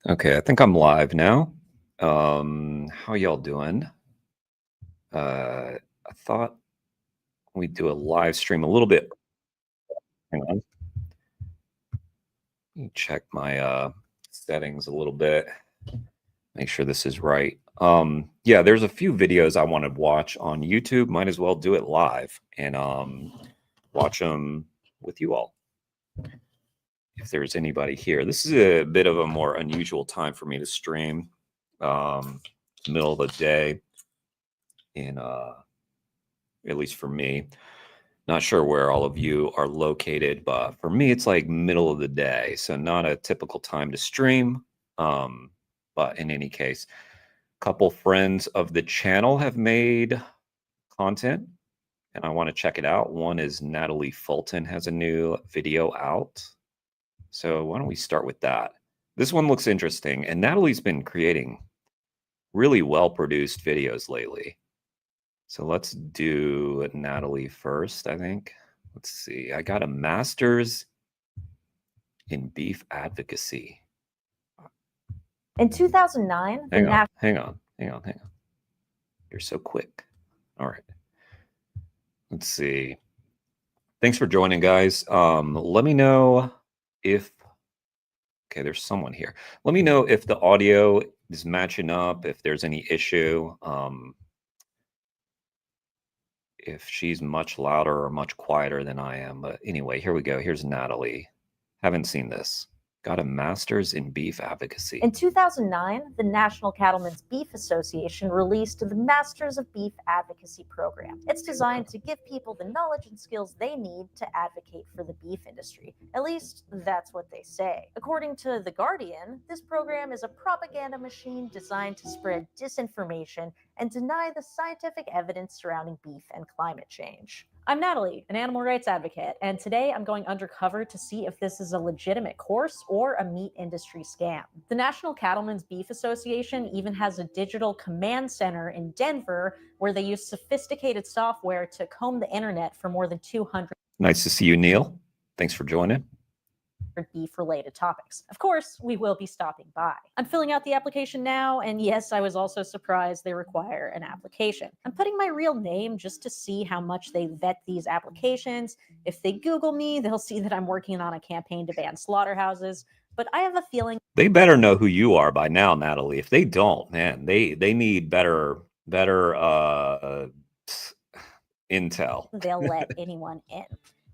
Okay, I think I'm live now. How y'all doing? I thought we'd do a live stream a little bit. Hang on. Let me check my settings a little bit. Make sure this is right. Yeah, there's a few videos I want to watch on YouTube. Might as well do it live and watch them with you all. If there's anybody here. This is a bit of a more unusual time for me to stream. Middle of the day in at least for me. Not sure where all of you are located, but for me, it's like middle of the day. So not a typical time to stream. But in any case, a couple friends of the channel have made content and I want to check it out. One is Natalie Fulton has a new video out. So why don't we start with that? This one looks interesting. And Natalie's been creating really well-produced videos lately. So let's do Natalie first, I think. Let's see. I got a master's in beef advocacy. In 2009, hang on. You're so quick. All right. Let's see. Thanks for joining, guys. Let me know if... Okay, there's someone here. Let me know if the audio is matching up, if there's any issue. If she's much louder or much quieter than I am. But anyway, here we go. Here's Natalie. Haven't seen this. Got a master's in beef advocacy. In 2009, the National Cattlemen's Beef Association released the Masters of Beef Advocacy program. It's designed to give people the knowledge and skills they need to advocate for the beef industry. At least, that's what they say. According to The Guardian, this program is a propaganda machine designed to spread disinformation and deny the scientific evidence surrounding beef and climate change. I'm Natalie, an animal rights advocate, and today I'm going undercover to see if this is a legitimate course or a meat industry scam. The National Cattlemen's Beef Association even has a digital command center in Denver where they use sophisticated software to comb the internet for more than 200. Nice to see you, Neil. Thanks for joining. Beef-related topics. Of course, we will be stopping by. I'm filling out the application now, and yes, I was also surprised they require an application. I'm putting my real name just to see how much they vet these applications. If they Google me, they'll see that I'm working on a campaign to ban slaughterhouses, but I have a feeling... They better know who you are by now, Natalie. If they don't, man, they need better intel. They'll let anyone in.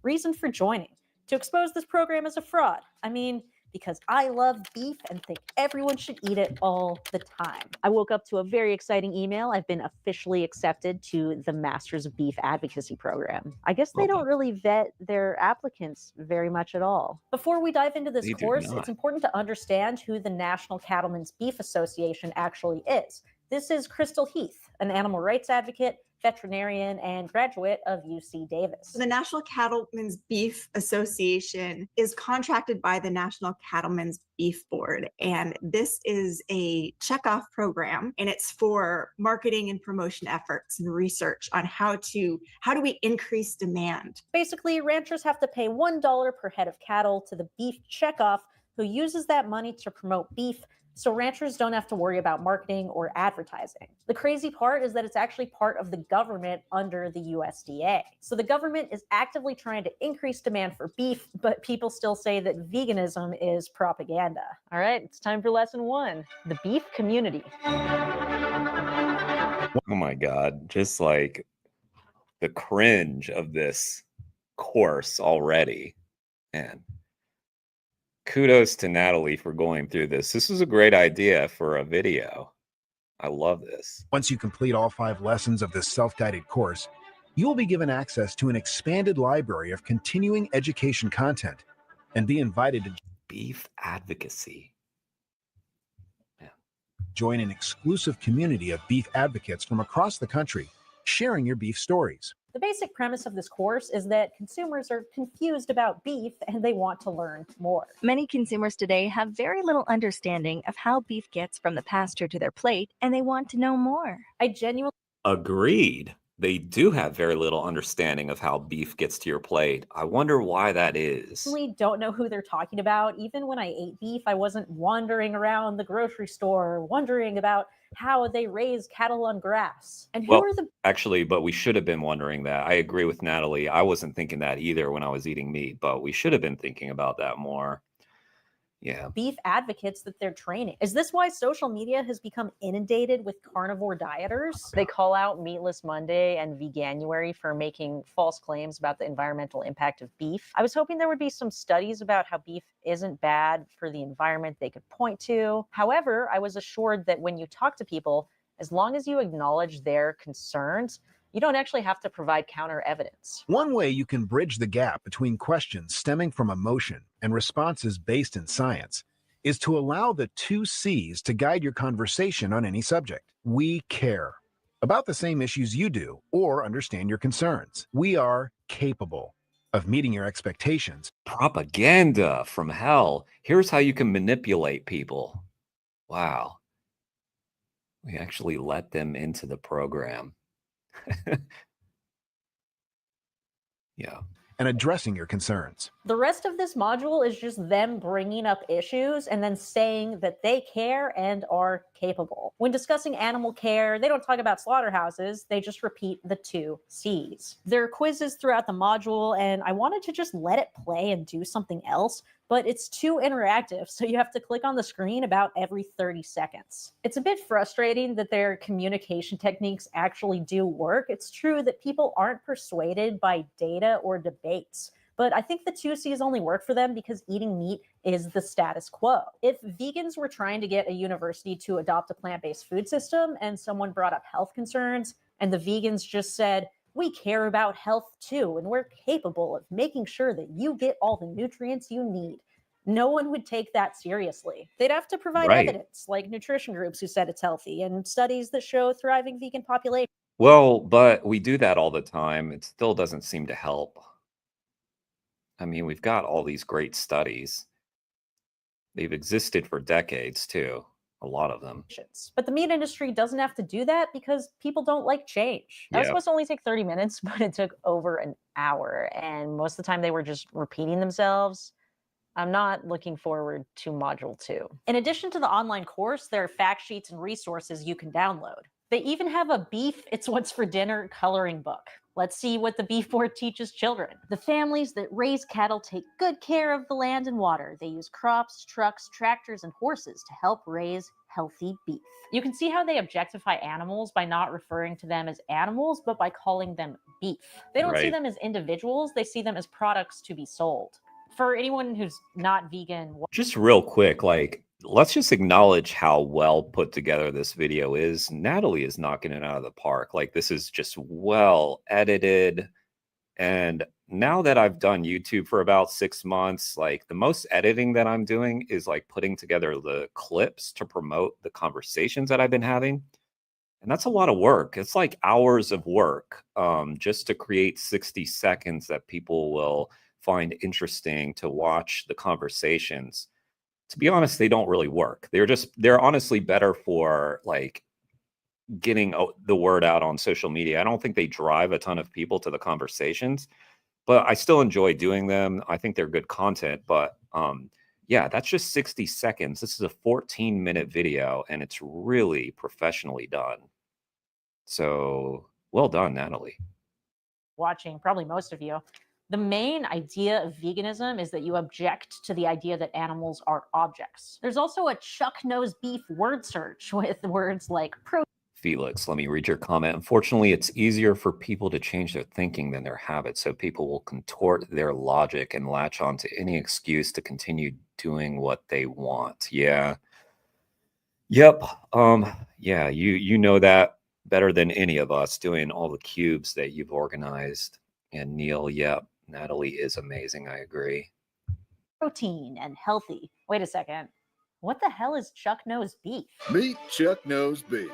Reason for joining: to expose this program as a fraud. I mean, because I love beef and think everyone should eat it all the time. I woke up to a very exciting email. I've been officially accepted to the Masters of Beef Advocacy program. I guess they don't really vet their applicants very much at all. Before we dive into this course, it's important to understand who the National Cattlemen's Beef Association actually is. This is Crystal Heath, an animal rights advocate, veterinarian, and graduate of UC Davis. The National Cattlemen's Beef Association is contracted by the National Cattlemen's Beef Board, and this is a checkoff program, and it's for marketing and promotion efforts and research on how do we increase demand. Basically, ranchers have to pay $1 per head of cattle to the beef checkoff, who uses that money to promote beef, so ranchers don't have to worry about marketing or advertising. The crazy part is that it's actually part of the government under the USDA. So the government is actively trying to increase demand for beef, but people still say that veganism is propaganda. All right, it's time for lesson 1, the beef community. Oh my God, just like the cringe of this course already, man. Kudos to Natalie for going through this. This is a great idea for a video. I love this. Once you complete all 5 lessons of this self-guided course, you will be given access to an expanded library of continuing education content and be invited to beef advocacy. Join an exclusive community of beef advocates from across the country, sharing your beef stories. The basic premise of this course is that consumers are confused about beef and they want to learn more. Many consumers today have very little understanding of how beef gets from the pasture to their plate, and they want to know more. I genuinely Agreed. They do have very little understanding of how beef gets to your plate. I wonder why that is. Really don't know who they're talking about. Even when I ate beef, I wasn't wandering around the grocery store wondering about how they raise cattle on grass. And who Well, are the actually, but we should have been wondering that. I agree with Natalie. I wasn't thinking that either when I was eating meat, but we should have been thinking about that more. Yeah. beef advocates that they're training? Is this why social media has become inundated with carnivore dieters? They call out Meatless Monday and Veganuary for making false claims about the environmental impact of beef. I was hoping there would be some studies about how beef isn't bad for the environment they could point to. However, I was assured that when you talk to people, as long as you acknowledge their concerns, you don't actually have to provide counter evidence. One way you can bridge the gap between questions stemming from emotion and responses based in science is to allow the 2 C's to guide your conversation on any subject. We care about the same issues you do or understand your concerns. We are capable of meeting your expectations. Propaganda from hell. Here's how you can manipulate people. Wow. We actually let them into the program. Yeah. And addressing your concerns. The rest of this module is just them bringing up issues and then saying that they care and are capable. When discussing animal care, they don't talk about slaughterhouses, they just repeat the 2 C's. There are quizzes throughout the module, and I wanted to just let it play and do something else, but it's too interactive, so you have to click on the screen about every 30 seconds. It's a bit frustrating that their communication techniques actually do work. It's true that people aren't persuaded by data or debates, but I think the 2 C's only work for them because eating meat is the status quo. If vegans were trying to get a university to adopt a plant-based food system and someone brought up health concerns and the vegans just said, we care about health too, and we're capable of making sure that you get all the nutrients you need, no one would take that seriously. They'd have to provide evidence, like nutrition groups who said it's healthy and studies that show thriving vegan populations. Well, but we do that all the time. It still doesn't seem to help. I mean, we've got all these great studies. They've existed for decades too, a lot of them. But the meat industry doesn't have to do that because people don't like change. That was Yeah. supposed to only take 30 minutes, but it took over an hour. And most of the time they were just repeating themselves. I'm not looking forward to Module 2. In addition to the online course, there are fact sheets and resources you can download. They even have a beef It's What's for Dinner coloring book. Let's see what the beef board teaches children. The families that raise cattle take good care of the land and water. They use crops, trucks, tractors, and horses to help raise healthy beef. You can see how they objectify animals by not referring to them as animals, but by calling them beef. They don't see Right. them as individuals, they see them as products to be sold. For anyone who's not vegan, Just real quick, like, let's just acknowledge how well put together this video is. Natalie is knocking it out of the park. Like, this is just well edited. And now that I've done YouTube for about 6 months, like, the most editing that I'm doing is like putting together the clips to promote the conversations that I've been having. And that's a lot of work. It's like hours of work just to create 60 seconds that people will find interesting to watch the conversations. To be honest, they don't really work. They're honestly better for like getting the word out on social media. I don't think they drive a ton of people to the conversations, but I still enjoy doing them. I think they're good content, but yeah, that's just 60 seconds. This is a 14-minute video and it's really professionally done. So well done, Natalie. watching, probably most of you, the main idea of veganism is that you object to the idea that animals are objects. There's also a Chuck Knows Beef word search with words like protein. Felix, let me read your comment. Unfortunately, it's easier for people to change their thinking than their habits, so people will contort their logic and latch on to any excuse to continue doing what they want. Yeah. Yep. Yeah, you know that better than any of us, doing all the cubes that you've organized. And Neil, yep, Natalie is amazing. I agree. Protein and healthy. Wait a second. What the hell is Chuck Knows Beef? Meet Chuck Knows Beef.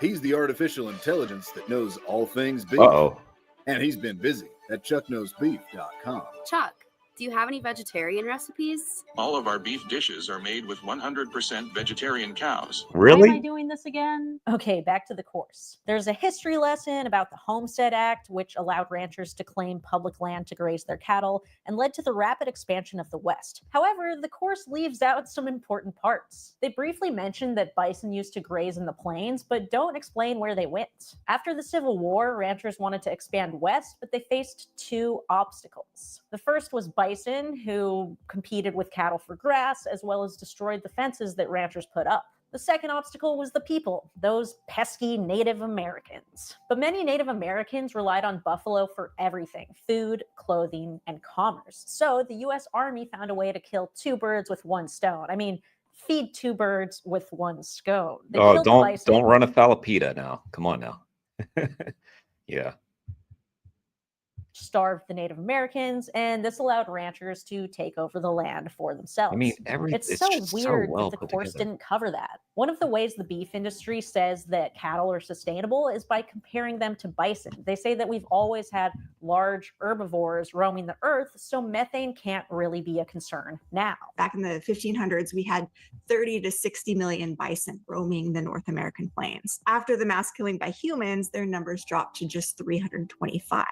He's the artificial intelligence that knows all things beef. Uh-oh. And he's been busy at chuckknowsbeef.com. Chuck, Do you have any vegetarian recipes? All of our beef dishes are made with 100% vegetarian cows. Why am I Really? doing this again? Okay, back to the course. There's a history lesson about the Homestead Act, which allowed ranchers to claim public land to graze their cattle and led to the rapid expansion of the West. However, the course leaves out some important parts. They briefly mention that bison used to graze in the plains, but don't explain where they went. After the Civil War, ranchers wanted to expand west, but they faced two obstacles. The first was bison, who competed with cattle for grass, as well as destroyed the fences that ranchers put up. The second obstacle was the people, those pesky Native Americans. But many Native Americans relied on buffalo for everything: food, clothing, and commerce. So the US Army found a way to kill two birds with one stone. I mean, feed two birds with one scone. They Oh, killed the bison. don't run a falopita now. Come on now. Yeah. Starved the Native Americans, and this allowed ranchers to take over the land for themselves. I mean, it's it's so just so weird well that the put course together. didn't cover that. One of the ways the beef industry says that cattle are sustainable is by comparing them to bison. They say that we've always had large herbivores roaming the earth, so methane can't really be a concern now. Back in the 1500s, we had 30 to 60 million bison roaming the North American plains. After the mass killing by humans, their numbers dropped to just 325.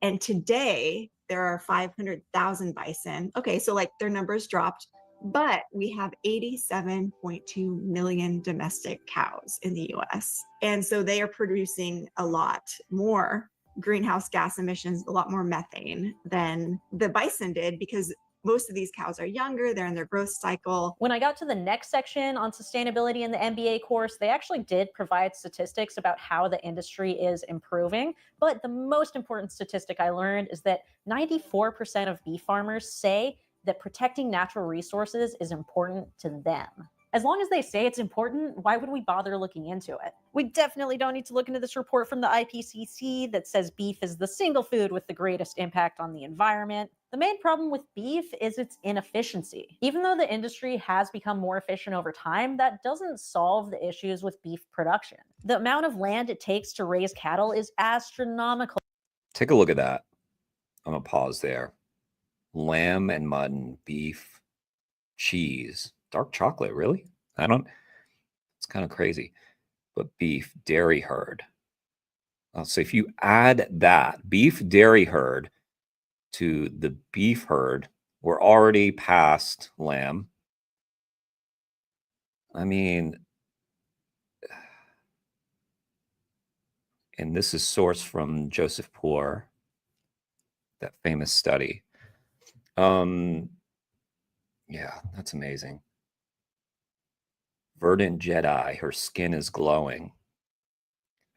And today, there are 500,000 bison. Okay, so like their numbers dropped, but we have 87.2 million domestic cows in the US. And so they are producing a lot more greenhouse gas emissions, a lot more methane than the bison did, because most of these cows are younger, they're in their growth cycle. When I got to the next section on sustainability in the MBA course, they actually did provide statistics about how the industry is improving. But the most important statistic I learned is that 94% of beef farmers say that protecting natural resources is important to them. As long as they say it's important, why would we bother looking into it? We definitely don't need to look into this report from the IPCC that says beef is the single food with the greatest impact on the environment. The main problem with beef is its inefficiency. Even though the industry has become more efficient over time, that doesn't solve the issues with beef production. The amount of land it takes to raise cattle is astronomical. Take a look at that. I'm gonna pause there. Lamb and mutton, beef, cheese, dark chocolate, really? It's kind of crazy. But beef, dairy herd. So if you add that beef dairy herd to the beef herd, we're already past lamb. I mean, and this is sourced from Joseph Poor, that famous study. Yeah, that's amazing. Verdant Jedi, her skin is glowing.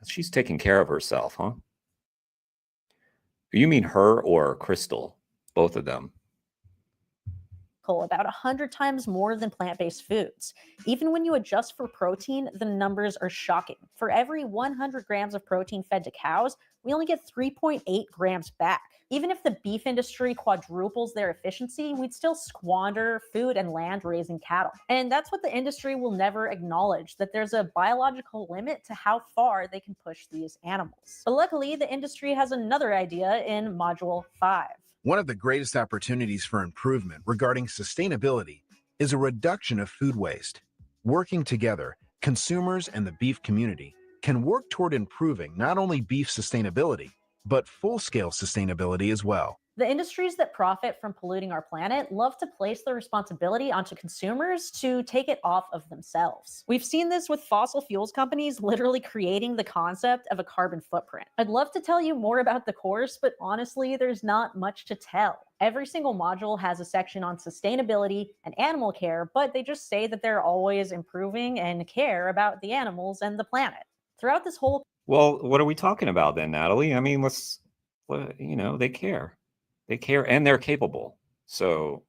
She's taking care of herself, huh? You mean her or Crystal? Both of them. About 100 times more than plant-based foods. Even when you adjust for protein, the numbers are shocking. For every 100 grams of protein fed to cows, we only get 3.8 grams back. Even if the beef industry quadruples their efficiency, we'd still squander food and land raising cattle. And that's what the industry will never acknowledge, that there's a biological limit to how far they can push these animals. But luckily, the industry has another idea in Module 5. One of the greatest opportunities for improvement regarding sustainability is a reduction of food waste. Working together, consumers and the beef community can work toward improving not only beef sustainability, but full-scale sustainability as well. The industries that profit from polluting our planet love to place the responsibility onto consumers to take it off of themselves. We've seen this with fossil fuels companies literally creating the concept of a carbon footprint. I'd love to tell you more about the course, but honestly, there's not much to tell. Every single module has a section on sustainability and animal care, but they just say that they're always improving and care about the animals and the planet. Throughout this whole... Well, what are we talking about then, Natalie? I mean, they care. They care and they're capable. So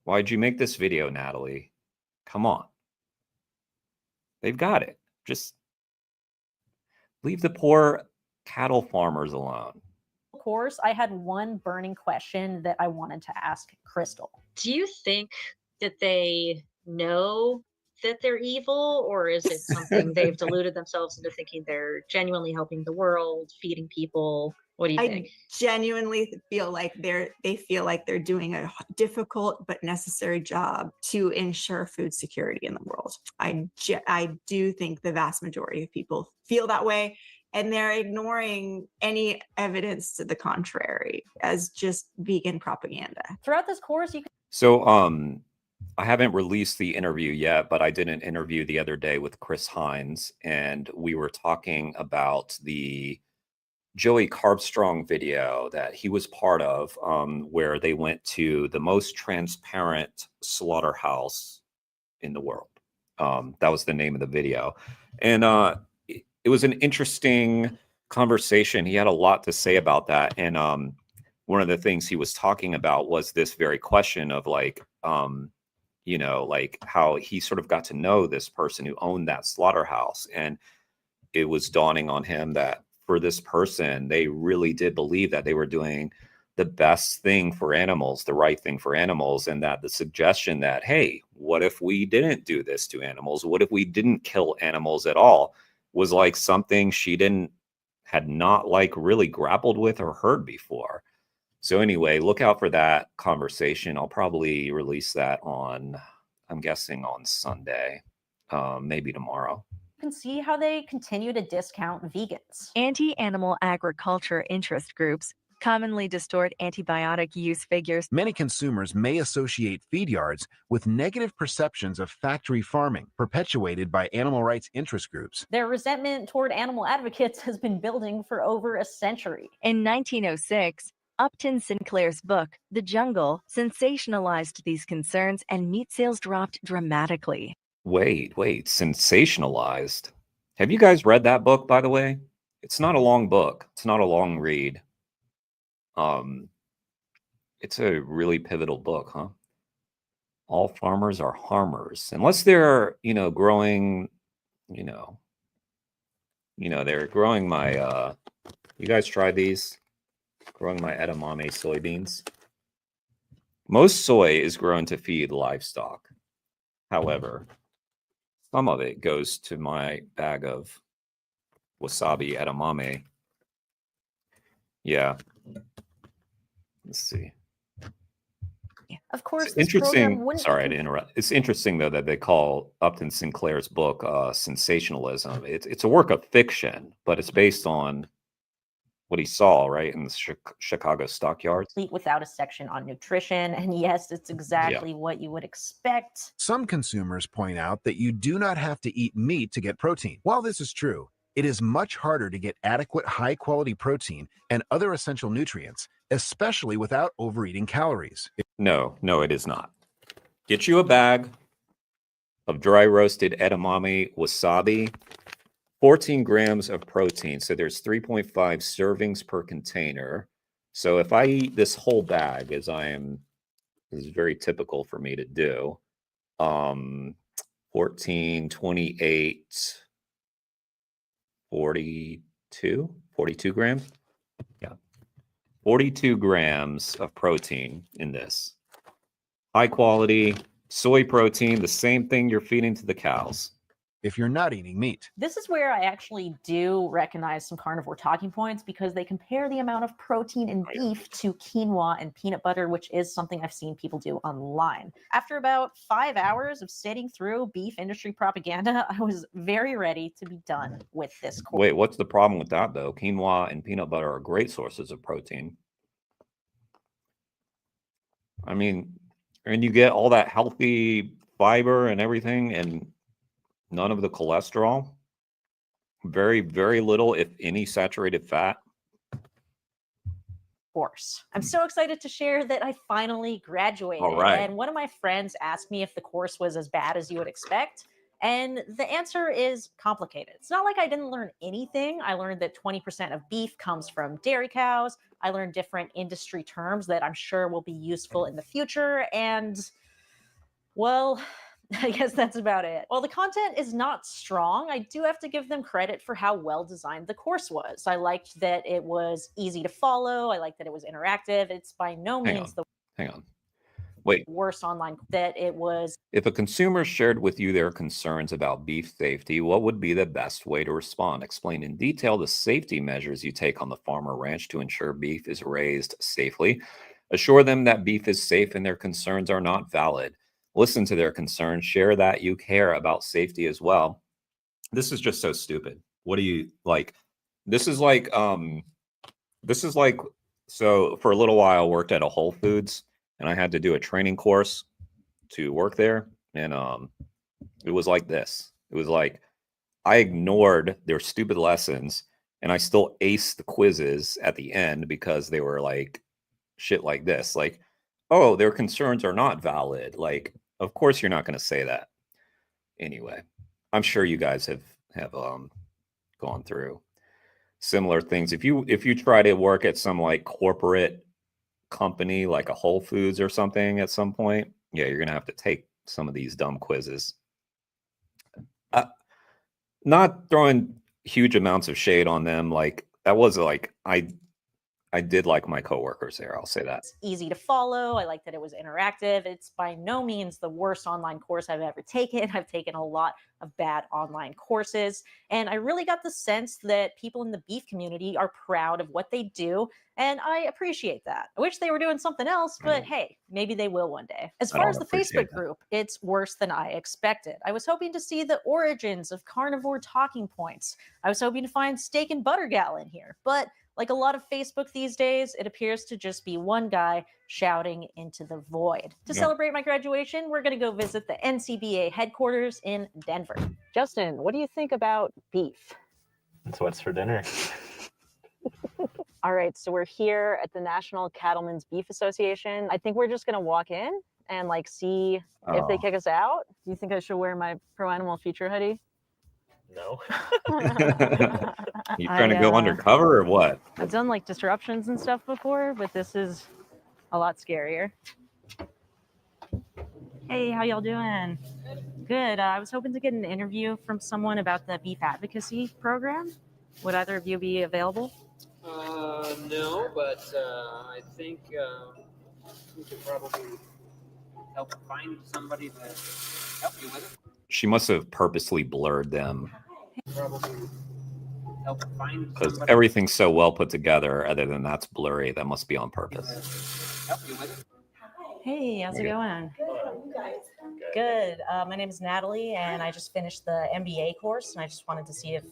why'd you make this video, Natalie? Come on. They've got it. Just leave the poor cattle farmers alone. Of course, I had one burning question that I wanted to ask Crystal. Do you think that they know that they're evil, or is it something they've deluded themselves into thinking they're genuinely helping the world, feeding people? What do you I think? genuinely feel like they're doing a difficult but necessary job to ensure food security in the world. I do think the vast majority of people feel that way, and they're ignoring any evidence to the contrary as just vegan propaganda. Throughout this course, you can So, I haven't released the interview yet, but I did an interview the other day with Chris Hines, and we were talking about the Joey Carbstrong video that he was part of, where they went to the most transparent slaughterhouse in the world. That was the name of the video. And it was an interesting conversation. He had a lot to say about that. And one of the things he was talking about was this very question of like, like how he sort of got to know this person who owned that slaughterhouse. And it was dawning on him that for this person, they really did believe that they were doing the best thing for animals, the right thing for animals, and that the suggestion that, hey, what if we didn't do this to animals? What if we didn't kill animals at all? Was like something she had not like really grappled with or heard before. So anyway, look out for that conversation. I'll probably release that I'm guessing on Sunday, maybe tomorrow. can see how they continue to discount vegans. Anti-animal agriculture interest groups commonly distort antibiotic use figures. Many consumers may associate feed yards with negative perceptions of factory farming perpetuated by animal rights interest groups. Their resentment toward animal advocates has been building for over a century. In 1906, Upton Sinclair's book, The Jungle, sensationalized these concerns and meat sales dropped dramatically. Wait, sensationalized. Have you guys read that book, by the way? It's not a long book. It's not a long read. It's a really pivotal book, huh? All farmers are harmers. Unless they're, growing, they're growing my, you guys try these? Growing my edamame soybeans. Most soy is grown to feed livestock. However, some of it goes to my bag of wasabi edamame. Yeah. Let's see. Of course, It's this program interesting. wouldn't Sorry to interrupt. It's interesting though that they call Upton Sinclair's book sensationalism. It's a work of fiction, but it's based on what he saw, right, in the Chicago stockyards. Without a section on nutrition. And yes, it's exactly what you would expect. Some consumers point out that you do not have to eat meat to get protein. While this is true, it is much harder to get adequate high-quality protein and other essential nutrients, especially without overeating calories. No, it is not. Get you a bag of dry roasted edamame wasabi, 14 grams of protein. So there's 3.5 servings per container. So if I eat this whole bag, this is very typical for me to do, 14, 28, 42 grams. Yeah. 42 grams of protein in this. High quality soy protein, the same thing you're feeding to the cows. If you're not eating meat. This is where I actually do recognize some carnivore talking points because they compare the amount of protein in beef to quinoa and peanut butter, which is something I've seen people do online. After about 5 hours of sitting through beef industry propaganda, I was very ready to be done with this course. Wait, what's the problem with that though? Quinoa and peanut butter are great sources of protein. I mean, and you get all that healthy fiber and everything, and none of the cholesterol, very, very little, if any, saturated fat. Course. I'm so excited to share that I finally graduated. All right. And one of my friends asked me if the course was as bad as you would expect. And the answer is complicated. It's not like I didn't learn anything. I learned that 20% of beef comes from dairy cows. I learned different industry terms that I'm sure will be useful in the future. And, well, I guess that's about it. While the content is not strong, I do have to give them credit for how well designed the course was. I liked that it was easy to follow. I liked that it was interactive. It's by no means the... Hang on. Wait, worst online that it was if a consumer shared with you their concerns about beef safety, what would be the best way to respond? Explain in detail the safety measures you take on the farm or ranch to ensure beef is raised safely. Assure them that beef is safe and their concerns are not valid. Listen to their concerns, share that you care about safety as well. This is just so stupid. What do you like? This is like so for a little while I worked at a Whole Foods and I had to do a training course to work there, and it was like this. It was like I ignored their stupid lessons and I still aced the quizzes at the end because they were like shit like this. Like, oh, their concerns are not valid. Like, of course you're not going to say that. Anyway, I'm sure you guys have gone through similar things. If you try to work at some like corporate company like a Whole Foods or something at some point, yeah, you're gonna have to take some of these dumb quizzes. Not throwing huge amounts of shade on them. Like that was like I did like my coworkers there. I'll say that. easy to follow. I like that it was interactive. It's by no means the worst online course I've ever taken. I've taken a lot of bad online courses, and I really got the sense that people in the beef community are proud of what they do, and I appreciate that. I wish they were doing something else, but hey, maybe they will one day. As far as the Facebook group, it's worse than I expected. I was hoping to see the origins of carnivore talking points. I was hoping to find steak and butter gal in here, but like a lot of Facebook these days, it appears to just be one guy shouting into the void. To celebrate my graduation, we're going to go visit the NCBA headquarters in Denver. Justin, what do you think about beef? So what's for dinner? All right, so we're here at the National Cattlemen's Beef Association. I think we're just going to walk in and like see if they kick us out. Do you think I should wear my Pro Animal Feature hoodie? No. You trying to go undercover or what? I've done like disruptions and stuff before, but this is a lot scarier. Hey, how y'all doing? Good. I was hoping to get an interview from someone about the beef advocacy program. Would either of you be available? No, but I think we could probably help find somebody to help you with it. She must have purposely blurred them Probably help find because somebody everything's so well put together. Other than that's blurry, that must be on purpose. to help you with it. Hey, how's it going? You guys. Good. My name is Natalie, and I just finished the MBA course, and I just wanted to see if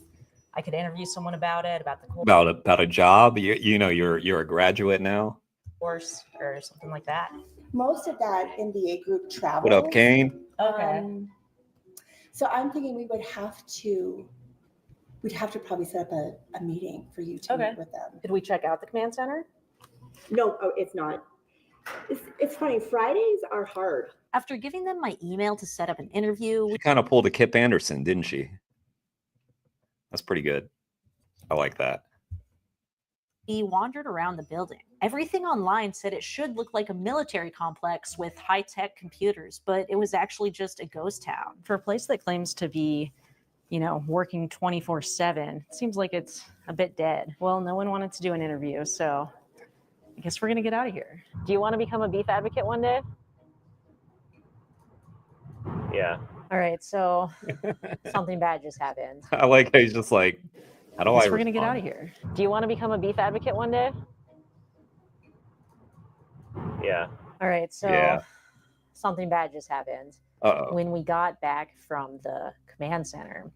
I could interview someone about it, about the About a job. You know you're a graduate now. course or something like that. Most of that MBA group travels. What up, Kane? Okay. So I'm thinking we'd have to probably set up a meeting for you to meet with them. Could we check out the command center? No, it's not. It's funny. Fridays are hard. After giving them my email to set up an interview, She kind of pulled a Kip Anderson, didn't she? That's pretty good. I like that. we wandered around the building. Everything online said it should look like a military complex with high-tech computers, but it was actually just a ghost town. For a place that claims to be, you know, working 24/7, it seems like it's a bit dead. Well, no one wanted to do an interview, so I guess we're gonna get out of here. Do you want to become a beef advocate one day? Yeah. All right, so something bad just happened. I like how he's just like, how do I We're gonna get respond? out of here. Do you want to become a beef advocate one day? Yeah. All right, so Yeah. something bad just happened. Uh-oh. When we got back from the command center,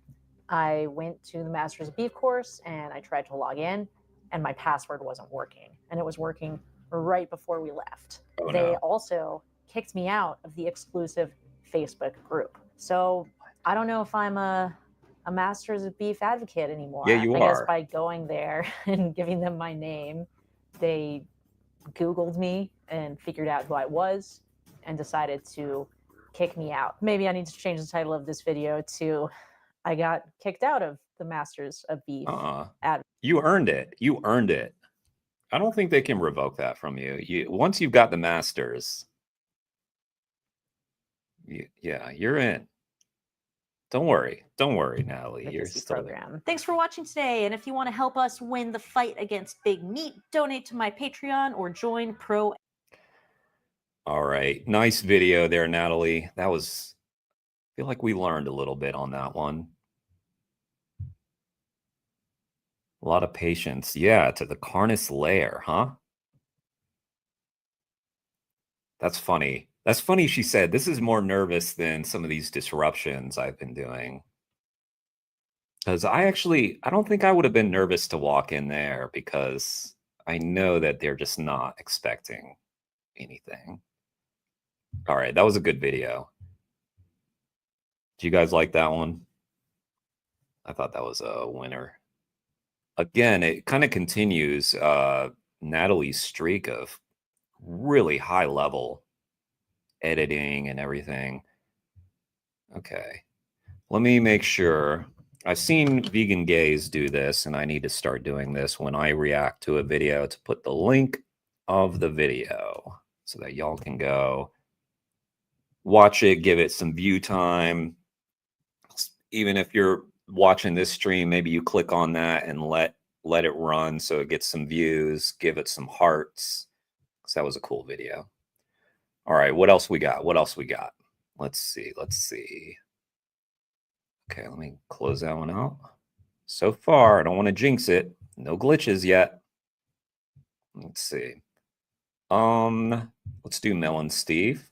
I went to the Masters of Beef course and I tried to log in, and my password wasn't working. And it was working right before we left. Oh, They no. also kicked me out of the exclusive Facebook group. So I don't know if I'm a Masters of Beef advocate anymore. Yeah, you I guess are. by going there and giving them my name, they Googled me and figured out who I was and decided to kick me out. Maybe I need to change the title of this video to I got kicked out of the Masters of Beef. You earned it. You earned it. I don't think they can revoke that from you. Once you've got the Masters, yeah, you're in. Don't worry, Natalie. You're Advocacy still program. Thanks for watching today, and if you want to help us win the fight against big meat, donate to my Patreon or join Pro All right. Nice video there, Natalie. That was, I feel like we learned a little bit on that one. A lot of patience. Yeah, to the Carnus layer, huh? That's funny. That's funny she said this is more nervous than some of these disruptions I've been doing. Because I don't think I would have been nervous to walk in there because I know that they're just not expecting anything. All right, that was a good video. Do you guys like that one? I thought that was a winner. Again, it kind of continues Natalie's streak of really high level editing and everything. Okay. Let me make sure. I've seen vegan gays do this, and I need to start doing this when I react to a video to put the link of the video so that y'all can go watch it, give it some view time. Even if you're watching this stream, maybe you click on that and let it run so it gets some views, give it some hearts. So that was a cool video. All right, what else we got? What else we got? Let's see. Okay, let me close that one out. So far, I don't want to jinx it. No glitches yet. Let's see. Let's do Melon Steve.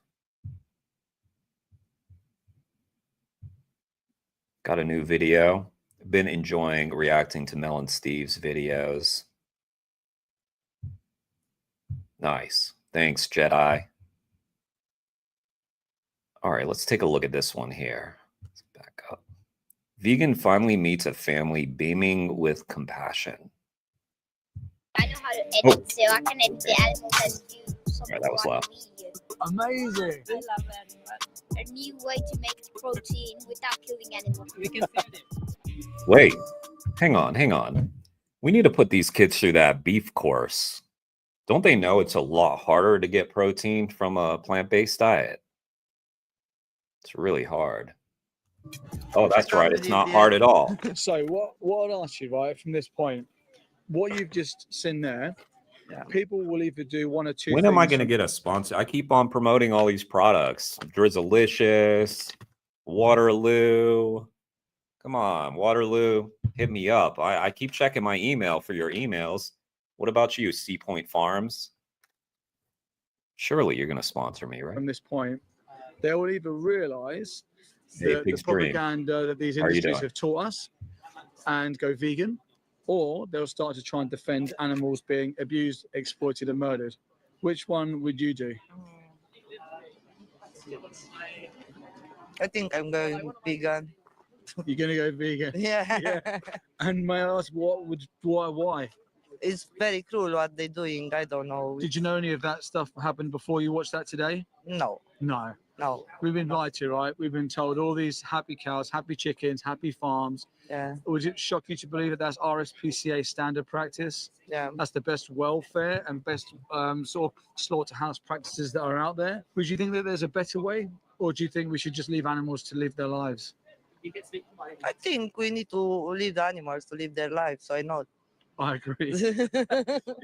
Got a new video. Been enjoying reacting to Melon Steve's videos. Nice. Thanks, Jedi. All right, let's take a look at this one here. Let's back up. Vegan finally meets a family beaming with compassion. I know how to edit, so I can edit the animals as you. All right, that was loud. Amazing. I love it. A new way to make protein without killing animals. We can send it. Wait, hang on. We need to put these kids through that beef course. Don't they know it's a lot harder to get protein from a plant-based diet? It's really hard. Oh, that's right. It's not hard at all. So what I'll ask you, right, from this point, what you've just seen there, people will either do one or two When things. am I going to get a sponsor? I keep on promoting all these products. Drizzlicious, Waterloo. Come on, Waterloo, hit me up. I keep checking my email for your emails. What about you, Sea Point Farms? Surely you're going to sponsor me, right? From this point, they will either realize Hey, the Pig's Dream. propaganda that these How are you industries doing? have taught us and go vegan, or they'll start to try and defend animals being abused, exploited, and murdered. Which one would you do? I think I'm going vegan. You're gonna go vegan. Yeah. And may I ask why? It's very cruel what they're doing. I don't know. Did you know any of that stuff happened before you watched that today? No. No. No. We've been lied to, right? We've been told all these happy cows, happy chickens, happy farms. Yeah. Would it shock you to believe that that's RSPCA standard practice? Yeah. That's the best welfare and best sort of slaughterhouse practices that are out there. Would you think that there's a better way? Or do you think we should just leave animals to live their lives? I think we need to leave the animals to live their lives. So I know. I agree. You've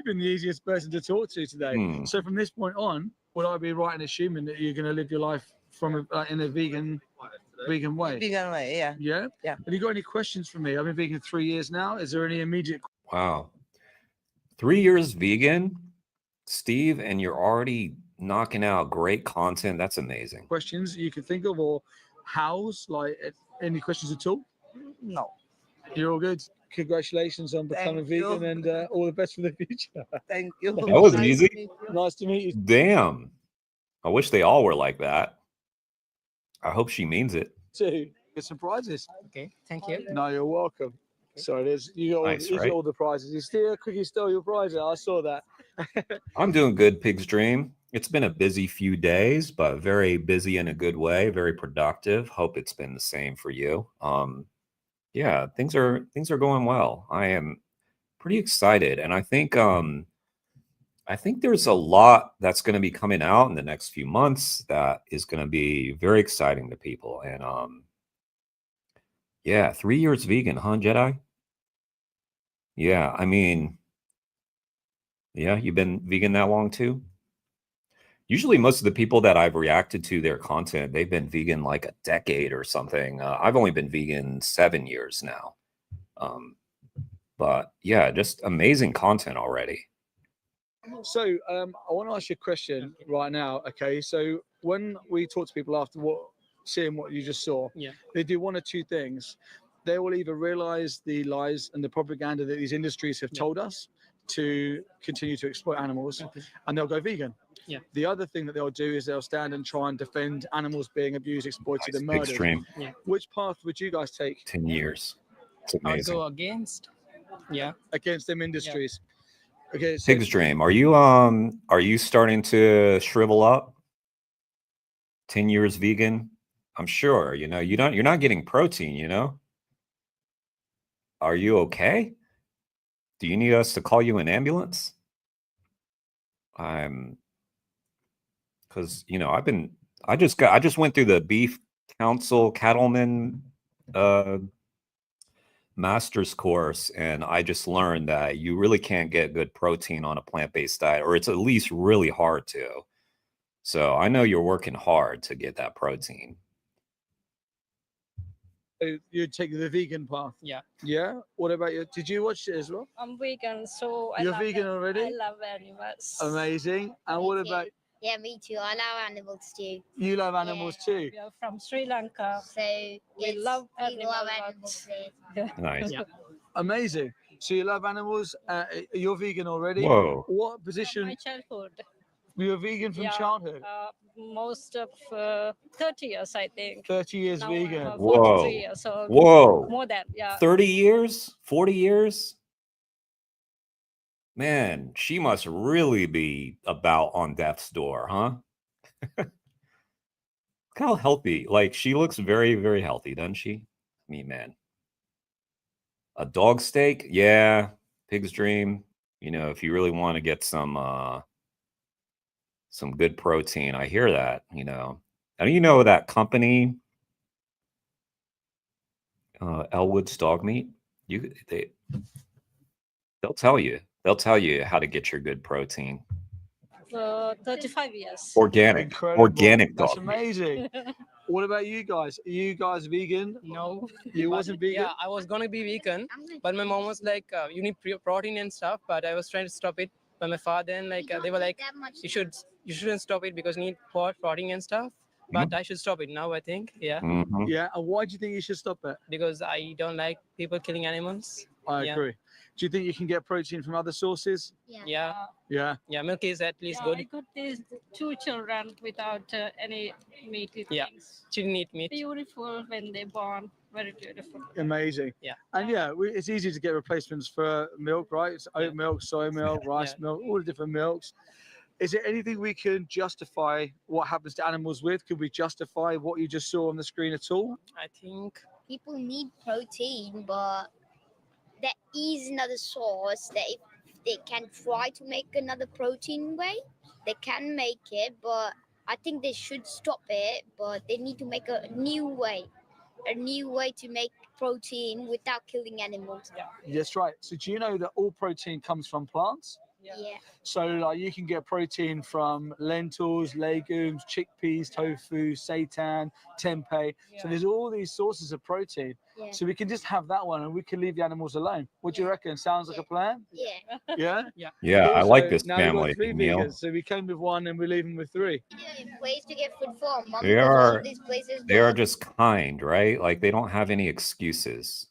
been the easiest person to talk to today. So from this point on, would I be right in assuming that you're going to live your life from in a vegan way? Vegan way, yeah. Yeah? Yeah. Have you got any questions for me? I've been vegan 3 years now. Is there any immediate? Wow. 3 years vegan, Steve, and you're already knocking out great content. That's amazing. Questions you can think of, or hows? Like any questions at all? No. You're all good. Congratulations on becoming vegan, and all the best for the future. Thank you. That was easy. Nice to meet you. Damn. I wish they all were like that. I hope she means it. Too. Get some prizes. Okay, thank you. No, you're welcome. So it is. You got all, Nice, you got right? all the prizes. You still quickly stole your prize. I saw that. I'm doing good, Pig's Dream. It's been a busy few days, but very busy in a good way, very productive. Hope it's been the same for you. Yeah, things are going well. I am pretty excited, and I think there's a lot that's going to be coming out in the next few months that is going to be very exciting to people. And yeah, 3 years vegan, huh, Jedi? Yeah, I mean, yeah, you've been vegan that long too? Usually most of the people that I've reacted to their content, they've been vegan like a decade or something. I've only been vegan 7 years now. But yeah, just amazing content already. So I want to ask you a question right now. Okay, so when we talk to people after seeing what you just saw, they do one or two things. They will either realize the lies and the propaganda that these industries have told us to continue to exploit animals, and they'll go vegan. Yeah. The other thing that they'll do is they'll stand and try and defend animals being abused, exploited, and murdered. Extreme. Yeah. Which path would you guys take? 10 years. It's I'll amazing. go against. Yeah. Against them industries. Okay. So Pig's Dream, are you starting to shrivel up? 10 years vegan? I'm sure, you're not getting protein, Are you okay? Do you need us to call you an ambulance? Because I just went through the Beef Council Cattleman master's course, and I just learned that you really can't get good protein on a plant-based diet, or it's at least really hard to. So I know you're working hard to get that protein. you'd take the vegan path. Yeah. Yeah. What about you? Did you watch it as well? I'm vegan, so You're vegan already? I love animals. Amazing. And what about Yeah, me too. I love animals too. you? Love animals too. We are from Sri Lanka, So we love we love animals. animals. Nice. Yeah. Amazing. So you love animals. You're vegan already. Whoa. What position? My childhood. You're vegan from childhood. Most of 30 years, I think. 30 years Now vegan. I'm, 43 Whoa. years old. Whoa. More than, yeah. 30 years? 40 years? Man, she must really be about on death's door, huh? Look how healthy. Like, she looks very, very healthy, doesn't she? I mean, man. A dog steak? Yeah. Pig's Dream. If you really want to get some good protein, I hear that, And that company, Elwood's Dog Meat, they'll tell you. They'll tell you how to get your good protein. 35 years. Organic. Incredible. Organic That's dog meat. amazing. What about you guys? Are you guys vegan? No. You wasn't vegan? Yeah, I was gonna be vegan, but my mom was like, you need protein and stuff. But I was trying to stop it. But my father and they were like, you shouldn't stop it because you need protein and stuff. But I should stop it now, I think. Yeah. Mhm. Yeah. And why do you think you should stop it? Because I don't like people killing animals. I agree. Do you think you can get protein from other sources? Yeah. Yeah. Yeah, milk is at least I good. got these 2 children without any meat. Yeah. Children eat meat. Beautiful when they born. Very beautiful. Amazing. Yeah. And it's easy to get replacements for milk, right? It's oat milk, soy milk, rice milk, all the different milks. Is there anything we can justify what happens to animals with? Could we justify what you just saw on the screen at all? I think People need protein, but there is another source that if they can try to make another protein way, they can make it, but I think they should stop it, but they need to make a new way to make protein without killing animals. That's right. So do you know that all protein comes from plants? Yeah. So like you can get protein from lentils, legumes, chickpeas, tofu, seitan, tempeh. So there's all these sources of protein. Yeah. So we can just have that one and we can leave the animals alone. What do you reckon? Sounds like a plan? Yeah. Yeah? Yeah, I like this now we've family, got 3 Neil. vegans. So we came with 1 and we're leaving with 3. Ways to get food from. Mom, They because all are of these places they are don't just kind, right? Like they don't have any excuses.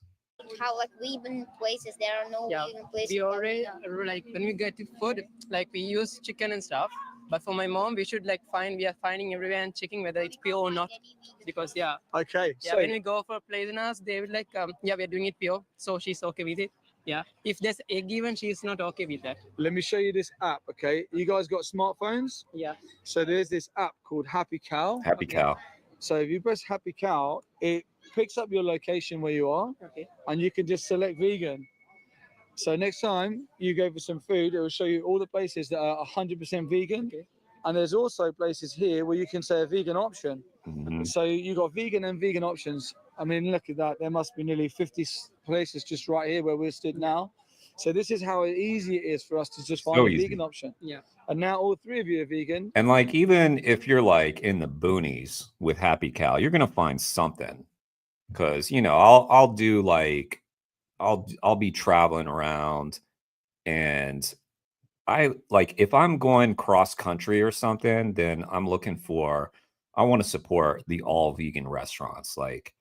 how like vegan places. There are no yeah, vegan places. we already like when we get to food, like we use chicken and stuff. But for my mom, we should we are finding everywhere and checking whether it's pure or not. Because Okay. Yeah, So when we go for places, they will we're doing it pure, so she's okay with it. Yeah. If there's egg even, she's not okay with that. let me show you this app, okay? You guys got smartphones? Yeah. So there's this app called Happy Cow. Happy Cow. So if you press Happy Cow, it picks up your location where you are, Okay. and you can just select vegan. So next time you go for some food, it will show you all the places that are 100% vegan. Okay. And there's also places here where you can say a vegan option. Mhm. So you got vegan and vegan options. I mean, look at that. There must be nearly 50 places just right here where we're stood now. So this is how easy it is for us to just find So a easy. vegan option. Yeah. And now all three of you are vegan. And like, even if you're like in the boonies with Happy Cow, you're gonna find something. Because I'll do like I'll be traveling around, and I like, if I'm going cross country or something, then I want to support the all vegan restaurants. Like,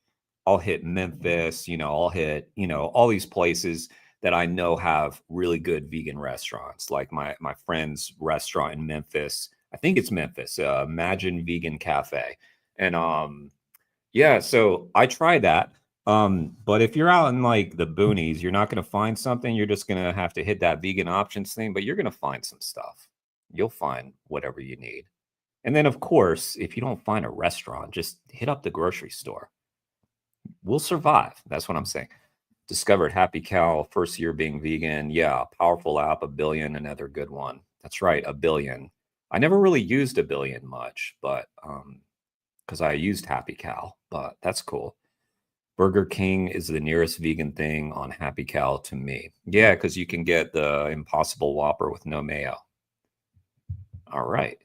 I'll hit Memphis, I'll hit, all these places that I know have really good vegan restaurants. Like my friend's restaurant in Memphis, I think it's Memphis, Imagine Vegan Cafe. And yeah, so I tried that. But if you're out in like the boonies, you're not going to find something. You're just going to have to hit that vegan options thing, but you're going to find some stuff. You'll find whatever you need. And then, of course, if you don't find a restaurant, just hit up the grocery store. We'll survive. That's what I'm saying. Discovered Happy Cow, first year being vegan. Yeah, powerful app, 1 billion, another good one. That's right, 1 billion. I never really used 1 billion much, but because I used Happy Cow, but that's cool. Burger King is the nearest vegan thing on Happy Cow to me. Yeah, because you can get the Impossible Whopper with no mayo. All right.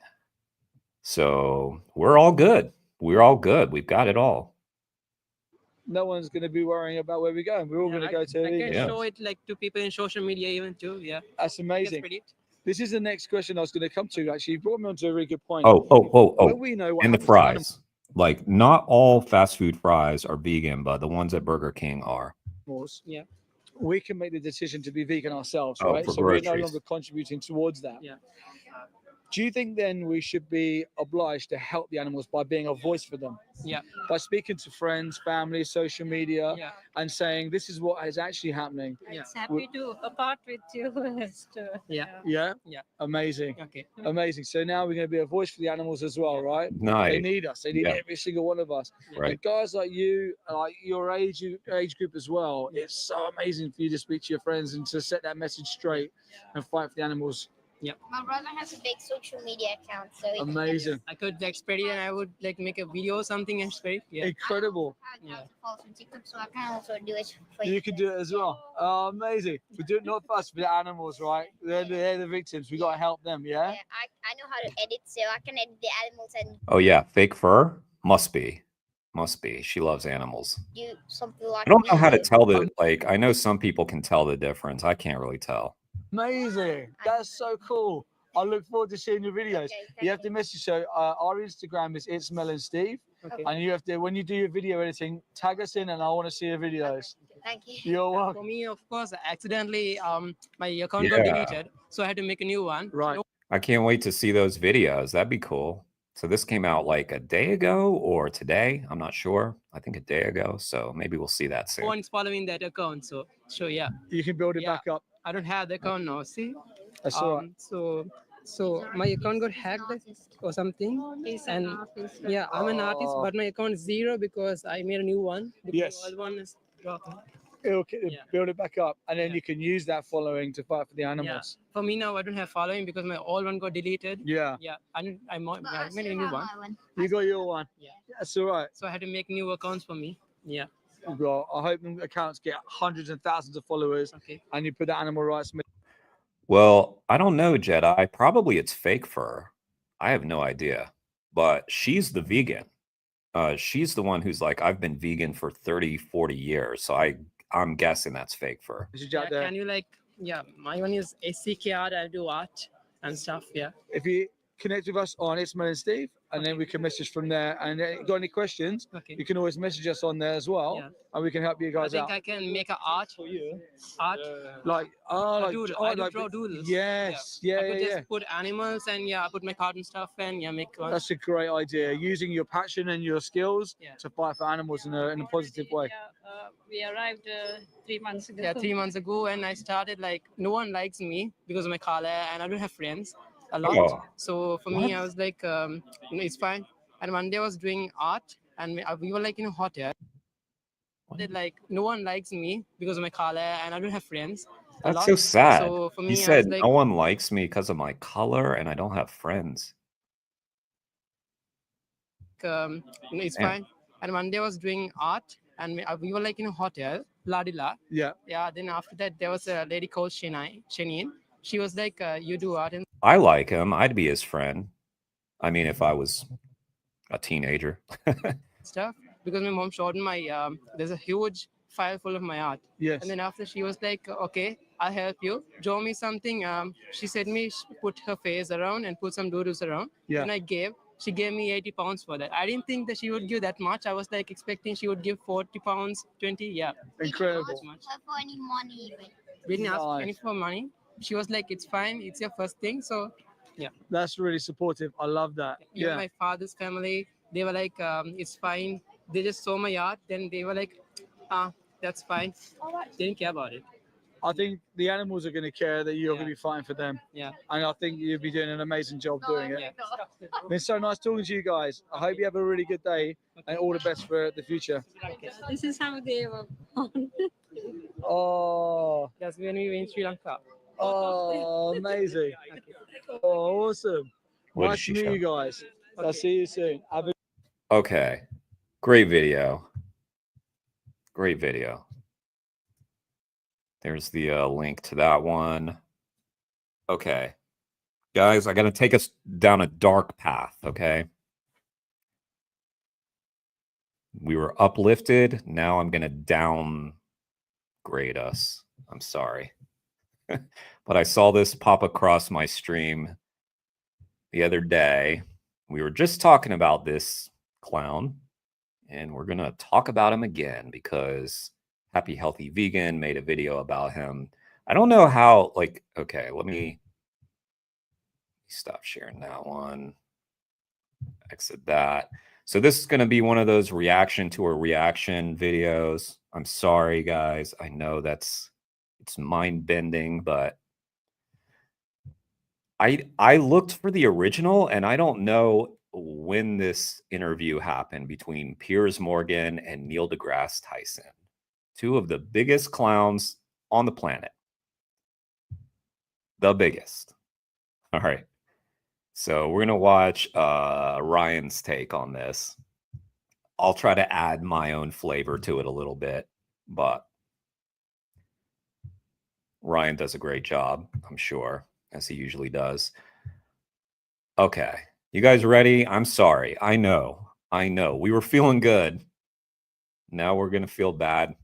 So we're all good. We're all good. We've got it all. No one's going to be worrying about where we're going. We're all going to go to I vegan. can show it like to people in social media even too. Yeah. That's amazing. This is the next question I was going to come to. Actually, you brought me onto a really good point. Oh. When we know what And the happens to animals- fries. Like, not all fast food fries are vegan, but the ones at Burger King are. Yeah. we can make the decision to be vegan ourselves, Oh, right? for So we're no groceries. longer contributing towards that. Yeah. Do you think then we should be obliged to help the animals by being a voice for them? Yeah. By speaking to friends, family, social media, Yeah. and saying this is what is actually happening. Yeah. It's happy to part with you. Yeah. Yeah. Yeah. Amazing. Okay. Amazing. So now we're going to be a voice for the animals as well, right? They Nice. need us. They need Yeah. every single one of us. Right. And guys like you, like your age group as well, it's so amazing for you to speak to your friends and to set that message straight and fight for the animals. Yeah. My brother has a big social media account, so he Amazing. I could like spread it, and I would like make a video or something and spread it. Yeah. Incredible. Yeah. follows on TikTok, so I can also do it for You can do it as well. Oh, amazing. We do it not for us, for the animals, right? They're the victims. We got to help them, yeah? I know how to edit, so I can edit the animals and Oh, yeah. Fake fur? Must be. Must be. She loves animals. do something like I don't know me how to do. tell the, like, I know some people can tell the difference. I can't really tell. Amazing. That's so cool. I look forward to seeing your videos. You have to message. So our Instagram is It's Mel and Steve. Okay. And you have to, when you do your video editing, tag us in and I want to see your videos. Thank you. You're For welcome. me, of course, accidentally, my account got Yeah. deleted, so I had to make a new one. Right. I can't wait to see those videos. That'd be cool. So this came out like a day ago or today. I'm not sure. I think a day ago. So maybe we'll see that No soon. one's following that account, so yeah. You can build it Yeah. back up. I don't have the account now. See. That's all right. So my account got hacked or something, He's an and artist. yeah, I'm an artist, Oh. but my account is 0 because I made a new one. Because Yes. the old one is dropped. Yeah. Build it back up. And then Yeah. you can use that following to fight for the Yeah. animals. For me now, I don't have following because my old one got deleted. Yeah. Yeah. I made a new one. You got your one. Yeah. That's all right. So I had to make new accounts for me. Yeah. Well, I hope the accounts get hundreds and thousands of followers. Okay. And you put the animal rights. Well, I don't know, Jedi. Probably it's fake fur. I have no idea. But she's the vegan. She's the one who's like, I've been vegan for 30, 40 years. So I'm guessing that's fake fur. Yeah, can you like, yeah, my one is ACK art. I do art and stuff. Yeah. If you connect with us on It's Mel and Steve, and then we can message from there. And then got any questions, Okay. you can always message us on there as well, Yeah. and we can help you I guys think out. I can make a art for you. Art. Like, I do like, draw doodles. yes, I yeah, could yeah, just yeah. put animals and yeah, I put my card and stuff and yeah, make one. That's a great idea. Using your passion and your skills Yeah. to fight for animals in a positive way. We arrived 3 months ago. Yeah, 3 months ago, and I started like no one likes me because of my color, and I don't have friends a lot. Oh. So for me, I was like, it's fine. And one day I was doing art, and we were like in a hotel. Like no one likes me because of my color, and I don't have friends. A That's lot. so sad. So for me, You I was said like, no one likes me because of my color and I don't have friends. it's Damn. fine. And one day I was doing art, and we were like in a hotel, Ladila. Yeah. Yeah. Then after that, there was a lady called Shanine. She was like, you do art and I like him. I'd be his friend. I mean, if I was a teenager. stuff, because my mom showed my there's a huge file full of my art. Yes. And then after she was like, okay, I'll help you. Draw me something. She said me put her face around and put some doodles around. Yeah. And she gave me 80 pounds for that. I didn't think that she would give that much. I was like expecting she would give 40 pounds, 20. Yeah. Incredible. For any money even. We didn't ask Nice. any for money. She was like, it's fine. It's your first thing. So yeah. That's really supportive. I love that. Even Yeah. my father's family, they were like, it's fine. They just saw my art, then they were like, that's fine. They didn't care about it. I think the animals are going to care that you're going to be fine for them. Yeah. And I think you'll be doing an amazing job doing it. Yeah. It's so nice talking to you guys. I hope you have a really good day and all the best for the future. This is how they were born. Oh, That's when we were in Sri Lanka. oh, amazing. Oh, awesome. What did Nice she to meet show? you guys. I'll see you soon. Have a Okay. Great video. Great video. There's the link to that one. Okay. Guys, I got to take us down a dark path, okay? We were uplifted. Now I'm going to downgrade us. I'm sorry. But I saw this pop across my stream the other day. We were just talking about this clown, and we're going to talk about him again because Happy Healthy Vegan made a video about him. I don't know how, like, okay, let me stop sharing that one. Exit that. So this is going to be one of those reaction to a reaction videos. I'm sorry, guys. I know it's mind-bending, but I looked for the original, and I don't know when this interview happened between Piers Morgan and Neil deGrasse Tyson, two of the biggest clowns on the planet. The biggest. All right. So we're going to watch Ryan's take on this. I'll try to add my own flavor to it a little bit, but Ryan does a great job, I'm sure, as he usually does. Okay. You guys ready? I'm sorry. I know. We were feeling good. Now we're going to feel bad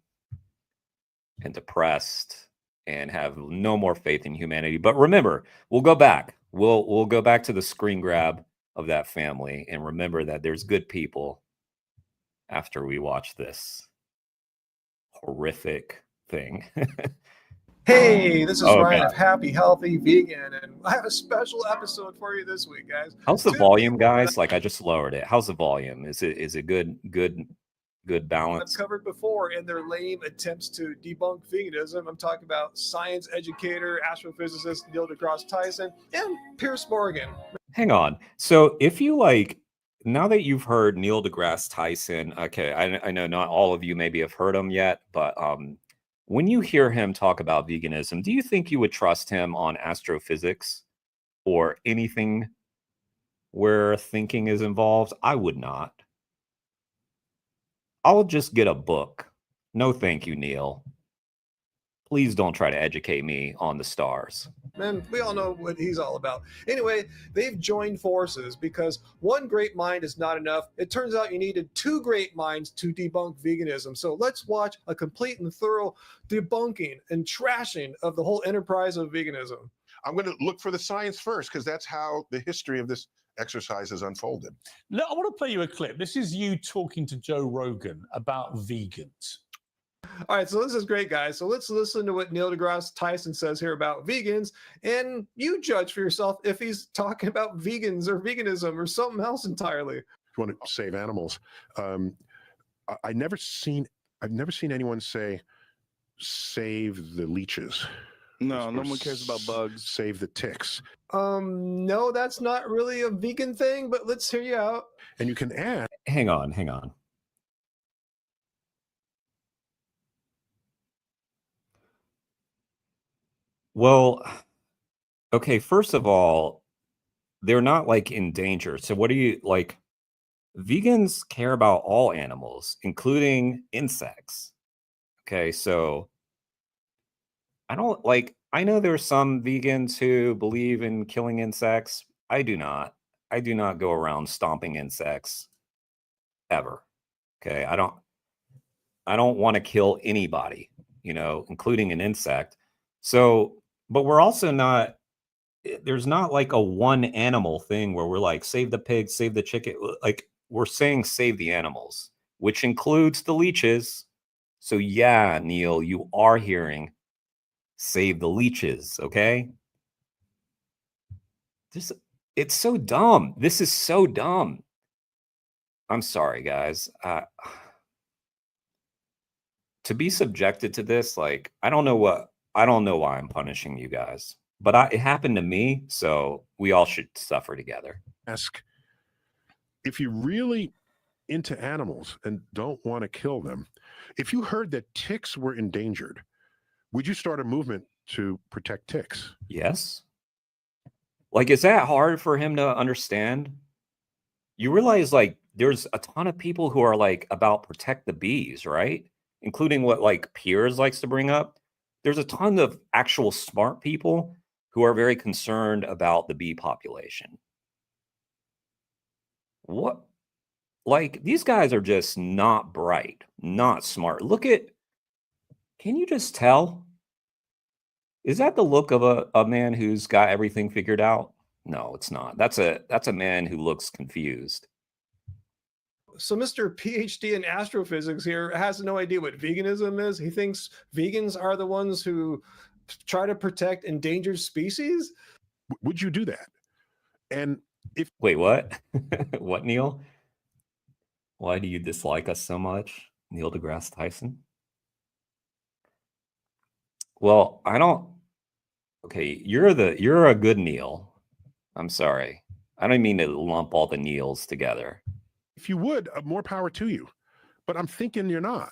and depressed and have no more faith in humanity. But remember, we'll go back. We'll go back to the screen grab of that family and remember that there's good people after we watch this horrific thing. Hey, this is Oh, Ryan God. of Happy Healthy Vegan, and I have a special episode for you this week, guys. How's the Two volume, people that guys? Like, I just lowered it. How's the volume? Is it good I've balance? covered before in their lame attempts to debunk veganism. I'm talking about science educator, astrophysicist Neil deGrasse Tyson, and Piers Morgan. Hang on. So if you like, now that you've heard Neil deGrasse Tyson, okay, I know not all of you maybe have heard him yet, but when you hear him talk about veganism, do you think you would trust him on astrophysics or anything where thinking is involved? I would not. I'll just get a book. No, thank you, Neil. Please don't try to educate me on the stars. And we all know what he's all about. Anyway, they've joined forces because one great mind is not enough. It turns out you needed two great minds to debunk veganism. So let's watch a complete and thorough debunking and trashing of the whole enterprise of veganism. I'm going to look for the science first because that's how the history of this exercise has unfolded. Look, I want to play you a clip. This is you talking to Joe Rogan about vegans. All right, so this is great, guys. So let's listen to what Neil deGrasse Tyson says here about vegans, and you judge for yourself if he's talking about vegans or veganism or something else entirely. If you want to save animals, I've never seen anyone say save the leeches. No, no one cares about bugs. Save the ticks. No, that's not really a vegan thing, but let's hear you out. And you can add. Hang on. Well, okay, first of all, they're not like in danger. So what do you like? Vegans care about all animals, including insects. Okay, so I don't like, I know there's some vegans who believe in killing insects. I do not. I do not go around stomping insects ever. Okay, I don't want to kill anybody, including an insect. So, but we're also not, there's not like a one animal thing where we're like, save the pig, save the chicken. Like, we're saying save the animals, which includes the leeches. So, yeah, Neil, you are hearing save the leeches, okay? It's so dumb. This is so dumb. I'm sorry, guys. To be subjected to this, like, I don't know why I'm punishing you guys, but it happened to me, so we all should suffer together. Ask if you're really into animals and don't want to kill them. If you heard that ticks were endangered, would you start a movement to protect ticks? Yes. Like, is that hard for him to understand? You realize, like, there's a ton of people who are like about protect the bees, right? Including what like Piers likes to bring up. There's a ton of actual smart people who are very concerned about the bee population. What? Like, these guys are just not bright, not smart. Can you just tell? Is that the look of a man who's got everything figured out? No, it's not. That's a man who looks confused. So Mr. PhD in astrophysics here has no idea what veganism is. He thinks vegans are the ones who try to protect endangered species. Would you do that? And if wait, what? What, Neil? Why do you dislike us so much, Neil deGrasse Tyson? Well, I don't. Okay, you're a good Neil. I'm sorry. I don't mean to lump all the Neils together. If you would, more power to you. But I'm thinking you're not.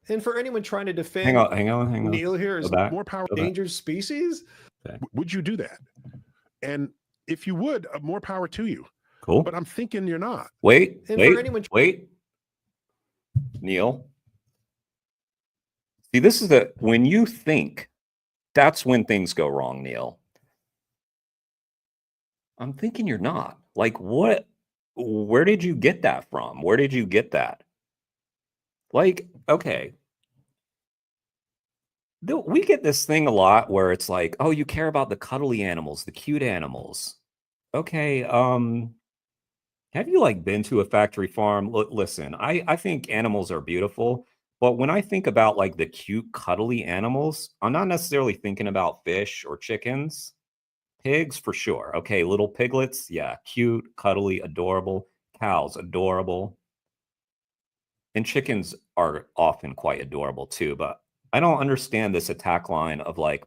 And for anyone trying to defend hang on. Neil here is more power endangered species. Okay. Would you do that? And if you would, more power to you. Cool. But I'm thinking you're not. Wait. Wait. Neil. See, this is when you think, that's when things go wrong, Neil. I'm thinking you're not. Like, what? Where did you get that from? Where did you get that? Like, okay. We get this thing a lot where it's like, oh, you care about the cuddly animals, the cute animals. Okay, have you like been to a factory farm? Listen, I think animals are beautiful, but when I think about like the cute, cuddly animals, I'm not necessarily thinking about fish or chickens. Pigs for sure. Okay, little piglets, yeah, cute, cuddly, adorable. Cows, adorable. And chickens are often quite adorable too, but I don't understand this attack line of like,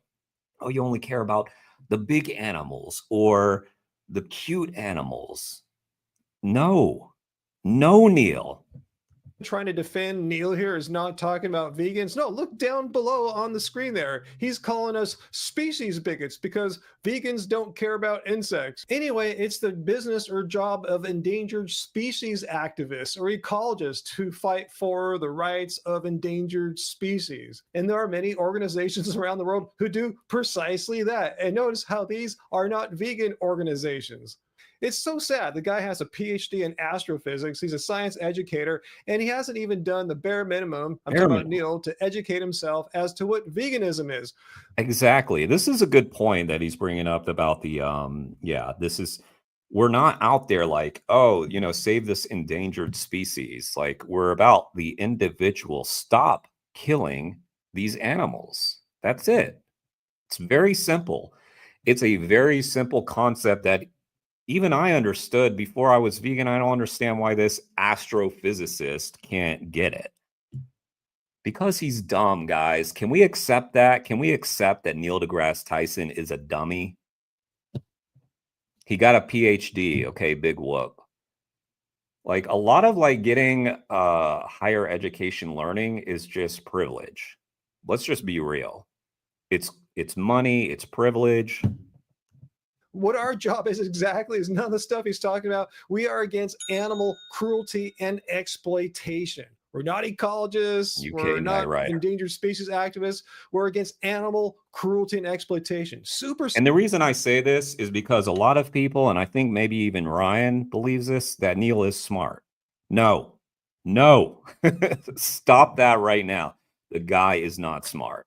oh, you only care about the big animals or the cute animals. No, Neil. Trying to defend Neil here is not talking about vegans. No, look down below on the screen there. He's calling us species bigots because vegans don't care about insects. Anyway, it's the business or job of endangered species activists or ecologists who fight for the rights of endangered species. And there are many organizations around the world who do precisely that. And notice how these are not vegan organizations. It's so sad. The guy has a PhD in astrophysics. He's a science educator, and he hasn't even done the bare minimum. I'm talking about Neil, to educate himself as to what veganism is. Exactly. This is a good point that he's bringing up about the we're not out there like, oh, save this endangered species. Like, we're about the individual. Stop killing these animals. That's it. It's very simple. It's a very simple concept that even I understood before I was vegan. I don't understand why this astrophysicist can't get it. Because he's dumb, guys. Can we accept that? Can we accept that Neil deGrasse Tyson is a dummy? He got a PhD. Okay, big whoop. Like, a lot of like getting higher education learning is just privilege. Let's just be real. It's money, it's privilege. What our job is exactly is none of the stuff he's talking about. We are against animal cruelty and exploitation. We're not ecologists. You We're kidding, not right? endangered species activists. We're against animal cruelty and exploitation. Super. And the reason I say this is because a lot of people, and I think maybe even Ryan believes this, that Neil is smart. No, no, stop that right now. The guy is not smart.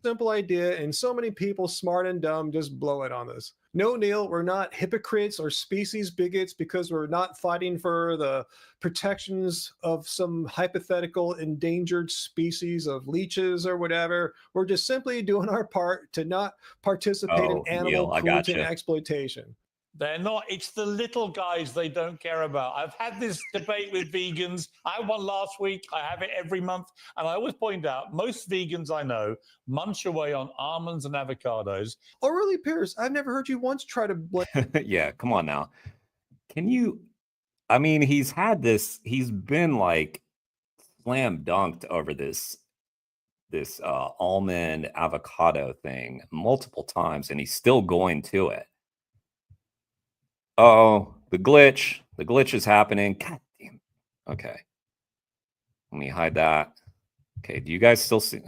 Simple idea, and so many people, smart and dumb, just blow it on this. No, Neil, we're not hypocrites or species bigots because we're not fighting for the protections of some hypothetical endangered species of leeches or whatever. We're just simply doing our part to not participate in animal Neil, I cruelty and gotcha. exploitation. They're not. It's the little guys they don't care about. I've had this debate with vegans. I had one last week. I have it every month. And I always point out, most vegans I know munch away on almonds and avocados. Oh, really, Pierce? I've never heard you once try to blame. Yeah, come on now. Can you, I mean, he's been like slam dunked over this almond avocado thing multiple times, and he's still going to it. Oh, the glitch is happening. God damn. Okay, let me hide that. Okay, do you guys still see?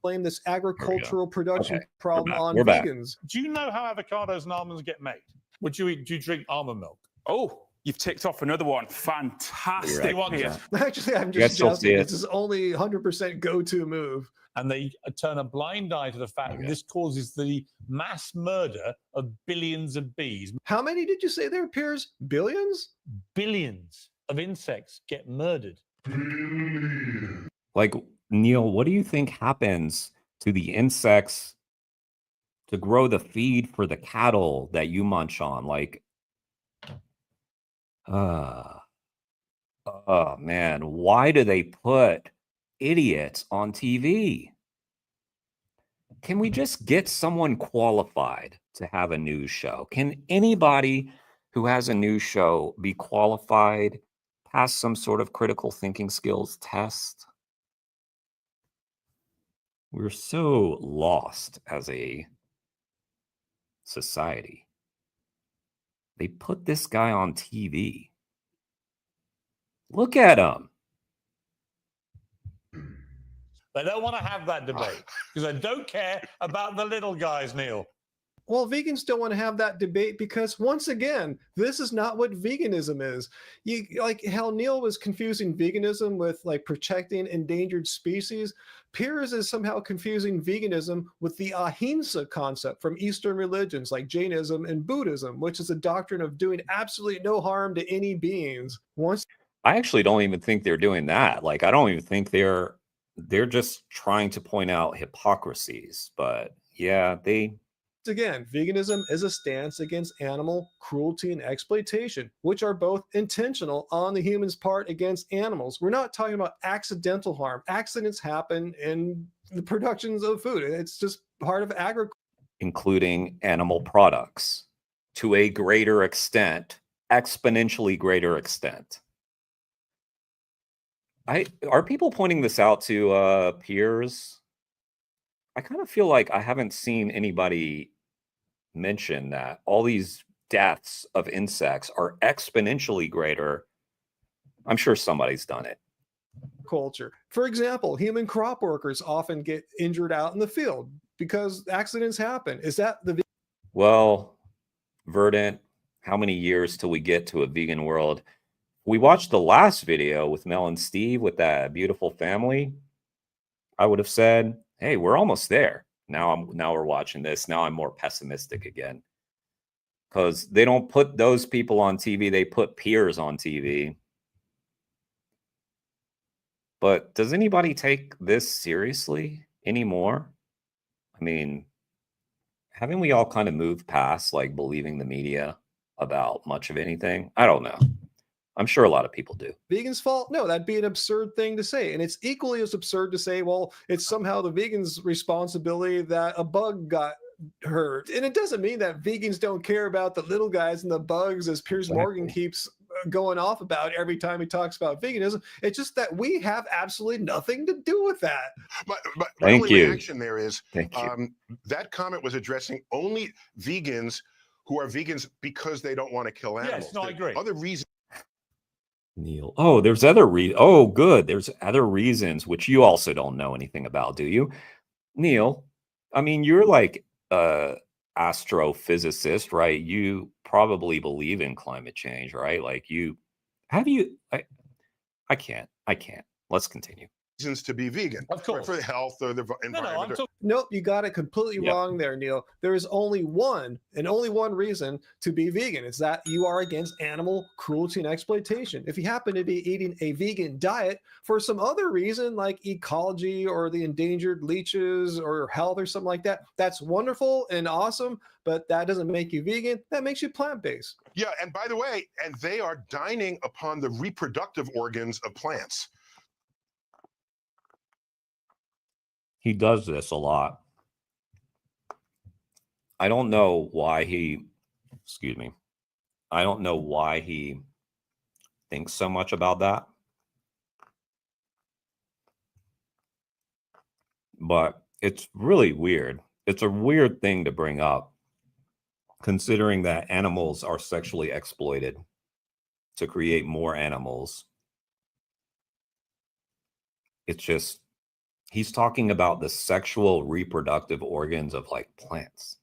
Blame this agricultural production problem on We're back. vegans. Do you know how avocados and almonds get made? Do you drink almond milk? Oh, you've ticked off another one. Fantastic. Right. Actually, I'm You guys just still see joking. it? This is only 100% go-to move. And they turn a blind eye to the fact that this causes the mass murder of billions of bees. How many did you say there, Piers? Billions? Billions of insects get murdered. Like, Neil, what do you think happens to the insects to grow the feed for the cattle that you munch on? Like, oh man, why do they put idiots on TV? Can we just get someone qualified to have a news show? Can anybody who has a news show be qualified, pass some sort of critical thinking skills test? We're so lost as a society. They put this guy on TV. Look at him. They don't want to have that debate because they don't care about the little guys, Neil. Well, vegans don't want to have that debate because, once again, this is not what veganism is. You like how Neil was confusing veganism with like protecting endangered species. Piers is somehow confusing veganism with the ahimsa concept from Eastern religions like Jainism and Buddhism, which is a doctrine of doing absolutely no harm to any beings. I actually don't even think they're doing that. Like, I don't even think they're just trying to point out hypocrisies. But yeah, Again, veganism is a stance against animal cruelty and exploitation, which are both intentional on the human's part against animals. We're not talking about accidental harm. Accidents happen in the productions of food. It's just part of agriculture. including animal products to a greater extent, exponentially greater extent. Are people pointing this out to peers? I kind of feel like I haven't seen anybody mention that all these deaths of insects are exponentially greater. I'm sure somebody's done it. Culture. For example, human crop workers often get injured out in the field because accidents happen. Is that the Well, Verdant, how many years till we get to a vegan world? We watched the last video with Mel and Steve with that beautiful family. I would have said, hey, we're almost there. Now we're watching this. Now I'm more pessimistic again. Because they don't put those people on TV, they put peers on TV. But does anybody take this seriously anymore? I mean, haven't we all kind of moved past like believing the media about much of anything? I don't know. I'm sure a lot of people do. vegan's fault? No, that'd be an absurd thing to say. And it's equally as absurd to say, well, it's somehow the vegan's responsibility that a bug got hurt. And it doesn't mean that vegans don't care about the little guys and the bugs, as Piers Morgan keeps going off about every time he talks about veganism. It's just that we have absolutely nothing to do with that. But my only reaction there is that comment was addressing only vegans who are vegans because they don't want to kill animals. Yes, no, I agree. Other reasons. Neil. Oh, there's other oh, good. There's other reasons which you also don't know anything about, do you? Neil, I mean, you're like a astrophysicist, right? You probably believe in climate change, right? Like you have you I can't. I can't. Let's continue. Reasons to be vegan, Of course, for the health or the environment. Nope, you got it completely Yep. wrong there, Neil. There is only one and only one reason to be vegan. It's that you are against animal cruelty and exploitation. If you happen to be eating a vegan diet for some other reason, like ecology or the endangered leeches or health or something like that, that's wonderful and awesome, but that doesn't make you vegan. That makes you plant-based. Yeah, and by the way, and they are dining upon the reproductive organs of plants. He does this a lot. I don't know why he, excuse me. I don't know why he thinks so much about that. But it's really weird. It's a weird thing to bring up, considering that animals are sexually exploited to create more animals. It's just, he's talking about the sexual reproductive organs of like plants.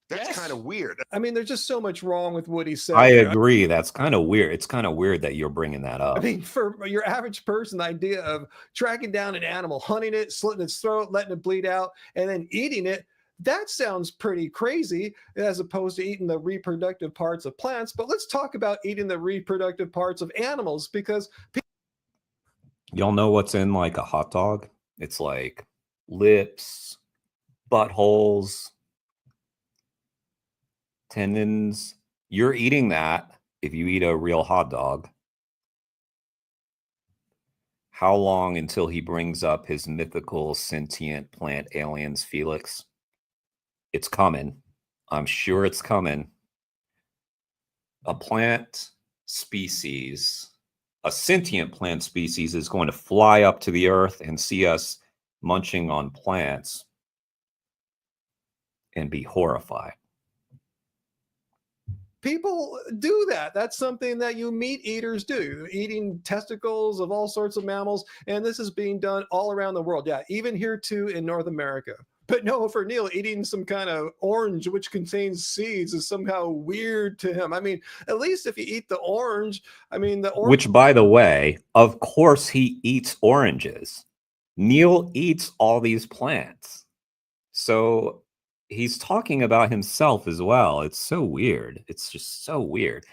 That's kind of weird. I mean, there's just so much wrong with what he said. I there. agree. That's kind of weird. It's kind of weird that you're bringing that up. I mean, for your average person, the idea of tracking down an animal, hunting it, slitting its throat, letting it bleed out, and then eating it, that sounds pretty crazy as opposed to eating the reproductive parts of plants. But let's talk about eating the reproductive parts of animals, because Y'all know what's in like a hot dog? It's like lips, buttholes, tendons. You're eating that if you eat a real hot dog. How long until he brings up his mythical sentient plant aliens, Felix? It's coming. I'm sure it's coming. A plant species, a sentient plant species, is going to fly up to the earth and see us munching on plants and be horrified. people do that. That's something that you meat eaters do, eating testicles of all sorts of mammals. And this is being done all around the world. Yeah, even here too in North America. But no, for Neil, eating some kind of orange which contains seeds is somehow weird to him. I mean, at least if you eat the orange, I mean, the orange. Which, by the way, of course he eats oranges. Neil eats all these plants. So he's talking about himself as well. It's so weird. It's just so weird.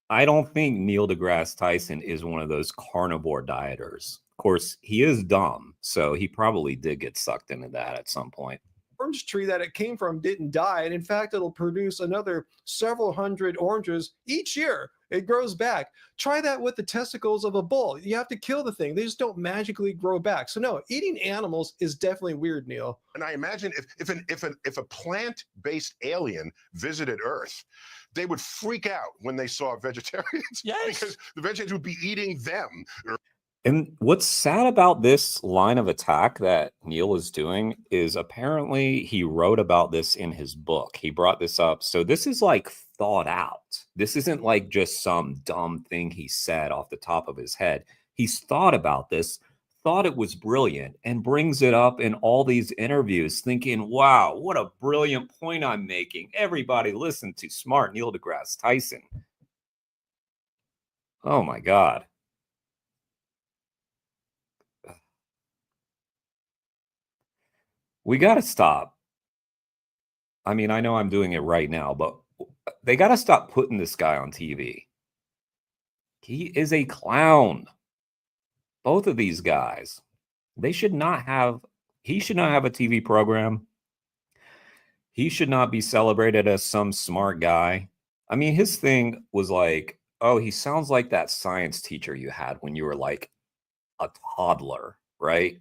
I don't think Neil deGrasse Tyson is one of those carnivore dieters. Of course, he is dumb, so he probably did get sucked into that at some point. Orange tree that it came from didn't die, and in fact it'll produce another several hundred oranges each year. It grows back. Try that with the testicles of a bull. You have to kill the thing. They just don't magically grow back. So no, eating animals is definitely weird, Neil. And I imagine if a plant-based alien visited Earth, they would freak out when they saw vegetarians. Yes. Because the vegetarians would be eating them. And what's sad about this line of attack that Neil is doing is apparently he wrote about this in his book. He brought this up. So this is like thought out. This isn't like just some dumb thing he said off the top of his head. He's thought about this, thought it was brilliant, and brings it up in all these interviews thinking, wow, what a brilliant point I'm making. Everybody listen to smart Neil deGrasse Tyson. Oh my God. We got to stop. I mean, I know I'm doing it right now, but they got to stop putting this guy on TV. He is a clown. Both of these guys, he should not have a TV program. He should not be celebrated as some smart guy. I mean, his thing was like, oh, he sounds like that science teacher you had when you were like a toddler, right?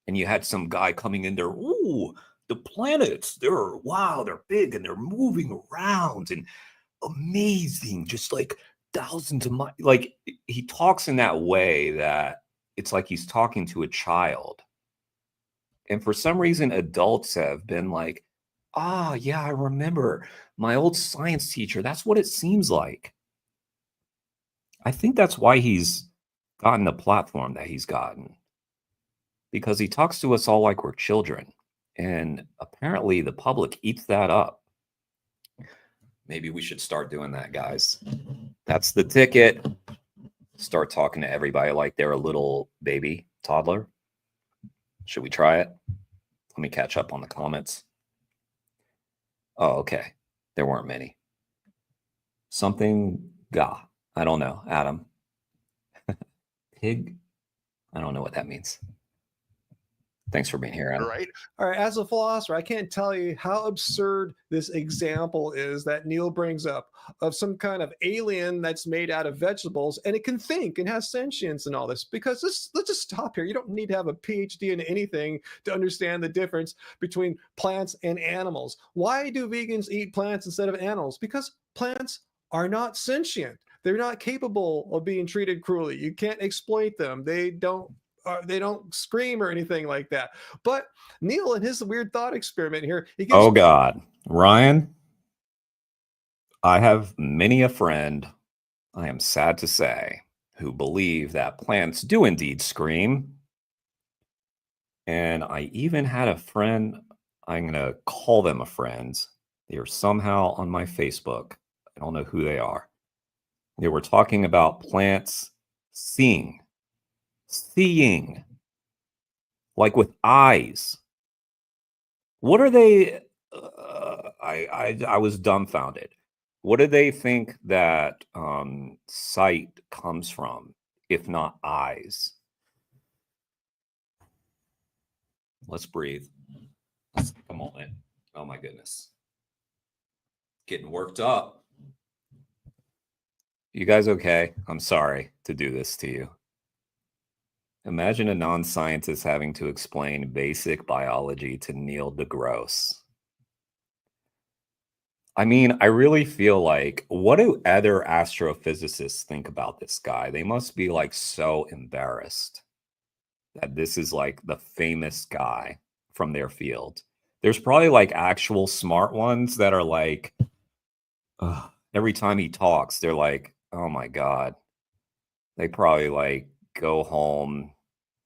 And you had some guy coming in there, ooh, the planets, they're big and they're moving around and amazing, just like thousands of miles. Like he talks in that way that it's like he's talking to a child. And for some reason, adults have been like, yeah, I remember my old science teacher. That's what it seems like. I think that's why he's gotten the platform that he's gotten, because he talks to us all like we're children. And apparently the public eats that up. Maybe we should start doing that, guys. That's the ticket. Start talking to everybody like they're a little baby toddler. Should we try it? Let me catch up on the comments. Oh, okay. There weren't many. Something ga. I don't know. Adam. Pig. I don't know what that means. Thanks for being here, Adam. Right. All right. As a philosopher, I can't tell you how absurd this example is that Neil brings up of some kind of alien that's made out of vegetables and it can think and has sentience and all this. Because let's just stop here. You don't need to have a PhD in anything to understand the difference between plants and animals. Why do vegans eat plants instead of animals? Because plants are not sentient. They're not capable of being treated cruelly. You can't exploit them. They don't scream or anything like that. But Neil, in his weird thought experiment here, he gives. Oh God, Ryan, I have many a friend, I am sad to say, who believe that plants do indeed scream. And I even had a friend, I'm going to call them a friend. They are somehow on my Facebook. I don't know who they are. They were talking about plants seeing, like with eyes. What are they? I was dumbfounded. What do they think that sight comes from, if not eyes? Let's breathe. Let's take a moment. Oh my goodness. Getting worked up. You guys okay? I'm sorry to do this to you. Imagine a non-scientist having to explain basic biology to Neil deGrasse. I mean, I really feel like, what do other astrophysicists think about this guy? They must be like so embarrassed that this is like the famous guy from their field. There's probably like actual smart ones that are like, every time he talks, they're like, oh my God. They probably like go home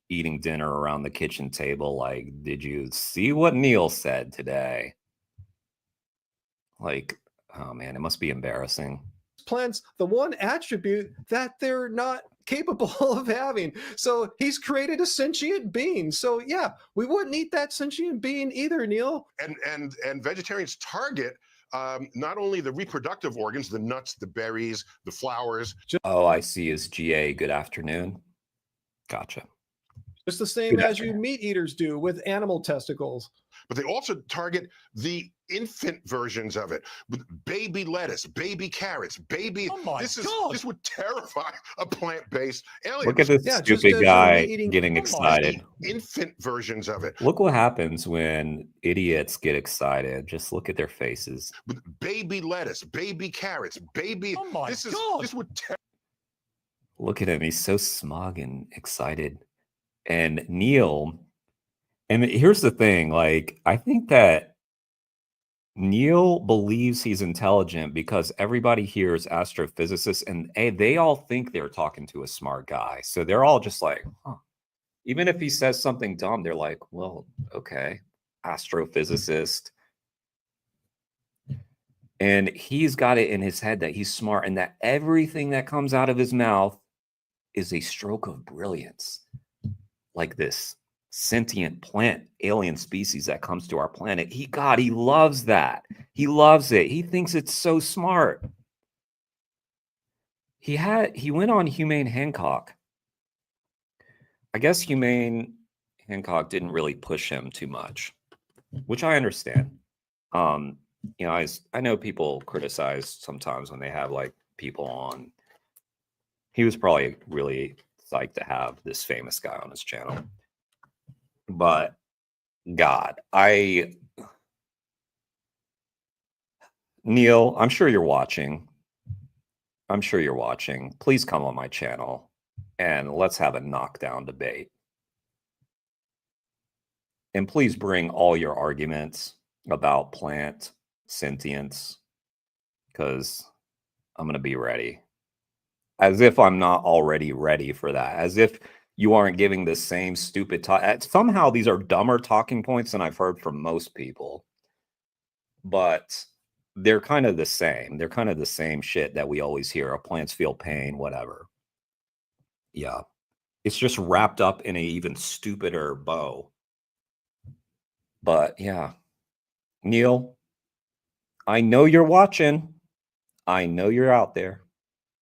eating dinner around the kitchen table like, did you see what Neil said today? Like, oh man, it must be embarrassing. Plants, the one attribute that they're not capable of having. So he's created a sentient being. So yeah, we wouldn't eat that sentient being either, Neil. And vegetarians target not only the reproductive organs, the nuts, the berries, the flowers. Oh, I see. Is GA. Good afternoon. Gotcha. Just the same as you meat eaters do with animal testicles. But they also target the infant versions of it with baby lettuce, baby carrots, baby. Oh my God. This would terrify a plant-based alien. Look at this stupid guy getting excited. Infant versions of it. Look what happens when idiots get excited. Just look at their faces. With baby lettuce, baby carrots, baby. Oh my God. This would Look at him. He's so smug and excited. And Neil, and here's the thing, like, I think that Neil believes he's intelligent because everybody here is astrophysicists and they all think they're talking to a smart guy. So they're all just like, huh. Even if he says something dumb, they're like, well, okay, astrophysicist. And he's got it in his head that he's smart and that everything that comes out of his mouth is a stroke of brilliance. Like this sentient plant alien species that comes to our planet. He loves that. He loves it. He thinks it's so smart. He went on Humane Hancock. I guess Humane Hancock didn't really push him too much, which I understand. You know, I know people criticize sometimes when they have like people on. He was probably really psyched to have this famous guy on his channel. But God, Neil, I'm sure you're watching. Please come on my channel and let's have a knockdown debate. And please bring all your arguments about plant sentience, because I'm going to be ready. As if I'm not already ready for that. As if you aren't giving the same stupid somehow these are dumber talking points than I've heard from most people. But they're kind of the same. They're kind of the same shit that we always hear. Plants feel pain, whatever. Yeah. It's just wrapped up in a even stupider bow. But yeah. Neil, I know you're watching. I know you're out there.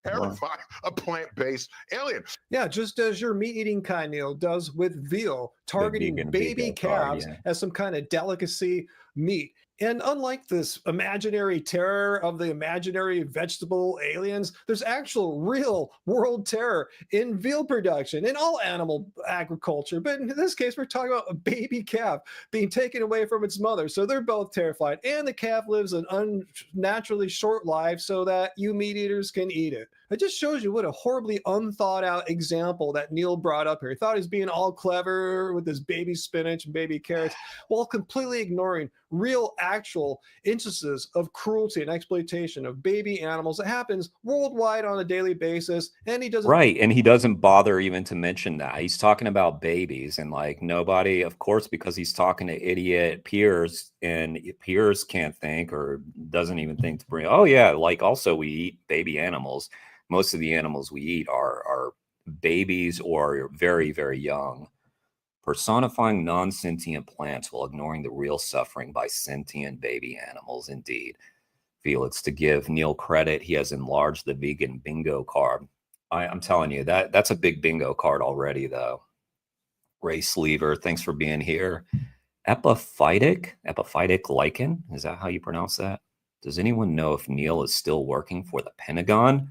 Terrify a plant-based alien. Yeah, just as your meat-eating kind, Neil, does with veal, targeting vegan baby vegan card, calves yeah. as some kind of delicacy meat. And unlike this imaginary terror of the imaginary vegetable aliens, there's actual real world terror in veal production, in all animal agriculture. But in this case, we're talking about a baby calf being taken away from its mother. So they're both terrified. And the calf lives an unnaturally short life so that you meat eaters can eat it. It just shows you what a horribly unthought out example that Neil brought up here. He thought he was being all clever with his baby spinach and baby carrots, while completely ignoring real, actual instances of cruelty and exploitation of baby animals that happens worldwide on a daily basis. And he doesn't. Right. And he doesn't bother even to mention that. He's talking about babies and like nobody, of course, because he's talking to idiot peers and peers can't think or doesn't even think to bring, oh, yeah, like also we eat baby animals. Most of the animals we eat are babies or very, very young. Personifying non-sentient plants while ignoring the real suffering by sentient baby animals. Indeed. Felix, to give Neil credit, he has enlarged the vegan bingo card. I'm telling you, that's a big bingo card already, though. Ray Sleever, thanks for being here. Epiphytic lichen, is that how you pronounce that? Does anyone know if Neil is still working for the Pentagon?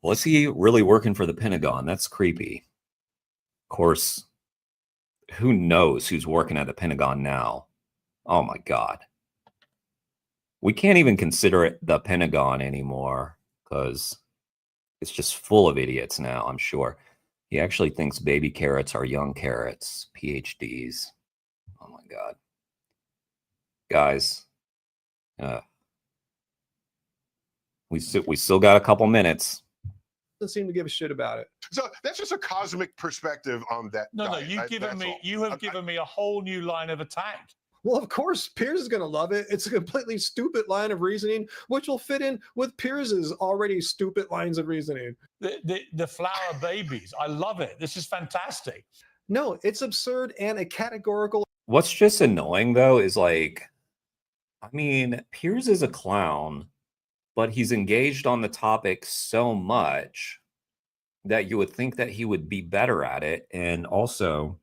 Was he really working for the Pentagon? That's creepy. Of course, who knows who's working at the Pentagon now? Oh my God. We can't even consider it the Pentagon anymore because it's just full of idiots now, I'm sure. He actually thinks baby carrots are young carrots, PhDs. Oh my God. Guys, we still got a couple minutes. Doesn't seem to give a shit about it. So that's just a cosmic perspective on that. No, diet. you have given me a whole new line of attack. Well, of course, Piers is going to love it. It's a completely stupid line of reasoning, which will fit in with Piers's already stupid lines of reasoning. The flower babies. I love it. This is fantastic. No, it's absurd and a categorical. What's just annoying, though, is like, I mean, Piers is a clown, but he's engaged on the topic so much that you would think that he would be better at it. And also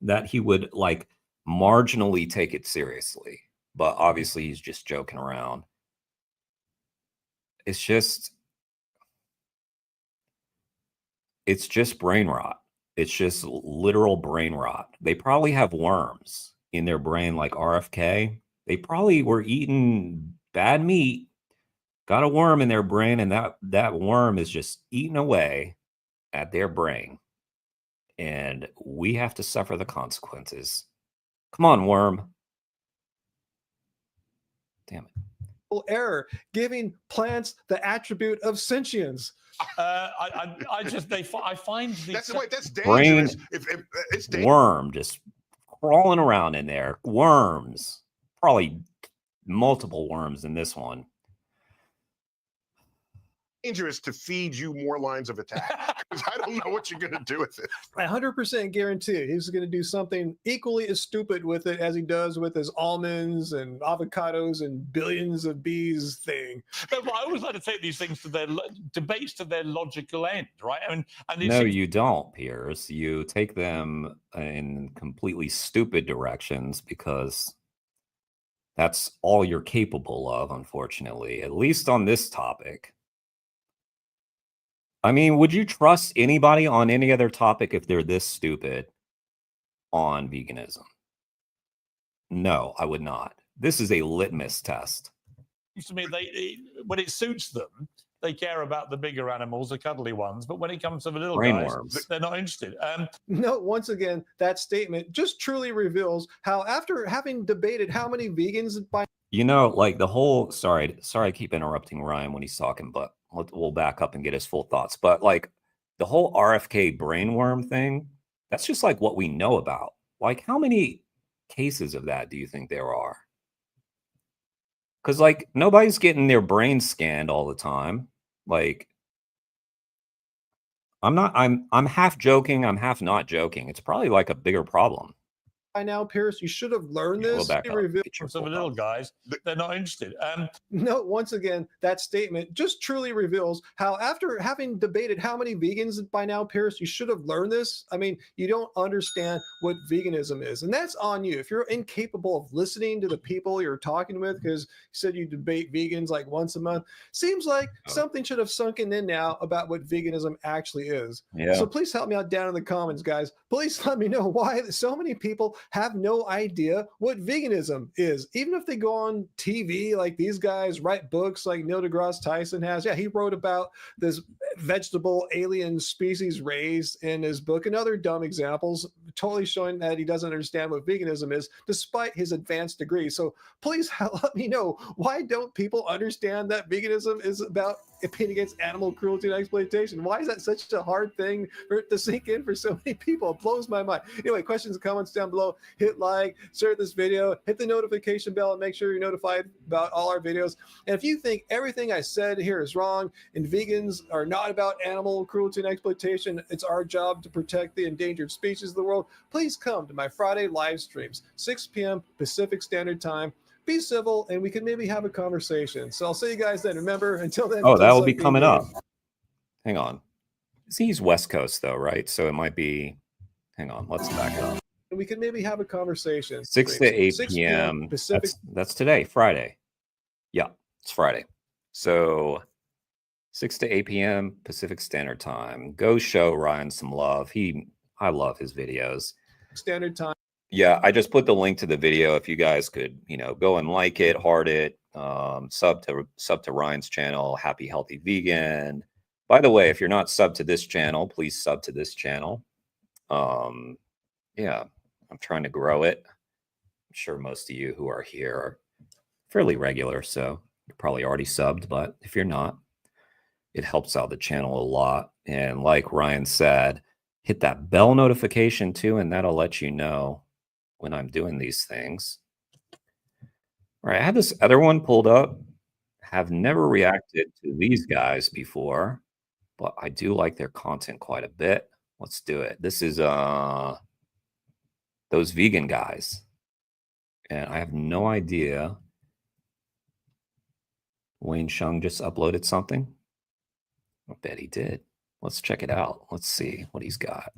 that he would like marginally take it seriously. But obviously he's just joking around. It's just brain rot. It's just literal brain rot. They probably have worms in their brain like RFK. They probably were eating bad meat, got a worm in their brain, and that worm is just eating away at their brain. And we have to suffer the consequences. Come on, worm. Damn it. Error, giving plants the attribute of sentience. I find that's dangerous. Brain If it's dangerous. worm just crawling around in there. Worms. Probably multiple worms in this one. Dangerous to feed you more lines of attack because I don't know what you're going to do with it. I 100% guarantee he's going to do something equally as stupid with it as he does with his almonds and avocados and billions of bees thing. No, but I always like to take these things to their debates to their logical end, right? And no, you don't, Piers. You take them in completely stupid directions because that's all you're capable of, unfortunately, at least on this topic. I mean, would you trust anybody on any other topic if they're this stupid on veganism? No, I would not. This is a litmus test. To me, when it suits them, they care about the bigger animals, the cuddly ones. But when it comes to the little guys, they're not interested. No, once again, that statement just truly reveals how, after having debated how many vegans by you know, like the whole sorry, I keep interrupting Ryan when he's talking, but we'll back up and get his full thoughts. But like the whole RFK brainworm thing, that's just like what we know about. Like, how many cases of that do you think there are? Because like nobody's getting their brain scanned all the time. Like, I'm half joking, I'm half not joking. It's probably like a bigger problem. By now, Pierce, you should have learned We'll this. back up. Some little guys, they're not interested. No, once again, that statement just truly reveals how, after having debated how many vegans by now, Pierce, you should have learned this. I mean, you don't understand what veganism is, and that's on you. If you're incapable of listening to the people you're talking with, because you said you debate vegans like once a month, seems like something should have sunken in now about what veganism actually is. Yeah. So please help me out down in the comments, guys. Please let me know why so many people have no idea what veganism is. Even if they go on TV like these guys, write books like Neil deGrasse Tyson has. Yeah, he wrote about this vegetable alien species raised in his book, and other dumb examples, totally showing that he doesn't understand what veganism is despite his advanced degree. So please let me know, why don't people understand that veganism is about competing against animal cruelty and exploitation? Why is that such a hard thing for it to sink in for so many people? It blows my mind. Anyway, questions and comments down below. Hit like, share this video, hit the notification bell, and make sure you're notified about all our videos. And if you think everything I said here is wrong and vegans are not about animal cruelty and exploitation, it's our job to protect the endangered species of the world, please come to my Friday live streams, 6 p.m. Pacific Standard Time. Be civil, and we can maybe have a conversation. So I'll see you guys then. Remember, until then. Oh, that will be coming up. Hang on. He's West Coast though, right? So it might be. Hang on. Let's back up. And we can maybe have a conversation. 6 to 8 p.m. Pacific. That's today, Friday. Yeah, it's Friday. So 6 to 8 p.m. Pacific Standard Time. Go show Ryan some love. I love his videos. Standard Time. Yeah, I just put the link to the video. If you guys could, go and like it, heart it, sub to Ryan's channel, Happy Healthy Vegan. By the way, if you're not sub to this channel, please sub to this channel. Yeah, I'm trying to grow it. I'm sure most of you who are here are fairly regular, so you're probably already subbed, but if you're not, it helps out the channel a lot. And like Ryan said, hit that bell notification too, and that'll let you know when I'm doing these things. All right, I have this other one pulled up. Have never reacted to these guys before, but I do like their content quite a bit. Let's do it. This is those vegan guys. And I have no idea. Wayne Shung just uploaded something. I bet he did. Let's check it out. Let's see what he's got.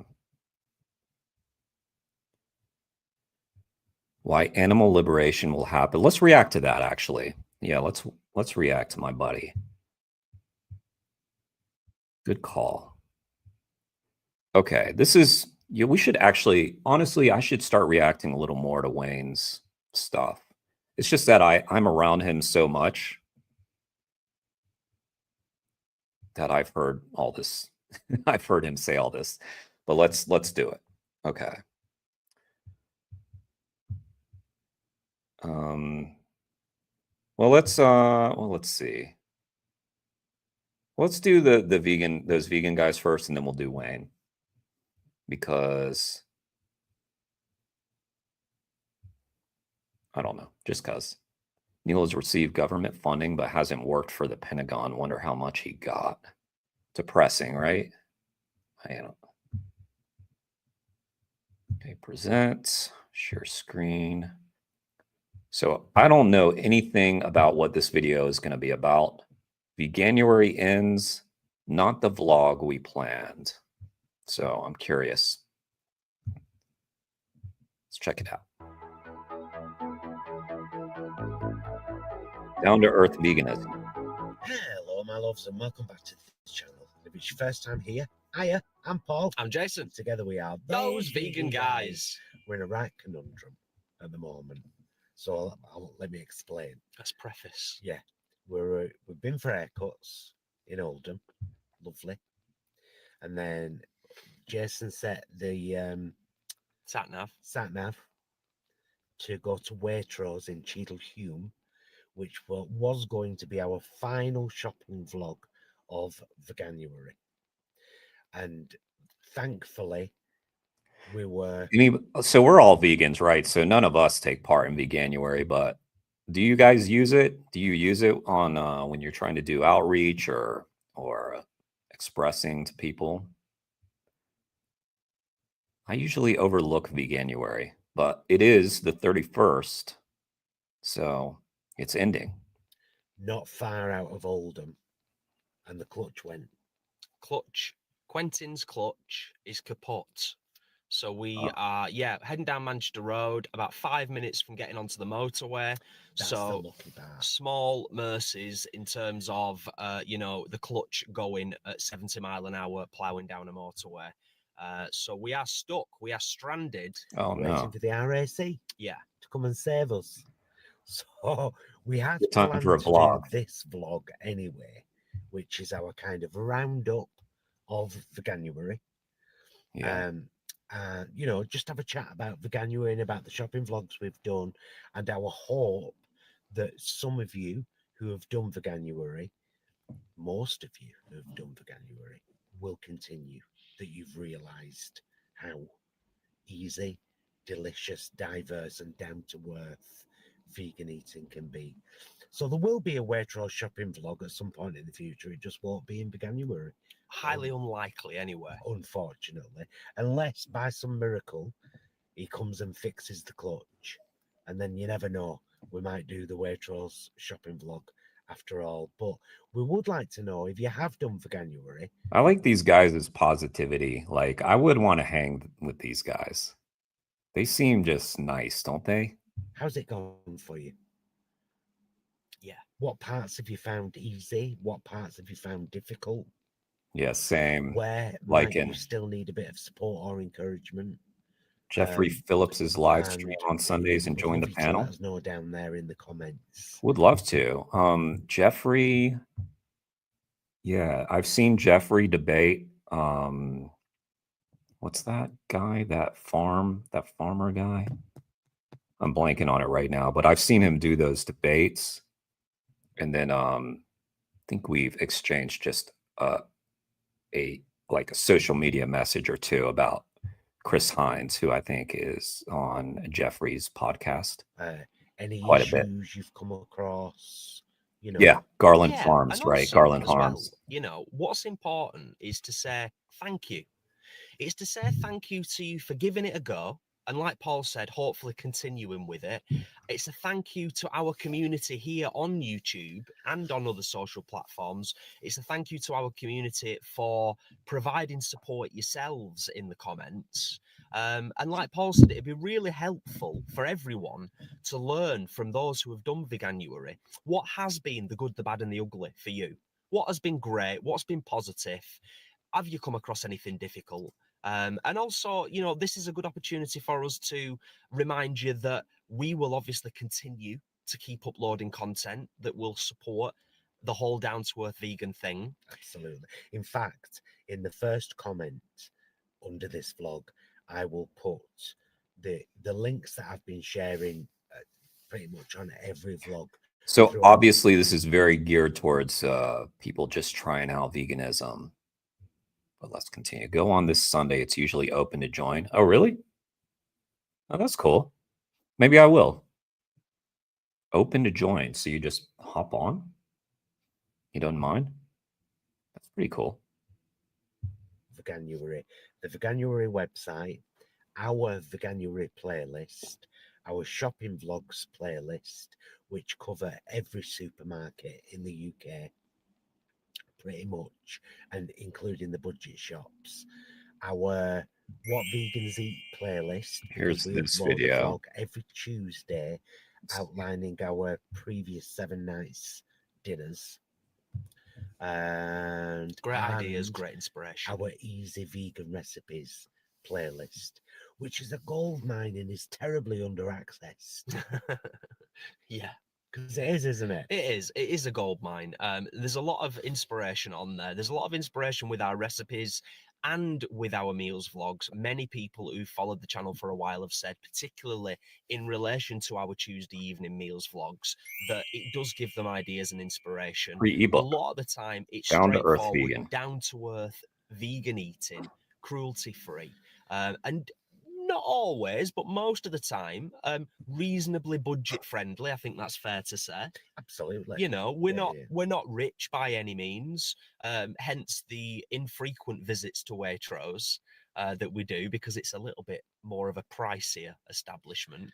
Why animal liberation will happen. Let's react to that, actually. Yeah, let's react to my buddy. Good call. Okay, this is, we should actually, honestly, I should start reacting a little more to Wayne's stuff. It's just that I'm around him so much that I've heard all this. I've heard him say all this. But let's do it. Okay. Well, let's see. Let's do those vegan guys first, and then we'll do Wayne. Because I don't know, just because Neil has received government funding but hasn't worked for the Pentagon. Wonder how much he got. Depressing, right? I don't know. Okay, present, share screen. So I don't know anything about what this video is going to be about. Veganuary ends, not the vlog we planned. So I'm curious. Let's check it out. Down to earth veganism. Hello, my loves, and welcome back to this channel. If it's your first time here, hiya, I'm Paul. I'm Jason. Together we are Those Vegan Guys. We're in a right conundrum at the moment. So let me explain. Let's preface. Yeah, we've been for haircuts in Oldham, lovely, and then Jason set the sat nav to go to Waitrose in Cheadle Hulme, which was going to be our final shopping vlog of Veganuary. And thankfully, we were. So we're all vegans, right? So none of us take part in Veganuary, but do you guys use it? Do you use it on when you're trying to do outreach or expressing to people? I usually overlook Veganuary, but it is the 31st, so it's ending. Not far out of Oldham, and the clutch went. Quentin's clutch is kaput. So we are, heading down Manchester Road, about 5 minutes from getting onto the motorway. That's so the lucky part. Small mercies in terms of, the clutch going at 70 mile an hour, ploughing down a motorway. So we are stuck. We are stranded. Oh, waiting for the RAC. Yeah. To come and save us. So we had Good time planned for a to do vlog. this vlog anyway, which is our kind of roundup of Veganuary. Yeah. Just have a chat about Veganuary and about the shopping vlogs we've done, and our hope that some of you who have done Veganuary, most of you who have done Veganuary, will continue, that you've realised how easy, delicious, diverse, and down-to-earth vegan eating can be. So there will be a Waitrose shopping vlog at some point in the future. It just won't be in Veganuary. Highly unlikely, anyway. Unfortunately, unless by some miracle he comes and fixes the clutch, and then you never know. We might do the Waitrose shopping vlog after all. But we would like to know if you have done Veganuary. I like these guys' positivity. Like, I would want to hang with these guys. They seem just nice, don't they? How's it gone for you? Yeah. What parts have you found easy? What parts have you found difficult? Yeah, same. Where Like might you still need a bit of support or encouragement? Jeffrey Phillips's live stream on Sundays and join the Let panel. us know down there in the comments. Would love to. Jeffrey. Yeah, I've seen Jeffrey debate. What's that guy? That farmer guy? I'm blanking on it right now, but I've seen him do those debates. And then I think we've exchanged just a social media message or two about Chris Hines, who I think is on Jeffrey's podcast. Any quite issues a bit. you've come across? Yeah, Garland Yeah, Farms, and right? also Garland as well, Farms. What's important is to say thank you. It's to say thank you to you for giving it a go. And like Paul said, hopefully continuing with it. It's a thank you to our community here on YouTube and on other social platforms. It's a thank you to our community for providing support yourselves in the comments. And like Paul said, it'd be really helpful for everyone to learn from those who have done Veganuary. What has been the good, the bad, and the ugly for you? What has been great? What's been positive? Have you come across anything difficult? And also, this is a good opportunity for us to remind you that we will obviously continue to keep uploading content that will support the whole down-to-earth vegan thing. Absolutely. In fact, in the first comment under this vlog, I will put the links that I've been sharing pretty much on every vlog. So obviously this is very geared towards people just trying out veganism. But let's continue. Go on this Sunday. It's usually open to join. Oh, really? Oh, that's cool. Maybe I will. Open to join. So you just hop on? You don't mind? That's pretty cool. Veganuary. The Veganuary website, our Veganuary playlist, our shopping vlogs playlist, which cover every supermarket in the UK, pretty much, and including the budget shops. Our What Vegans Eat playlist. Here's we this upload video. a vlog every Tuesday outlining our previous 7 nights dinners. And great ideas, great inspiration. Our easy vegan recipes playlist, which is a gold mine and is terribly under accessed. Yeah. Because it is, isn't it? It is. It is a gold mine. There's a lot of inspiration on there. There's a lot of inspiration with our recipes and with our meals vlogs, many people who followed the channel for a while have said, particularly in relation to our Tuesday evening meals vlogs, that it does give them ideas and inspiration. Free ebook. A lot of the time, it's Down to earth straightforward, vegan. down to earth vegan eating, cruelty free, and not always, but most of the time, reasonably budget friendly. I think that's fair to say. Absolutely. You know, we're not rich by any means. Hence the infrequent visits to Waitrose that we do, because it's a little bit more of a pricier establishment.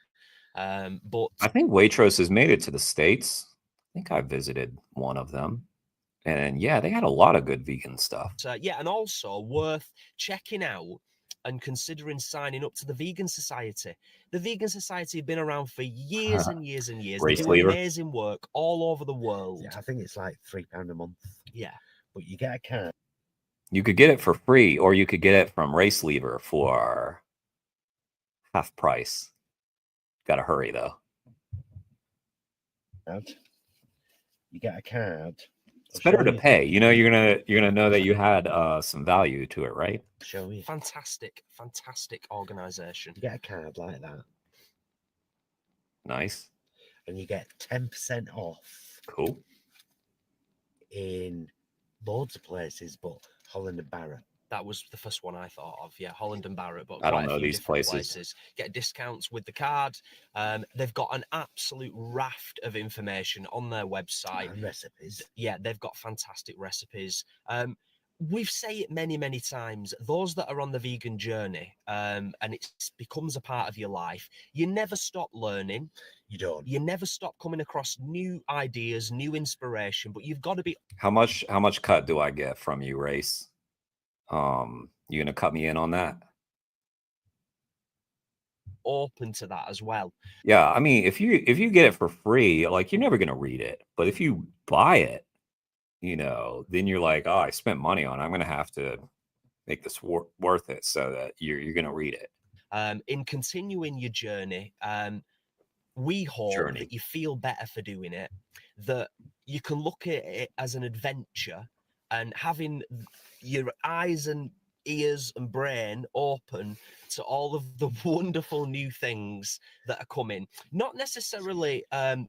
But I think Waitrose has made it to the States. I think I visited one of them. And yeah, they had a lot of good vegan stuff. yeah, and also worth checking out and considering signing up to the Vegan Society. The Vegan Society have been around for years and years and years. They Race do leader. amazing work all over the world. Yeah, I think it's like £3 a month. Yeah. But you get a card. You could get it for free, or you could get it from Race Lever for half price. Gotta hurry though. You get a card. It's better to pay. You know, you're gonna know that you had some value to it, right? Show you. Fantastic organization. You get a card like that. Nice. And you get 10% off. Cool. In loads of places, but Holland and Barrett. That was the first one I thought of. Yeah, Holland and Barrett, but I don't quite a know few these different places. Get discounts with the card. They've got an absolute raft of information on their website. And recipes. Yeah, they've got fantastic recipes. We've said it many, many times. Those that are on the vegan journey, and it becomes a part of your life, you never stop learning. You don't. You never stop coming across new ideas, new inspiration. But you've got to be. How much cut do I get from you, Race? You gonna cut me in on that? Open to that as well. Yeah, I mean, if you get it for free, like, you're never gonna read it. But if you buy it, you know, then you're like, oh, I spent money on it. I'm gonna have to make this worth it, so that you're gonna read it. In continuing your journey, we hope that you feel better for doing it, that you can look at it as an adventure, and having your eyes and ears and brain open to all of the wonderful new things that are coming. Not necessarily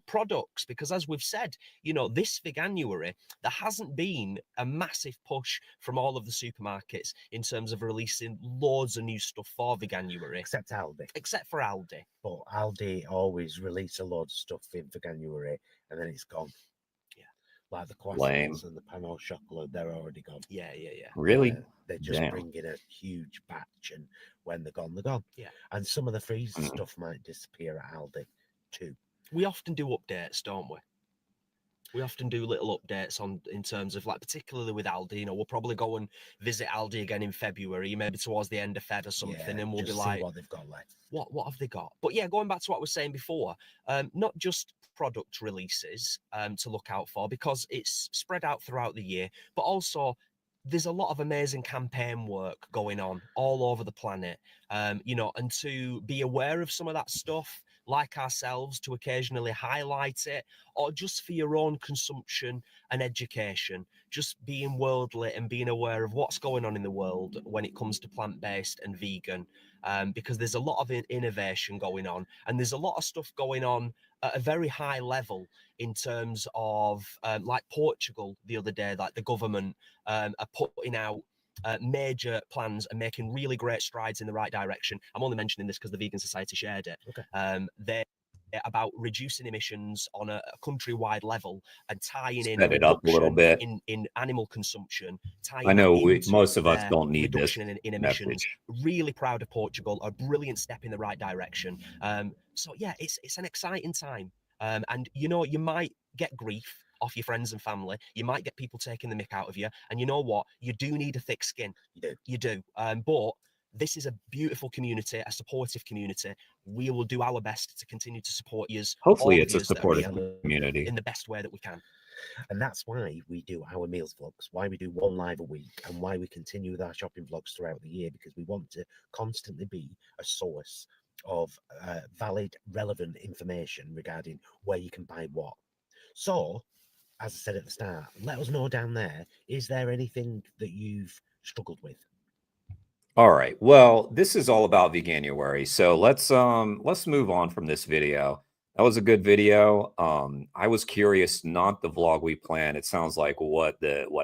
products, because as we've said, you know, this Veganuary, there hasn't been a massive push from all of the supermarkets in terms of releasing loads of new stuff for Veganuary. Except Aldi. Except for Aldi. But Aldi always release a load of stuff in Veganuary and then it's gone. Like the croissants and the pan au chocolat, they're already gone. Yeah. Really? They just Damn. bring in a huge batch, and when they're gone, they're gone. Yeah. And some of the freezer stuff might disappear at Aldi too. We often do updates, don't we? We often do little updates in terms of, like, particularly with Aldi. You know, we'll probably go and visit Aldi again in February, maybe towards the end of Feb or something, and we'll be like, what they've got left. What have they got? But yeah, going back to what I was saying before, not just product releases to look out for, because it's spread out throughout the year, but also there's a lot of amazing campaign work going on all over the planet, you know, and to be aware of some of that stuff, like ourselves, to occasionally highlight it, or just for your own consumption and education, just being worldly and being aware of what's going on in the world when it comes to plant-based and vegan, because there's a lot of innovation going on, and there's a lot of stuff going on at a very high level in terms of, like Portugal the other day, like the government are putting out major plans and making really great strides in the right direction. I'm only mentioning this because the Vegan Society shared it. Okay. They're about reducing emissions on a countrywide level and tying in Sped it up a little bit. in animal consumption. I know into most of us their don't need this reduction in emissions. message. Really proud of Portugal. A brilliant step in the right direction. So yeah, it's an exciting time. And you know, you might get grief off your friends and family. You might get people taking the mick out of you. And you know what? You do need a thick skin. You do. But this is a beautiful community, a supportive community. We will do our best to continue to support you. Hopefully it's a supportive community in the best way that we can. And that's why we do our meals vlogs, why we do one live a week, and why we continue with our shopping vlogs throughout the year, because we want to constantly be a source of valid, relevant information regarding where you can buy what. So, as I said at the start, let us know down there, is there anything that you've struggled with? All right. Well, this is all about Veganuary. So let's move on from this video. That was a good video. I was curious, not the vlog we planned. It sounds like what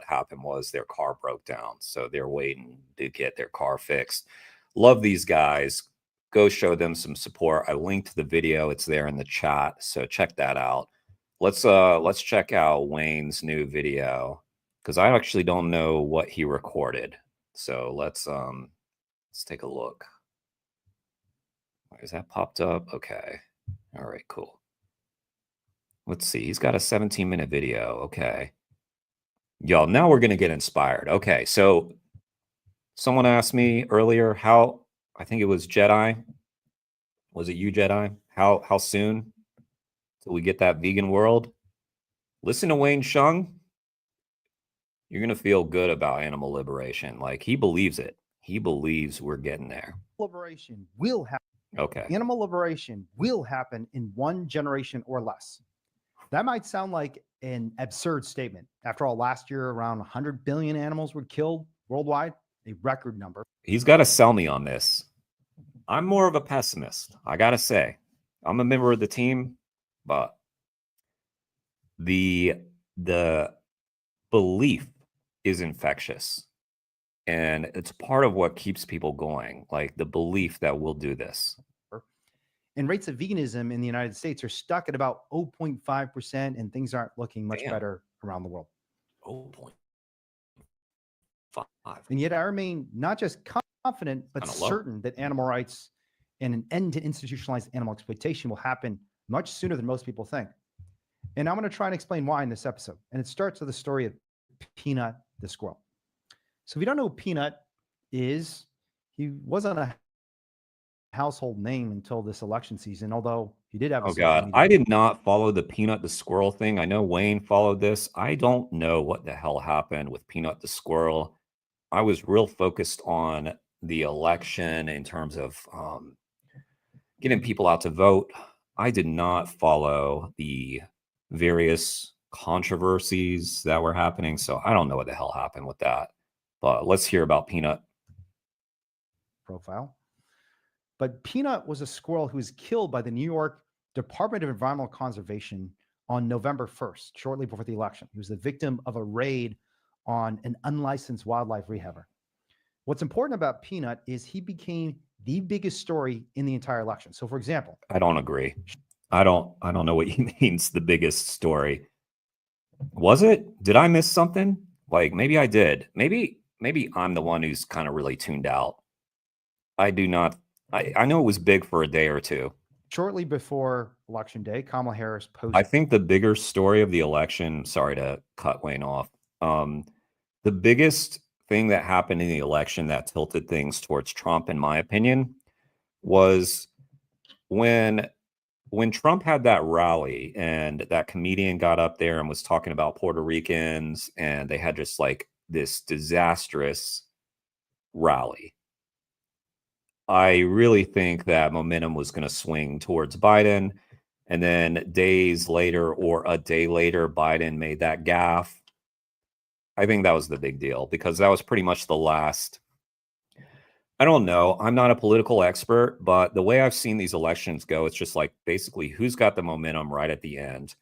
happened was their car broke down. So they're waiting to get their car fixed. Love these guys. Go show them some support. I linked the video. It's there in the chat. So check that out. Let's check out Wayne's new video because I actually don't know what he recorded. So let's take a look. Is that popped up? Okay. All right, cool. Let's see. He's got a 17-minute video. Okay. Y'all, now we're going to get inspired. Okay, so someone asked me earlier how, I think it was Jedi. Was it you, Jedi? How soon till we get that vegan world? Listen to Wayne Shung. You're going to feel good about animal liberation. Like, he believes it. He believes we're getting there. Liberation will happen. Okay. Animal liberation will happen in 1 generation or less. That might sound like an absurd statement. After all, last year, around 100 billion animals were killed worldwide, a record number. He's got to sell me on this. I'm more of a pessimist, I got to say. I'm a member of the team, but the belief is infectious. And it's part of what keeps people going, like the belief that we'll do this. And rates of veganism in the United States are stuck at about 0.5%, and things aren't looking much better around the world. 0.5. And yet I remain not just confident, but certain that animal rights and an end to institutionalized animal exploitation will happen much sooner than most people think. And I'm going to try and explain why in this episode. And it starts with the story of Peanut the squirrel. So if you don't know who Peanut is, he wasn't a household name until this election season, although he did have a Oh God, I did not follow the Peanut the squirrel thing. I know Wayne followed this. I don't know what the hell happened with Peanut the squirrel. I was real focused on the election in terms of getting people out to vote. I did not follow the various controversies that were happening, so I don't know what the hell happened with that. But let's hear about Peanut. Profile. But Peanut was a squirrel who was killed by the New York Department of Environmental Conservation on November 1st, shortly before the election. He was the victim of a raid on an unlicensed wildlife rehabber. What's important about Peanut is he became the biggest story in the entire election. So, for example, I don't agree. I don't know what he means, the biggest story. Was it? Did I miss something? Like, maybe I did. Maybe I'm the one who's kind of really tuned out. I do not. I know it was big for a day or two. Shortly before Election Day, Kamala Harris posted. I think the bigger story of the election, sorry to cut Wayne off, the biggest thing that happened in the election that tilted things towards Trump, in my opinion, was when Trump had that rally and that comedian got up there and was talking about Puerto Ricans, and they had just like this disastrous rally. I really think that momentum was going to swing towards Biden. And then days later or a day later, Biden made that gaffe. I think that was the big deal because that was pretty much the last. I don't know. I'm not a political expert, but the way I've seen these elections go, it's just like basically who's got the momentum right at the end,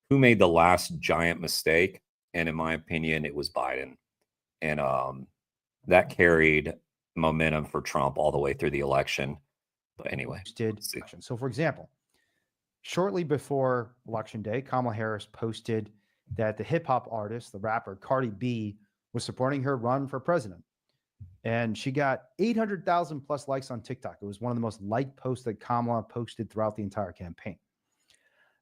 who made the last giant mistake. And in my opinion, it was Biden. And that carried momentum for Trump all the way through the election. But anyway, so for example, shortly before Election Day, Kamala Harris posted that the hip hop artist, the rapper Cardi B, was supporting her run for president. And she got 800,000 plus likes on TikTok. It was one of the most liked posts that Kamala posted throughout the entire campaign.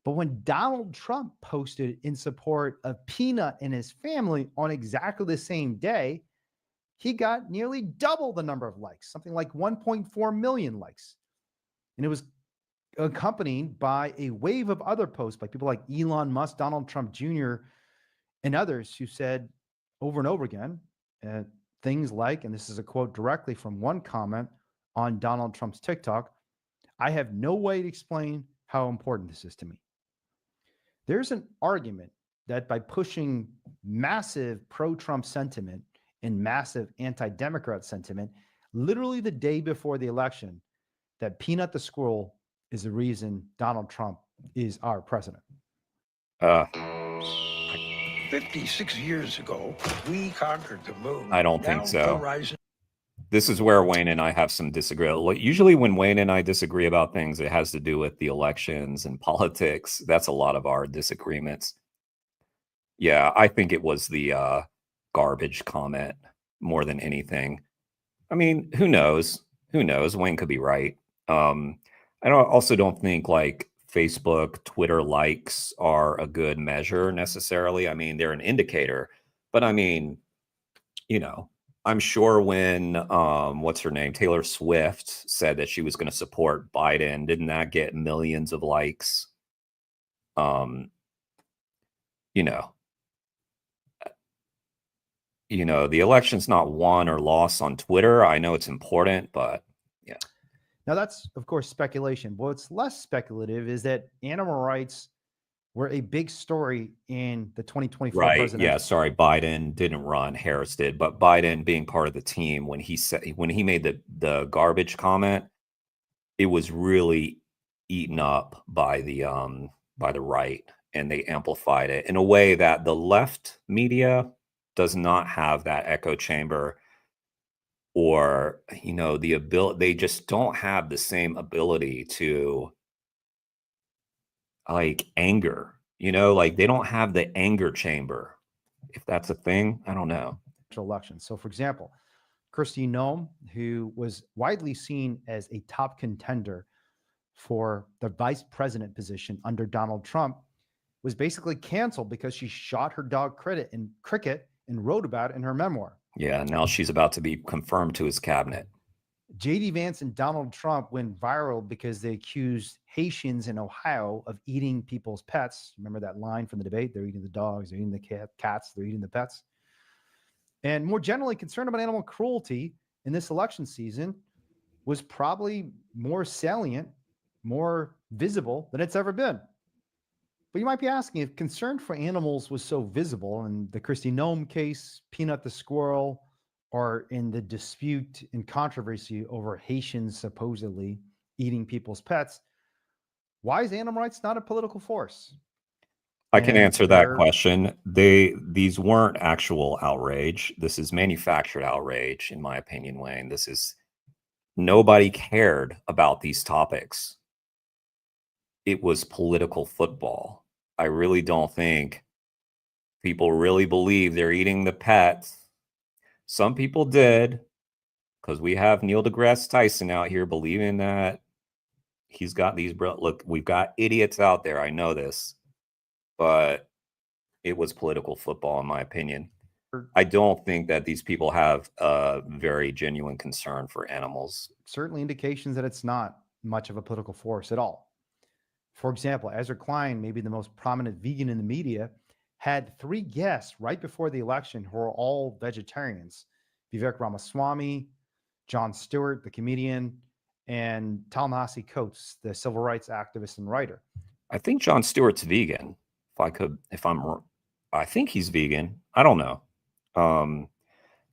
But when Donald Trump posted in support of Peanut and his family on exactly the same day, he got nearly double the number of likes, something like 1.4 million likes. And it was accompanied by a wave of other posts by people like Elon Musk, Donald Trump Jr., and others who said over and over again things like, and this is a quote directly from one comment on Donald Trump's TikTok, "I have no way to explain how important this is to me." There's an argument that by pushing massive pro-Trump sentiment and massive anti-Democrat sentiment, literally the day before the election, that Peanut the squirrel is the reason Donald Trump is our president. 56 years ago, we conquered the moon. I don't think Now so. Verizon. This is where Wayne and I have some disagreement. Usually when Wayne and I disagree about things, it has to do with the elections and politics. That's a lot of our disagreements. Yeah, I think it was the garbage comment more than anything. I mean, who knows? Who knows? Wayne could be right. Also don't think like Facebook, Twitter likes are a good measure necessarily. I mean, they're an indicator, but I mean, you know, I'm sure when what's her name, Taylor Swift, said that she was going to support Biden, didn't that get millions of likes? You know, the election's not won or lost on Twitter. I know it's important, but yeah. Now that's, of course, speculation. What's less speculative is that animal rights were a big story in the 2024 Right. presidential. Yeah. Sorry, Biden didn't run. Harris did, but Biden being part of the team when he made the garbage comment, it was really eaten up by the right, and they amplified it in a way that the left media does not have that echo chamber, or the ability. They just don't have the same ability to like anger. Like they don't have the anger chamber, if that's a thing. I don't know. Election. So, for example, Kristi Noem, who was widely seen as a top contender for the vice president position under Donald Trump, was basically canceled because she shot her dog Cricket and wrote about it in her memoir. Yeah, now she's about to be confirmed to his cabinet. J.D. Vance and Donald Trump went viral because they accused Haitians in Ohio of eating people's pets. Remember that line from the debate? They're eating the dogs, they're eating the cats, they're eating the pets. And more generally, concern about animal cruelty in this election season was probably more salient, more visible than it's ever been. But you might be asking, if concern for animals was so visible in the Kristi Noem case, Peanut the squirrel, or in the dispute and controversy over Haitians supposedly eating people's pets, why is animal rights not a political force? I can answer that question. These weren't actual outrage. This is manufactured outrage, in my opinion, Wayne. Nobody cared about these topics. It was political football. I really don't think people really believe they're eating the pets. Some people did, because we have Neil deGrasse Tyson out here believing that he's got these. Look, we've got idiots out there. I know this, but it was political football, in my opinion. I don't think that these people have a very genuine concern for animals. Certainly indications that it's not much of a political force at all. For example, Ezra Klein, maybe the most prominent vegan in the media, had 3 guests right before the election who are all vegetarians: Vivek Ramaswamy, Jon Stewart, the comedian, and Ta-Nehisi Coates, the civil rights activist and writer. I think Jon Stewart's vegan. I think he's vegan. I don't know.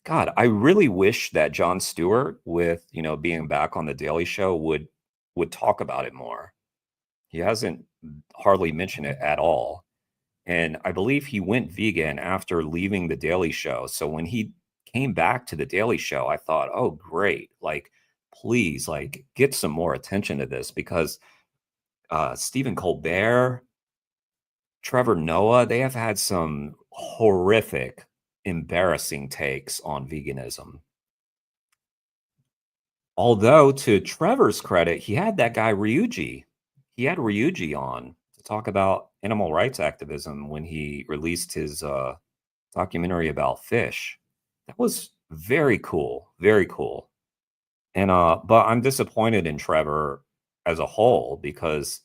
God, I really wish that Jon Stewart, with being back on the Daily Show, would talk about it more. He hasn't hardly mentioned it at all. And I believe he went vegan after leaving the Daily Show. So when he came back to the Daily Show, I thought, oh, great. Like, please, like, get some more attention to this, because Stephen Colbert, Trevor Noah, they have had some horrific, embarrassing takes on veganism. Although, to Trevor's credit, he had that guy Ryuji. He had Ryuji on to talk about animal rights activism when he released his documentary about fish. That was very cool, very cool. And but I'm disappointed in Trevor as a whole, because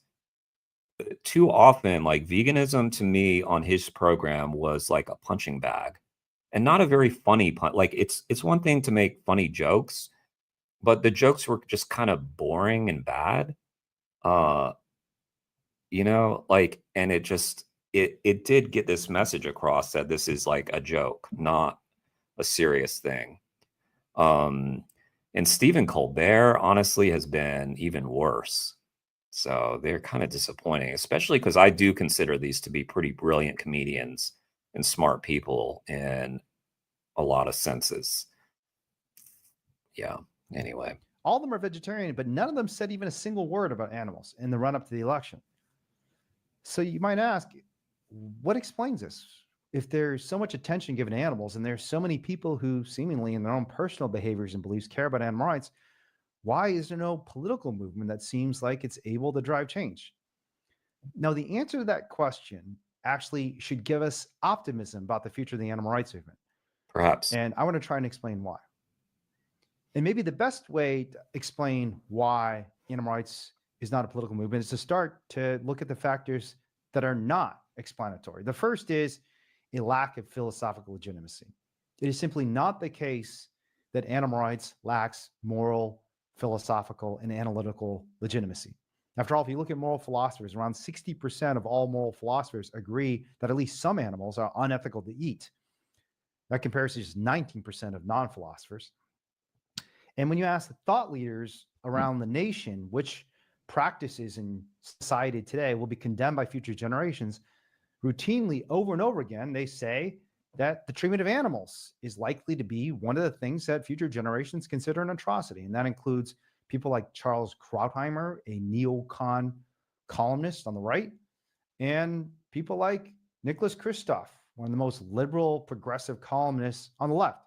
too often, like, veganism to me on his program was like a punching bag, and not a very funny like, it's one thing to make funny jokes, but the jokes were just kind of boring and bad. Like, and it did get this message across that this is like a joke, not a serious thing. And Stephen Colbert, honestly, has been even worse. So they're kind of disappointing, especially because I do consider these to be pretty brilliant comedians and smart people in a lot of senses. Yeah. Anyway. All of them are vegetarian, but none of them said even a single word about animals in the run up to the election. So you might ask, what explains this? If there's so much attention given to animals and there's so many people who seemingly in their own personal behaviors and beliefs care about animal rights, why is there no political movement that seems like it's able to drive change? Now, the answer to that question actually should give us optimism about the future of the animal rights movement. Perhaps. And I want to try and explain why. And maybe the best way to explain why animal rights is not a political movement is to start to look at the factors that are not explanatory. The first is a lack of philosophical legitimacy. It is simply not the case that animal rights lacks moral, philosophical, and analytical legitimacy. After all, if you look at moral philosophers, around 60% of all moral philosophers agree that at least some animals are unethical to eat. That compares to just 19% of non-philosophers. And when you ask thought leaders around the nation which practices in society today will be condemned by future generations, routinely over and over again, they say that the treatment of animals is likely to be one of the things that future generations consider an atrocity. And that includes people like Charles Krautheimer, a neocon columnist on the right, and people like Nicholas Kristof, one of the most liberal, progressive columnists on the left.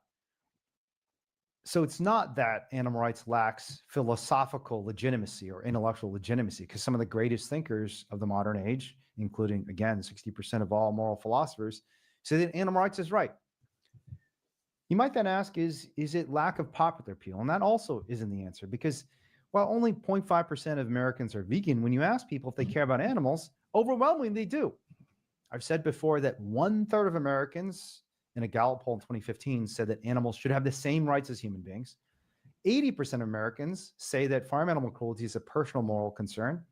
So it's not that animal rights lacks philosophical legitimacy or intellectual legitimacy, because some of the greatest thinkers of the modern age, including, again, 60% of all moral philosophers, say that animal rights is right. You might then ask, is it lack of popular appeal? And that also isn't the answer, because while only 0.5% of Americans are vegan, when you ask people if they care about animals, overwhelmingly they do. I've said before that 1/3 of Americans in a Gallup poll in 2015 said that animals should have the same rights as human beings. 80% of Americans say that farm animal cruelty is a personal moral concern.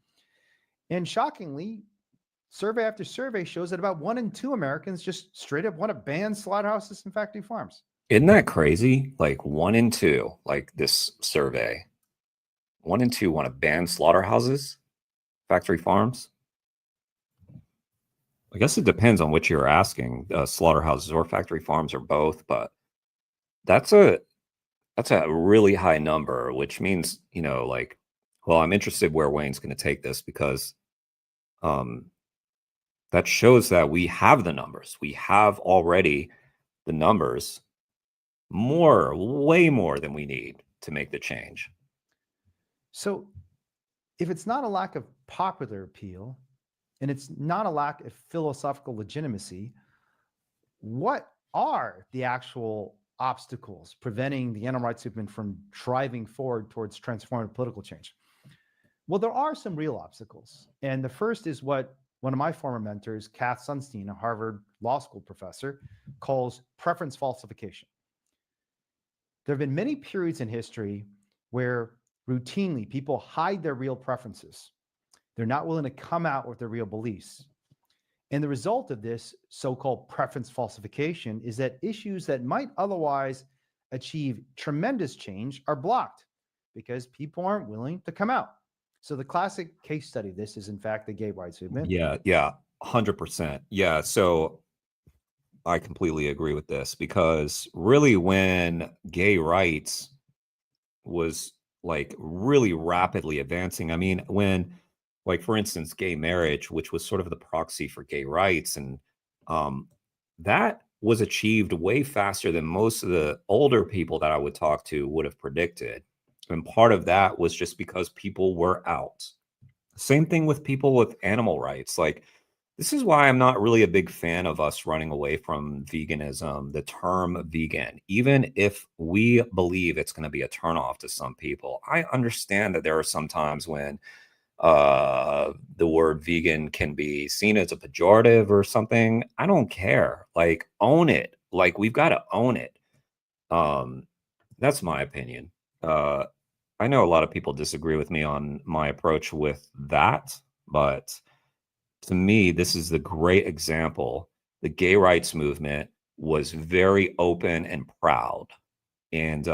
And shockingly, survey after survey shows that about 1 in 2 Americans just straight up want to ban slaughterhouses and factory farms. Isn't that crazy? Like 1 in 2, like this survey, 1 in 2 want to ban slaughterhouses, factory farms. I guess it depends on which you're asking, slaughterhouses or factory farms or both, but that's a really high number, which means, like, well, I'm interested where Wayne's going to take this, because that shows that we have the numbers. We have already the numbers, way more than we need to make the change. So if it's not a lack of popular appeal, and it's not a lack of philosophical legitimacy, what are the actual obstacles preventing the animal rights movement from driving forward towards transformative political change? Well, there are some real obstacles. And the first is what one of my former mentors, Kath Sunstein, a Harvard Law School professor, calls preference falsification. There have been many periods in history where routinely people hide their real preferences. They're not willing to come out with their real beliefs. And the result of this so-called preference falsification is that issues that might otherwise achieve tremendous change are blocked because people aren't willing to come out. So the classic case study of this is, in fact, the gay rights movement. Yeah, 100%. Yeah, so I completely agree with this, because really when gay rights was like really rapidly advancing, I mean, when, like, for instance, gay marriage, which was sort of the proxy for gay rights, and that was achieved way faster than most of the older people that I would talk to would have predicted. And part of that was just because people were out. Same thing with people with animal rights. Like, this is why I'm not really a big fan of us running away from veganism, the term vegan, even if we believe it's going to be a turnoff to some people. I understand that there are some times when the word vegan can be seen as a pejorative or something. I don't care. Like, own it. Like, we've got to own it. That's my opinion. I know a lot of people disagree with me on my approach with that, but to me, this is the great example. The gay rights movement was very open and proud. And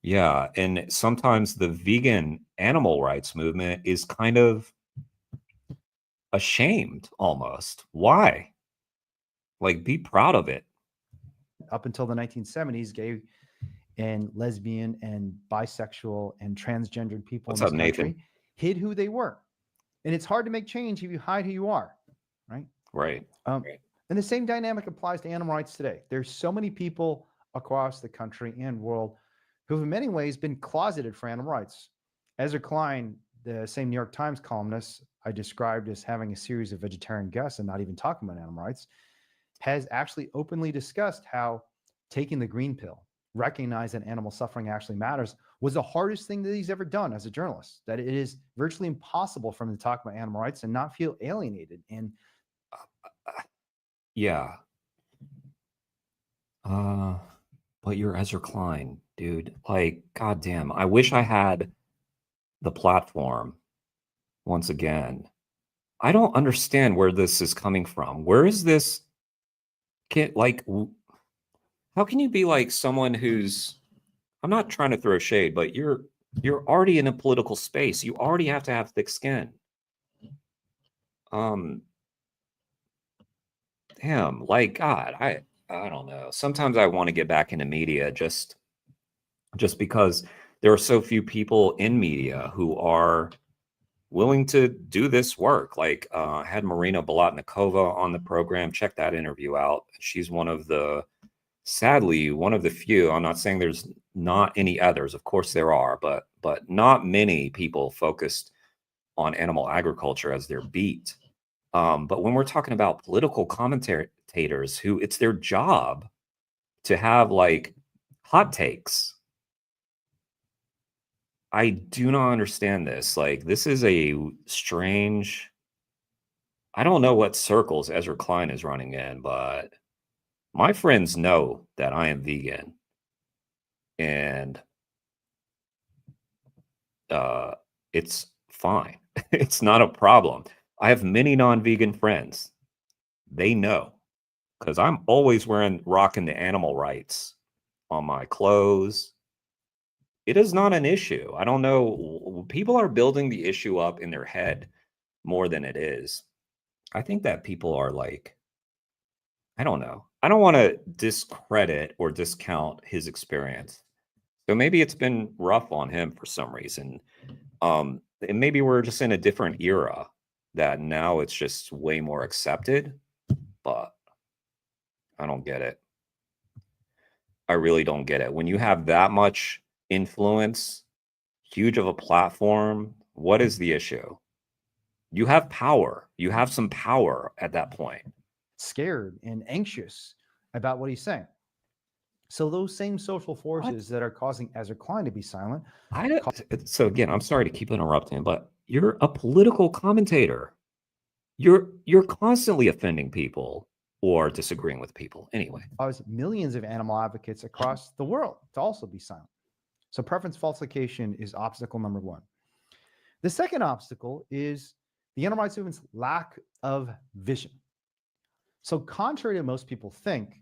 Yeah, and sometimes the vegan animal rights movement is kind of ashamed almost. Why? Like, be proud of it. Up until the 1970s, gay and lesbian and bisexual and transgendered people What's in this up, Nathan? country hid who they were. And it's hard to make change if you hide who you are, right? Right. And the same dynamic applies to animal rights today. There's so many people across the country and world who've in many ways been closeted for animal rights. Ezra Klein, the same New York Times columnist I described as having a series of vegetarian guests and not even talking about animal rights, has actually openly discussed how taking the green pill, recognize that animal suffering actually matters, was the hardest thing that he's ever done as a journalist. That it is virtually impossible for him to talk about animal rights and not feel alienated. And yeah. But you're Ezra Klein, dude. Like, goddamn. I wish I had the platform once again. I don't understand where this is coming from. Where is this kid? Like, how can you be like someone who's, I'm not trying to throw shade, but you're already in a political space. You already have to have thick skin. Damn, like, God, I don't know. Sometimes I want to get back into media just because there are so few people in media who are willing to do this work. Like, I had Marina Bolotnikova on the program. Check that interview out. She's sadly, one of the few. I'm not saying there's not any others. Of course there are, but not many people focused on animal agriculture as their beat. But when we're talking about political commentators who it's their job to have like hot takes, I do not understand this. Like, this is a strange, I don't know what circles Ezra Klein is running in, but my friends know that I am vegan. And it's fine. It's not a problem. I have many non-vegan friends. They know because I'm always rocking the animal rights on my clothes. It is not an issue. I don't know. People are building the issue up in their head more than it is. I think that people are like, I don't know. I don't want to discredit or discount his experience. So maybe it's been rough on him for some reason. And maybe we're just in a different era that now it's just way more accepted, but I don't get it. I really don't get it. When you have that much influence, huge of a platform, what is the issue? You have power. You have some power at that point. Scared and anxious about what he's saying. So those same social forces that are causing Ezra Klein to be silent. So again, I'm sorry to keep interrupting, but you're a political commentator. You're constantly offending people or disagreeing with people. Anyway, cause millions of animal advocates across the world to also be silent. So preference falsification is obstacle number one. The second obstacle is the animal rights movement's lack of vision. So contrary to most people think,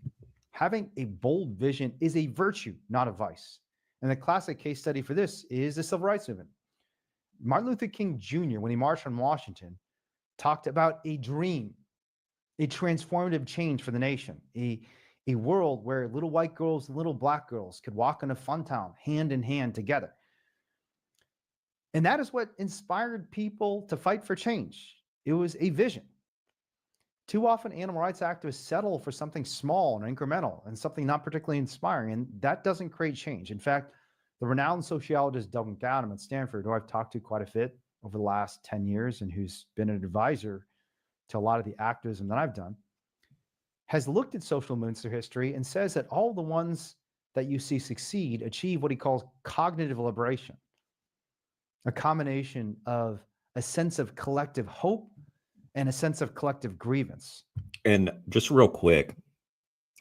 having a bold vision is a virtue, not a vice. And the classic case study for this is the civil rights movement. Martin Luther King Jr., when he marched on Washington, talked about a dream, a transformative change for the nation, a world where little white girls and little black girls could walk in a fun town hand in hand together. And that is what inspired people to fight for change. It was a vision. Too often, animal rights activists settle for something small and incremental and something not particularly inspiring, and that doesn't create change. In fact, the renowned sociologist Doug McAdam at Stanford, who I've talked to quite a bit over the last 10 years and who's been an advisor to a lot of the activism that I've done, has looked at social movements through history and says that all the ones that you see succeed achieve what he calls cognitive liberation, a combination of a sense of collective hope and a sense of collective grievance. And just real quick,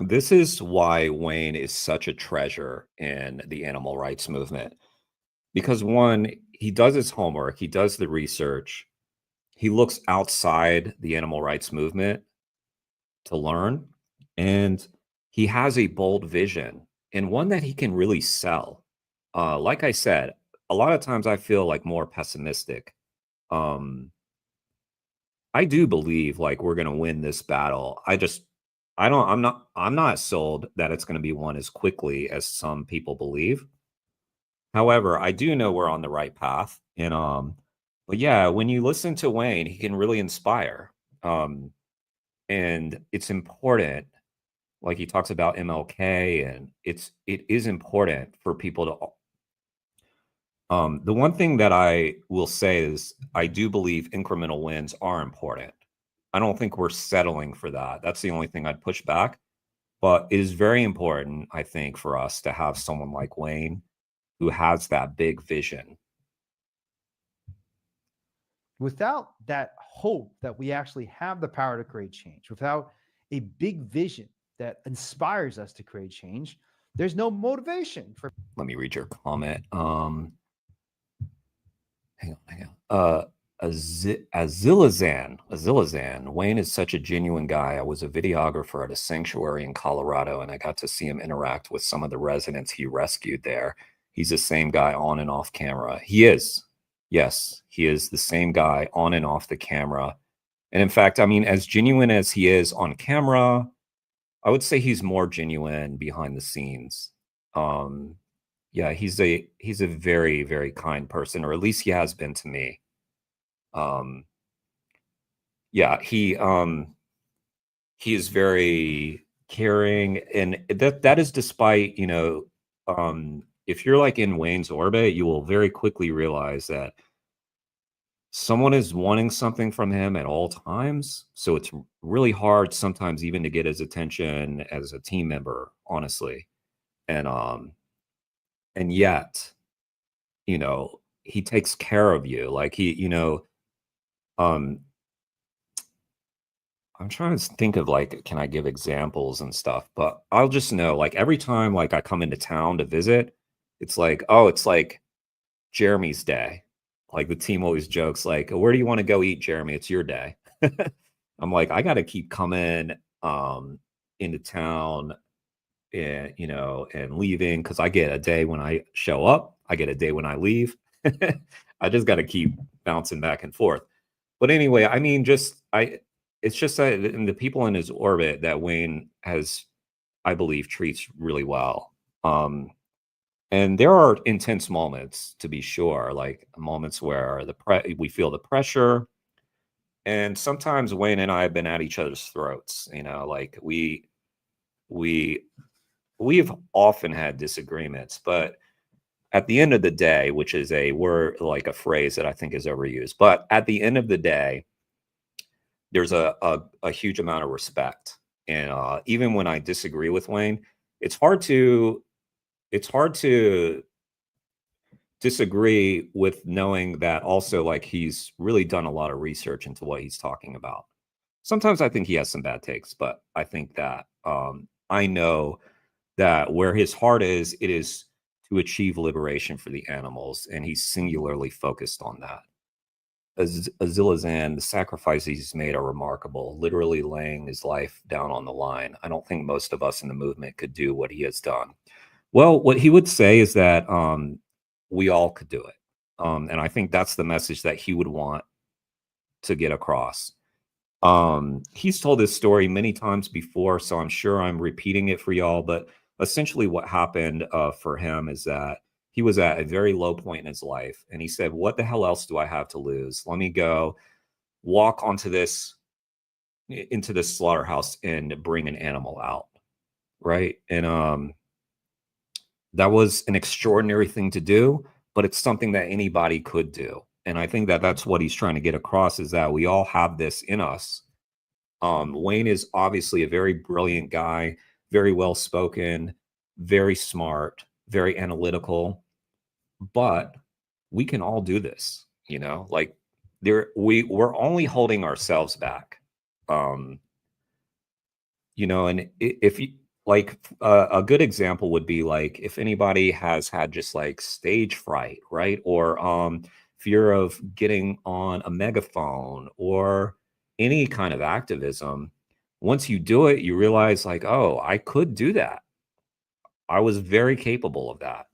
this is why Wayne is such a treasure in the animal rights movement. Because one, he does his homework, he does the research, he looks outside the animal rights movement to learn, and he has a bold vision and one that he can really sell. like I said, a lot of times I feel like more pessimistic. I do believe like we're gonna win this battle. I'm not sold that it's gonna be won as quickly as some people believe. However, I do know we're on the right path. And but yeah, when you listen to Wayne, he can really inspire. And it's important, like he talks about MLK, and it is important for people to the one thing that I will say is I do believe incremental wins are important. I don't think we're settling for that. That's the only thing I'd push back. But it is very important, I think, for us to have someone like Wayne who has that big vision. Without that hope that we actually have the power to create change, without a big vision that inspires us to create change, there's no motivation for. Let me read your comment. Hang on. Azilazan. Wayne is such a genuine guy. I was a videographer at a sanctuary in Colorado, and I got to see him interact with some of the residents he rescued there. He's the same guy on and off camera. He is. Yes, he is the same guy on and off the camera. And in fact, I mean, as genuine as he is on camera, I would say he's more genuine behind the scenes. Yeah, he's a very, very kind person, or at least he has been to me. Yeah, he is very caring, and that is despite, you know, if you're like in Wayne's orbit, you will very quickly realize that someone is wanting something from him at all times. So it's really hard sometimes even to get his attention as a team member, honestly. And yet, you know, he takes care of you. Like you know, I'm trying to think of like, can I give examples and stuff? But I'll just know, like every time like I come into town to visit, it's like, oh, it's like Jeremy's day. Like the team always jokes, like, where do you want to go eat, Jeremy? It's your day. I'm like, I got to keep coming into town and, you know, and leaving, because I get a day when I show up, I get a day when I leave. I just got to keep bouncing back and forth. But anyway, I mean, it's just that in the people in his orbit that Wayne has, I believe, treats really well. And there are intense moments, to be sure, like moments where we feel the pressure. And sometimes Wayne and I have been at each other's throats, you know, like we've often had disagreements, but at the end of the day, which is a word, like a phrase that I think is overused, but at the end of the day, there's a huge amount of respect. And even when I disagree with Wayne, it's hard to disagree with knowing that also like he's really done a lot of research into what he's talking about. Sometimes I think he has some bad takes, but I think that I know that where his heart is, it is to achieve liberation for the animals, and he's singularly focused on that. Azilazan, the sacrifices he's made are remarkable, literally laying his life down on the line. I don't think most of us in the movement could do what he has done. Well, what he would say is that we all could do it. And I think that's the message that he would want to get across. He's told this story many times before, so I'm sure I'm repeating it for y'all. But essentially what happened for him is that he was at a very low point in his life. And he said, what the hell else do I have to lose? Let me go walk into this slaughterhouse and bring an animal out. Right. And that was an extraordinary thing to do, but it's something that anybody could do. And I think that that's what he's trying to get across, is that we all have this in us. Wayne is obviously a very brilliant guy, very well spoken, very smart, very analytical, but we can all do this, you know, like we're only holding ourselves back. You know, and if you like a good example would be like if anybody has had just like stage fright, right? Or fear of getting on a megaphone or any kind of activism. Once you do it, you realize like, oh, I could do that. I was very capable of that.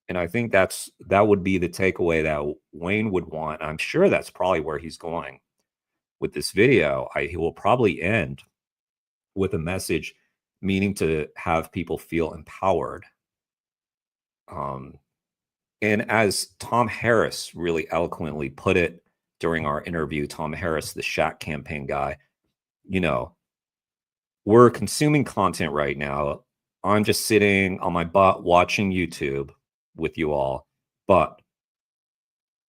And I think that would be the takeaway that Wayne would want. I'm sure that's probably where he's going with this video. He will probably end with a message meaning to have people feel empowered. And as Tom Harris really eloquently put it during our interview, Tom Harris, the Shaq campaign guy, you know, we're consuming content right now. I'm just sitting on my butt watching YouTube with you all. But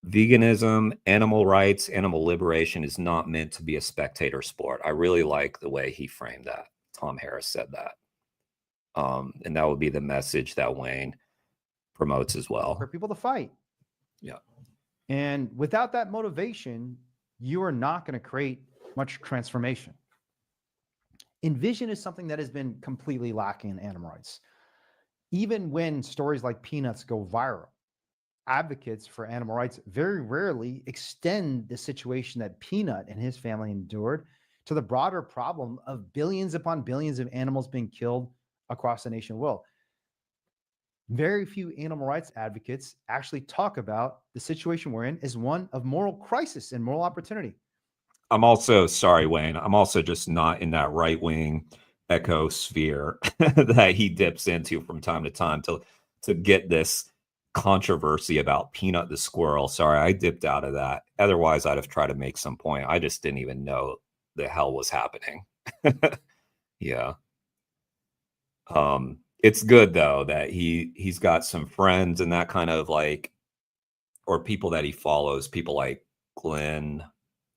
veganism, animal rights, animal liberation is not meant to be a spectator sport. I really like the way he framed that. Tom Harris said that. And that would be the message that Wayne promotes as well. For people to fight. Yeah. And without that motivation, you are not going to create much transformation. Envision is something that has been completely lacking in animal rights. Even when stories like Peanuts go viral, advocates for animal rights very rarely extend the situation that Peanut and his family endured to the broader problem of billions upon billions of animals being killed across the nation world. Very few animal rights advocates actually talk about the situation we're in as one of moral crisis and moral opportunity. I'm also sorry, Wayne. I'm also just not in that right-wing ecosphere that he dips into from time to time to get this controversy about Peanut the squirrel. Sorry, I dipped out of that. Otherwise, I'd have tried to make some point. I just didn't even know the hell was happening. Yeah. It's good though that he's got some friends and that kind of like, or people that he follows, people like Glenn,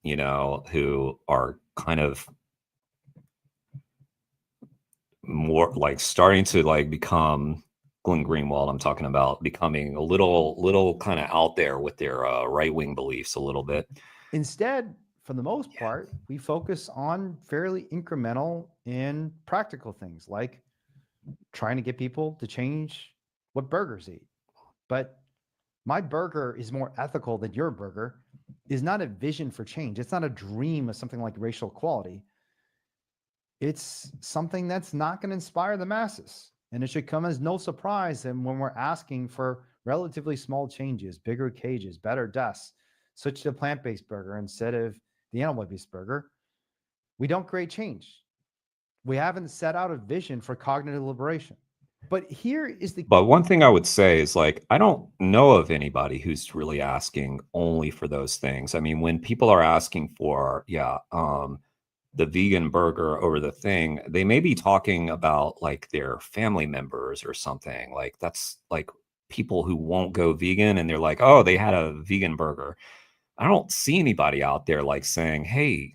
you know, who are kind of more like starting to like become Glenn Greenwald. I'm talking about becoming a little kind of out there with their right-wing beliefs a little bit. Instead, for the most part, we focus on fairly incremental and practical things like trying to get people to change what burgers eat. But my burger is more ethical than your burger is not a vision for change. It's not a dream of something like racial equality. It's something that's not going to inspire the masses. And it should come as no surprise that when we're asking for relatively small changes, bigger cages, better desks, switch to a plant-based burger instead of the animal-based burger, we don't create change. We haven't set out a vision for cognitive liberation. But here is the... But one thing I would say is like, I don't know of anybody who's really asking only for those things. I mean, when people are asking for, the vegan burger over the thing, they may be talking about like their family members or something. Like that's like people who won't go vegan and they're like, oh, they had a vegan burger. I don't see anybody out there like saying, hey,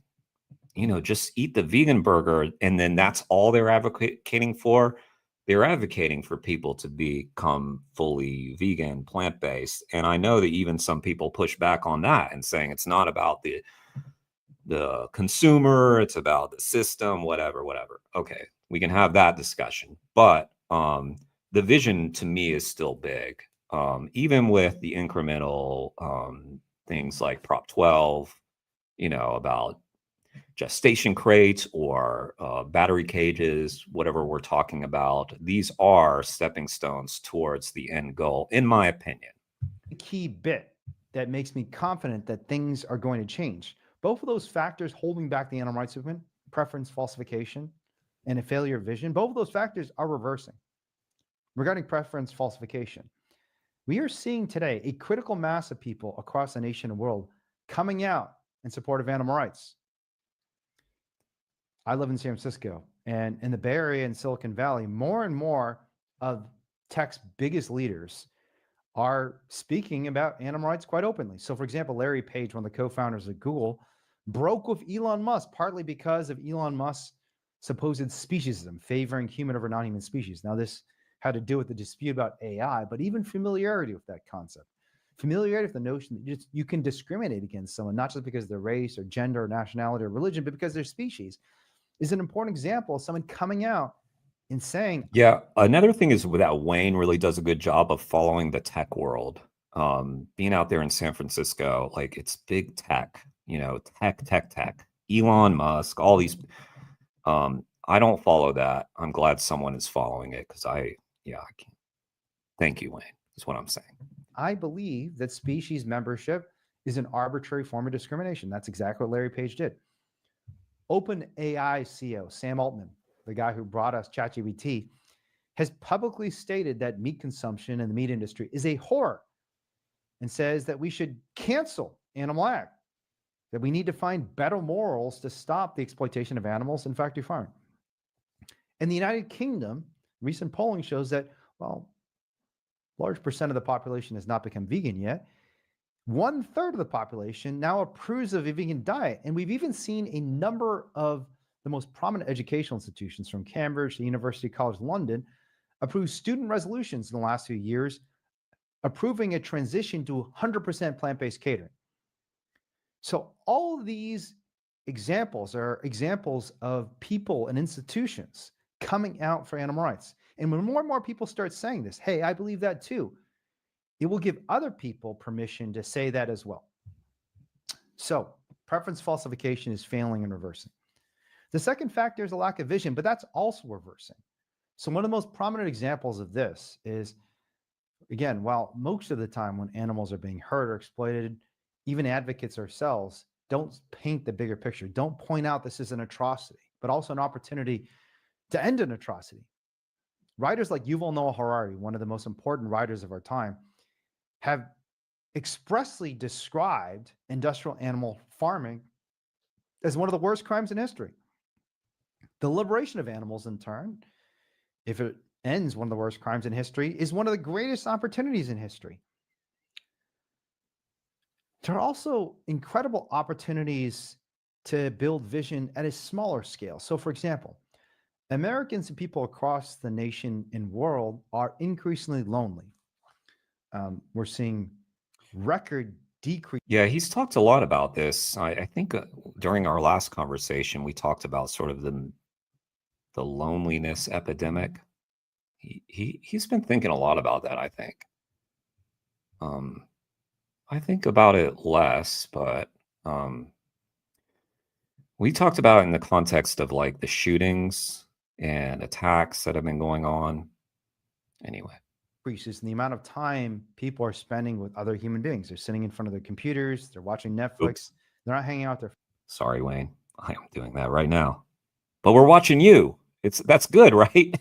you know, just eat the vegan burger. And then that's all they're advocating for. They're advocating for people to become fully vegan, plant-based. And I know that even some people push back on that and saying it's not about the consumer, it's about the system, whatever. Okay, we can have that discussion. But the vision to me is still big. Even with the incremental things like Prop 12, you know, about gestation crates or battery cages, whatever we're talking about, these are stepping stones towards the end goal, in my opinion. The key bit that makes me confident that things are going to change. Both of those factors holding back the animal rights movement, preference falsification, and a failure of vision, both of those factors are reversing. Regarding preference falsification, we are seeing today a critical mass of people across the nation and world coming out in support of animal rights. I live in San Francisco, and in the Bay Area and Silicon Valley, more and more of tech's biggest leaders are speaking about animal rights quite openly. So, for example, Larry Page, one of the co-founders of Google, broke with Elon Musk partly because of Elon Musk's supposed speciesism, favoring human over non-human species. Now, this had to do with the dispute about AI, but even familiarity with that concept. Familiarity with the notion that you can discriminate against someone, not just because of their race or gender or nationality or religion, but because of their species, is an important example of someone coming out and saying... Yeah, another thing is that Wayne really does a good job of following the tech world. Being out there in San Francisco, like it's big tech, you know, tech. Elon Musk, all these. I don't follow that. I'm glad someone is following it because I can't. Thank you, Wayne. is what I'm saying. I believe that species membership is an arbitrary form of discrimination. That's exactly what Larry Page did. OpenAI CEO Sam Altman, the guy who brought us ChatGPT, has publicly stated that meat consumption in the meat industry is a horror and says that we should cancel animal ag, that we need to find better morals to stop the exploitation of animals in factory farming. In the United Kingdom, recent polling shows that, well, large percent of the population has not become vegan yet. 1/3 of the population now approves of a vegan diet. And we've even seen a number of the most prominent educational institutions, from Cambridge to University College London, approve student resolutions in the last few years, approving a transition to 100% plant-based catering. So all of these examples are examples of people and institutions coming out for animal rights. And when more and more people start saying this, hey, I believe that too, it will give other people permission to say that as well. So preference falsification is failing and reversing. The second factor is a lack of vision, but that's also reversing. So one of the most prominent examples of this is, again, while most of the time when animals are being hurt or exploited, even advocates ourselves don't paint the bigger picture, don't point out this is an atrocity, but also an opportunity to end an atrocity. Writers like Yuval Noah Harari, one of the most important writers of our time, have expressly described industrial animal farming as one of the worst crimes in history. The liberation of animals, in turn, if it ends one of the worst crimes in history, is one of the greatest opportunities in history. There are also incredible opportunities to build vision at a smaller scale. So, for example, Americans and people across the nation and world are increasingly lonely. We're seeing record decrease. Yeah, he's talked a lot about this. I think during our last conversation, we talked about sort of the loneliness epidemic. He's been thinking a lot about that, I think. I think about it less, but we talked about it in the context of like the shootings and attacks that have been going on. Anyway. Increases in the amount of time people are spending with other human beings. They're sitting in front of their computers, they're watching Netflix, Oops. They're not hanging out there. Sorry, Wayne. I am doing that right now. But we're watching you. That's good, right?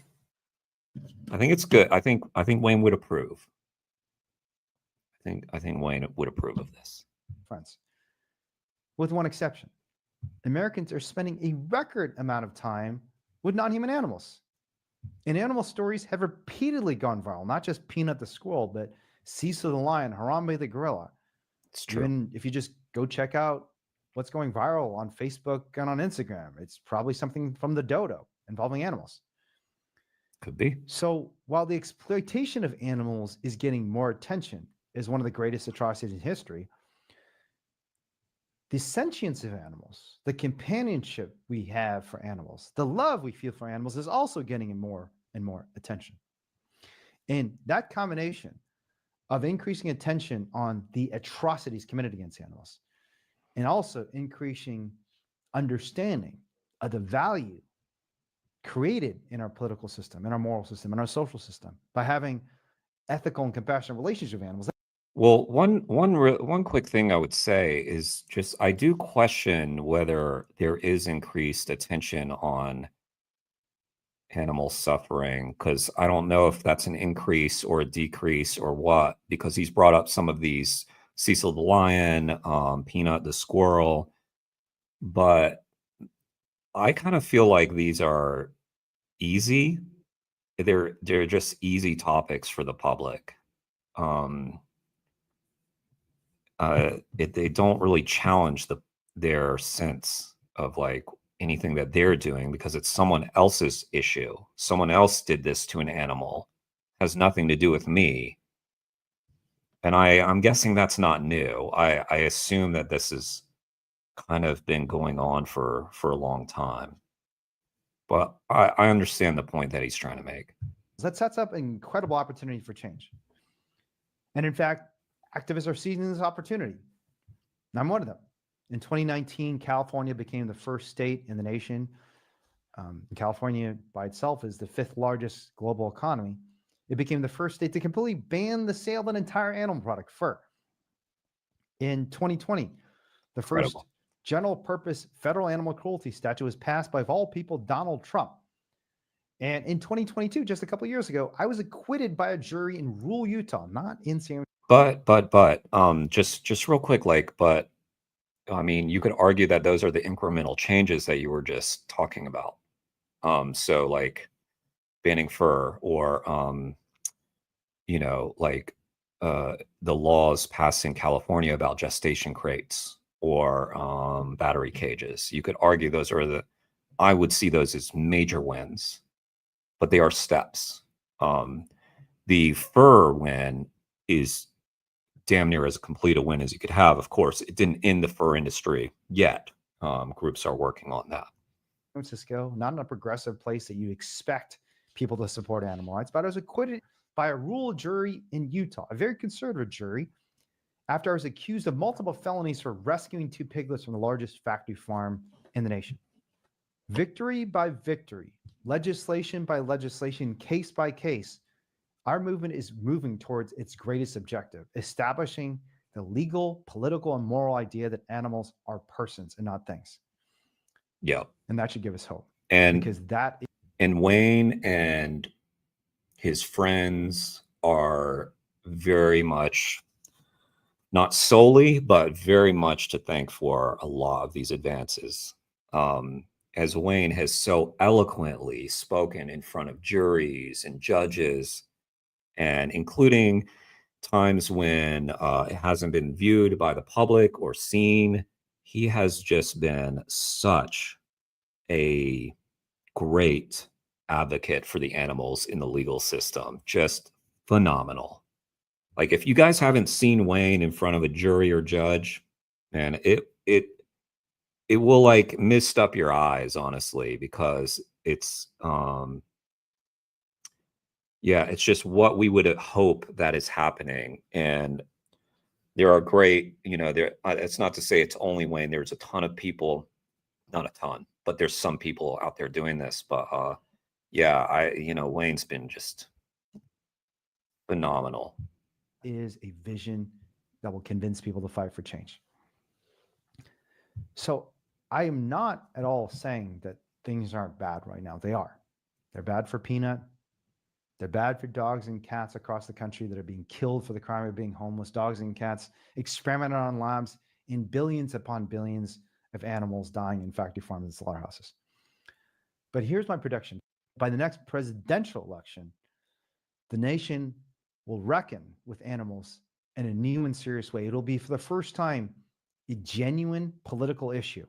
I think it's good. I think Wayne would approve. I think Wayne would approve of this. Friends. With one exception. Americans are spending a record amount of time with non-human animals. And animal stories have repeatedly gone viral, not just Peanut the squirrel, but Cecil the lion, Harambe the gorilla. It's true. Even if you just go check out what's going viral on Facebook and on Instagram, it's probably something from the dodo involving animals. Could be. So while the exploitation of animals is getting more attention as one of the greatest atrocities in history, the sentience of animals, the companionship we have for animals, the love we feel for animals is also getting more and more attention. And that combination of increasing attention on the atrocities committed against animals and also increasing understanding of the value created in our political system, in our moral system, in our social system by having ethical and compassionate relationships with animals. Well, one quick thing I would say is just I do question whether there is increased attention on animal suffering, because I don't know if that's an increase or a decrease or what, because he's brought up some of these, Cecil the lion, Peanut the squirrel, but I kind of feel like these are easy. They're just easy topics for the public. They don't really challenge their sense of like anything that they're doing, because it's someone else's issue. Someone else did this to an animal, has nothing to do with me. And I'm guessing that's not new. I assume that this has kind of been going on for a long time. But I understand the point that he's trying to make. That sets up an incredible opportunity for change. And in fact, activists are seizing this opportunity. And I'm one of them. In 2019, California became the first state in the nation. California by itself is the 5th largest global economy. It became the first state to completely ban the sale of an entire animal product, fur. In 2020, the first Incredible. general purpose federal animal cruelty statute was passed by, of all people, Donald Trump. And in 2022, just a couple of years ago, I was acquitted by a jury in rural Utah, not in San But just real quick, like, but I mean, you could argue that those are the incremental changes that you were just talking about. So like banning fur, or you know, like the laws passed in California about gestation crates, or battery cages. You could argue those are I would see those as major wins, but they are steps. The fur win is damn near as complete a win as you could have. Of course, it didn't end the fur industry yet. Groups are working on that. Francisco, not in a progressive place that you expect people to support animal rights, but I was acquitted by a rural jury in Utah, a very conservative jury, after I was accused of multiple felonies for rescuing 2 piglets from the largest factory farm in the nation. Victory by victory, legislation by legislation, case by case, our movement is moving towards its greatest objective, establishing the legal, political, and moral idea that animals are persons and not things. Yeah. And that should give us hope. And because that is, and Wayne and his friends are very much, not solely, but very much to thank for a lot of these advances. As Wayne has so eloquently spoken in front of juries and judges, and including times when it hasn't been viewed by the public or seen, he has just been such a great advocate for the animals in the legal system. Just phenomenal. Like, if you guys haven't seen Wayne in front of a jury or judge, man, it will like mist up your eyes, honestly, because it's yeah, it's just what we would hope that is happening. And there are great, you know, there it's not to say it's only Wayne. There's a ton of people, not a ton, but there's some people out there doing this. But yeah, Wayne's been just phenomenal. is a vision that will convince people to fight for change. So I am not at all saying that things aren't bad right now. They are. They're bad for Peanut. They're bad for dogs and cats across the country that are being killed for the crime of being homeless. Dogs and cats experimented on labs in billions upon billions of animals dying in factory farms and slaughterhouses. But here's my prediction. By the next presidential election, the nation will reckon with animals in a new and serious way. It'll be, for the first time, a genuine political issue.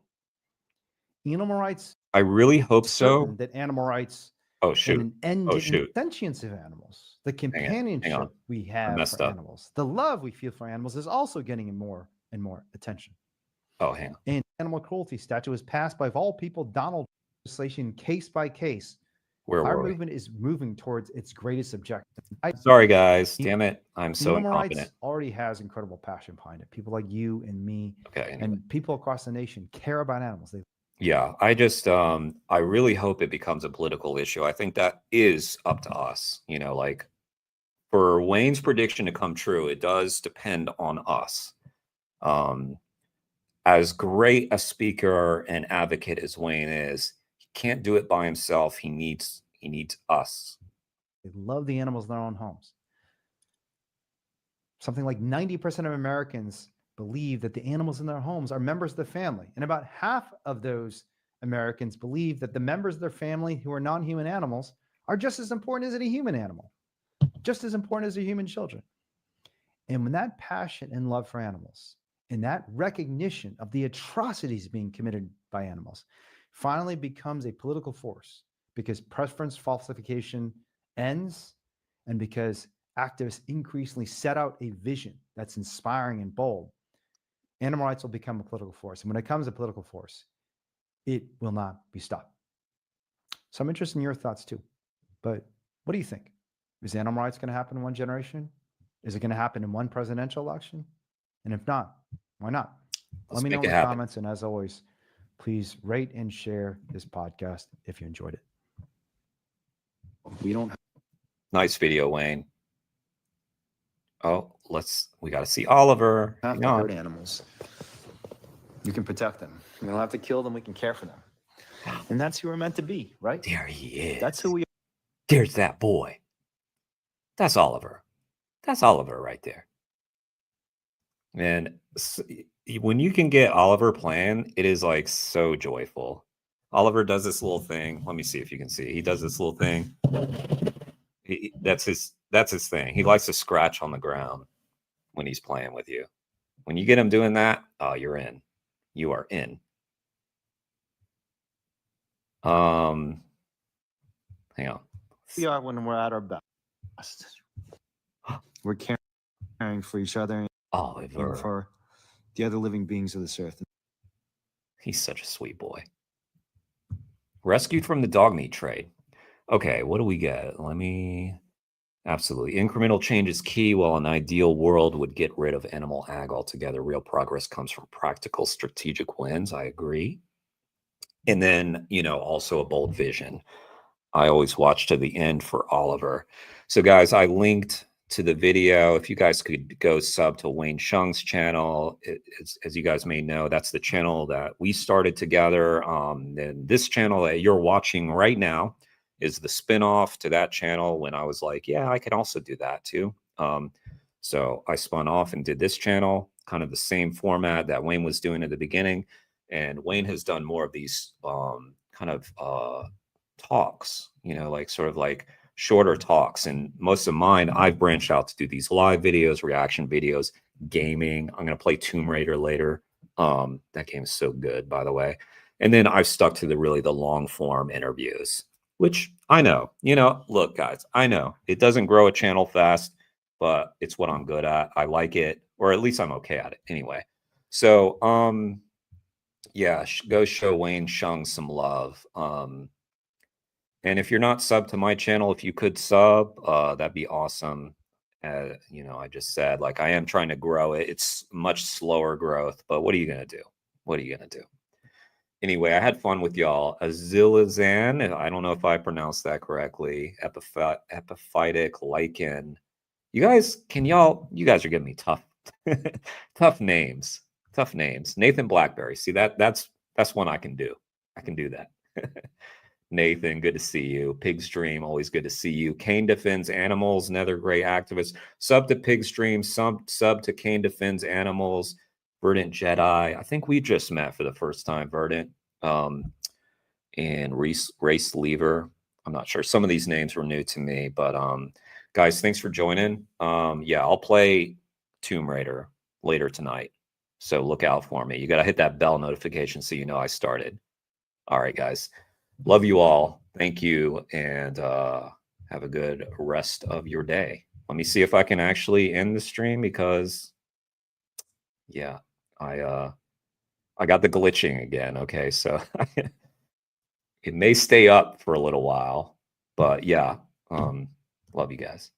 Animal rights. I really hope so. That animal rights. Oh, shoot. And an end Oh, to shoot. sentience of animals, the companionship Hang on. we have for animals, the love we feel for animals is also getting more and more attention. Oh, hang on. And animal cruelty statute was passed by, of all people, Donald Trump, legislation case by case. Our movement is moving towards its greatest objective. Sorry, guys. Damn it. I'm so Animal incompetent. rights already has incredible passion behind it. People like you and me, anyway. and people across the nation care about animals. Yeah, I just I really hope it becomes a political issue. I think that is up to us. You know, like, for Wayne's prediction to come true, it does depend on us. As great a speaker and advocate as Wayne is, he can't do it by himself. He needs us. They love the animals in their own homes. Something like 90% of Americans believe that the animals in their homes are members of the family. And about half of those Americans believe that the members of their family who are non-human animals are just as important as any human animal, just as important as their human children. And when that passion and love for animals and that recognition of the atrocities being committed by animals finally becomes a political force, because preference falsification ends, and because activists increasingly set out a vision that's inspiring and bold, animal rights will become a political force. And when it becomes a political force, it will not be stopped. So I'm interested in your thoughts too. But what do you think? Is animal rights going to happen in one generation? Is it going to happen in one presidential election? And if not, why not? Let me know in the comments. And as always, please rate and share this podcast if you enjoyed it. We don't Nice video, Wayne. Oh, we got to see Oliver. Not Hang to on. hurt animals. You can protect them. We don't have to kill them. We can care for them. And that's who we're meant to be, right? There he is. That's who we are. There's that boy. That's Oliver. That's Oliver right there. And when you can get Oliver playing, it is like so joyful. Oliver does this little thing. Let me see if you can see. He does this little thing. That's his thing. He likes to scratch on the ground when he's playing with you. When you get him doing that, oh, you're in. You are in. Hang on. We are when we're at our best. We're caring for each other and Oliver. for the other living beings of this earth. He's such a sweet boy. Rescued from the dog meat trade. Okay, what do we get? Absolutely. Incremental change is key. While an ideal world would get rid of animal ag altogether, real progress comes from practical strategic wins. I agree. And then, also a bold vision. I always watch to the end for Oliver. So guys, I linked to the video. If you guys could go sub to Wayne Shung's channel, as you guys may know, that's the channel that we started together. And this channel that you're watching right now is the spinoff to that channel when I was like, yeah, I can also do that too. So I spun off and did this channel, kind of the same format that Wayne was doing at the beginning. And Wayne has done more of these kind of talks, sort of like shorter talks. And most of mine, I've branched out to do these live videos, reaction videos, gaming. I'm going to play Tomb Raider later. That game is so good, by the way. And then I've stuck to the long form interviews, which I know, look, guys, I know it doesn't grow a channel fast, but it's what I'm good at. I like it, or at least I'm okay at it anyway. So, yeah, go show Wayne Shung some love. And if you're not sub to my channel, if you could sub, that'd be awesome. I just said, like, I am trying to grow it. It's much slower growth, but what are you going to do? What are you going to do? Anyway, I had fun with y'all. Azilazan, I don't know if I pronounced that correctly. Epiphytic lichen. You guys are giving me tough, tough names. Tough names. Nathan Blackberry. See, that's one I can do. I can do that. Nathan, good to see you. Pig's Dream, always good to see you. Kane Defends Animals, another great activist. Sub to Pig's Dream, sub to Kane Defends Animals. Verdant Jedi. I think we just met for the first time, Verdant. And Race Lever. I'm not sure. Some of these names were new to me, but guys, thanks for joining. Yeah, I'll play Tomb Raider later tonight. So look out for me. You got to hit that bell notification so you know I started. All right, guys. Love you all. Thank you. And have a good rest of your day. Let me see if I can actually end the stream because, yeah, I got the glitching again. Okay, so it may stay up for a little while. But, yeah, love you guys.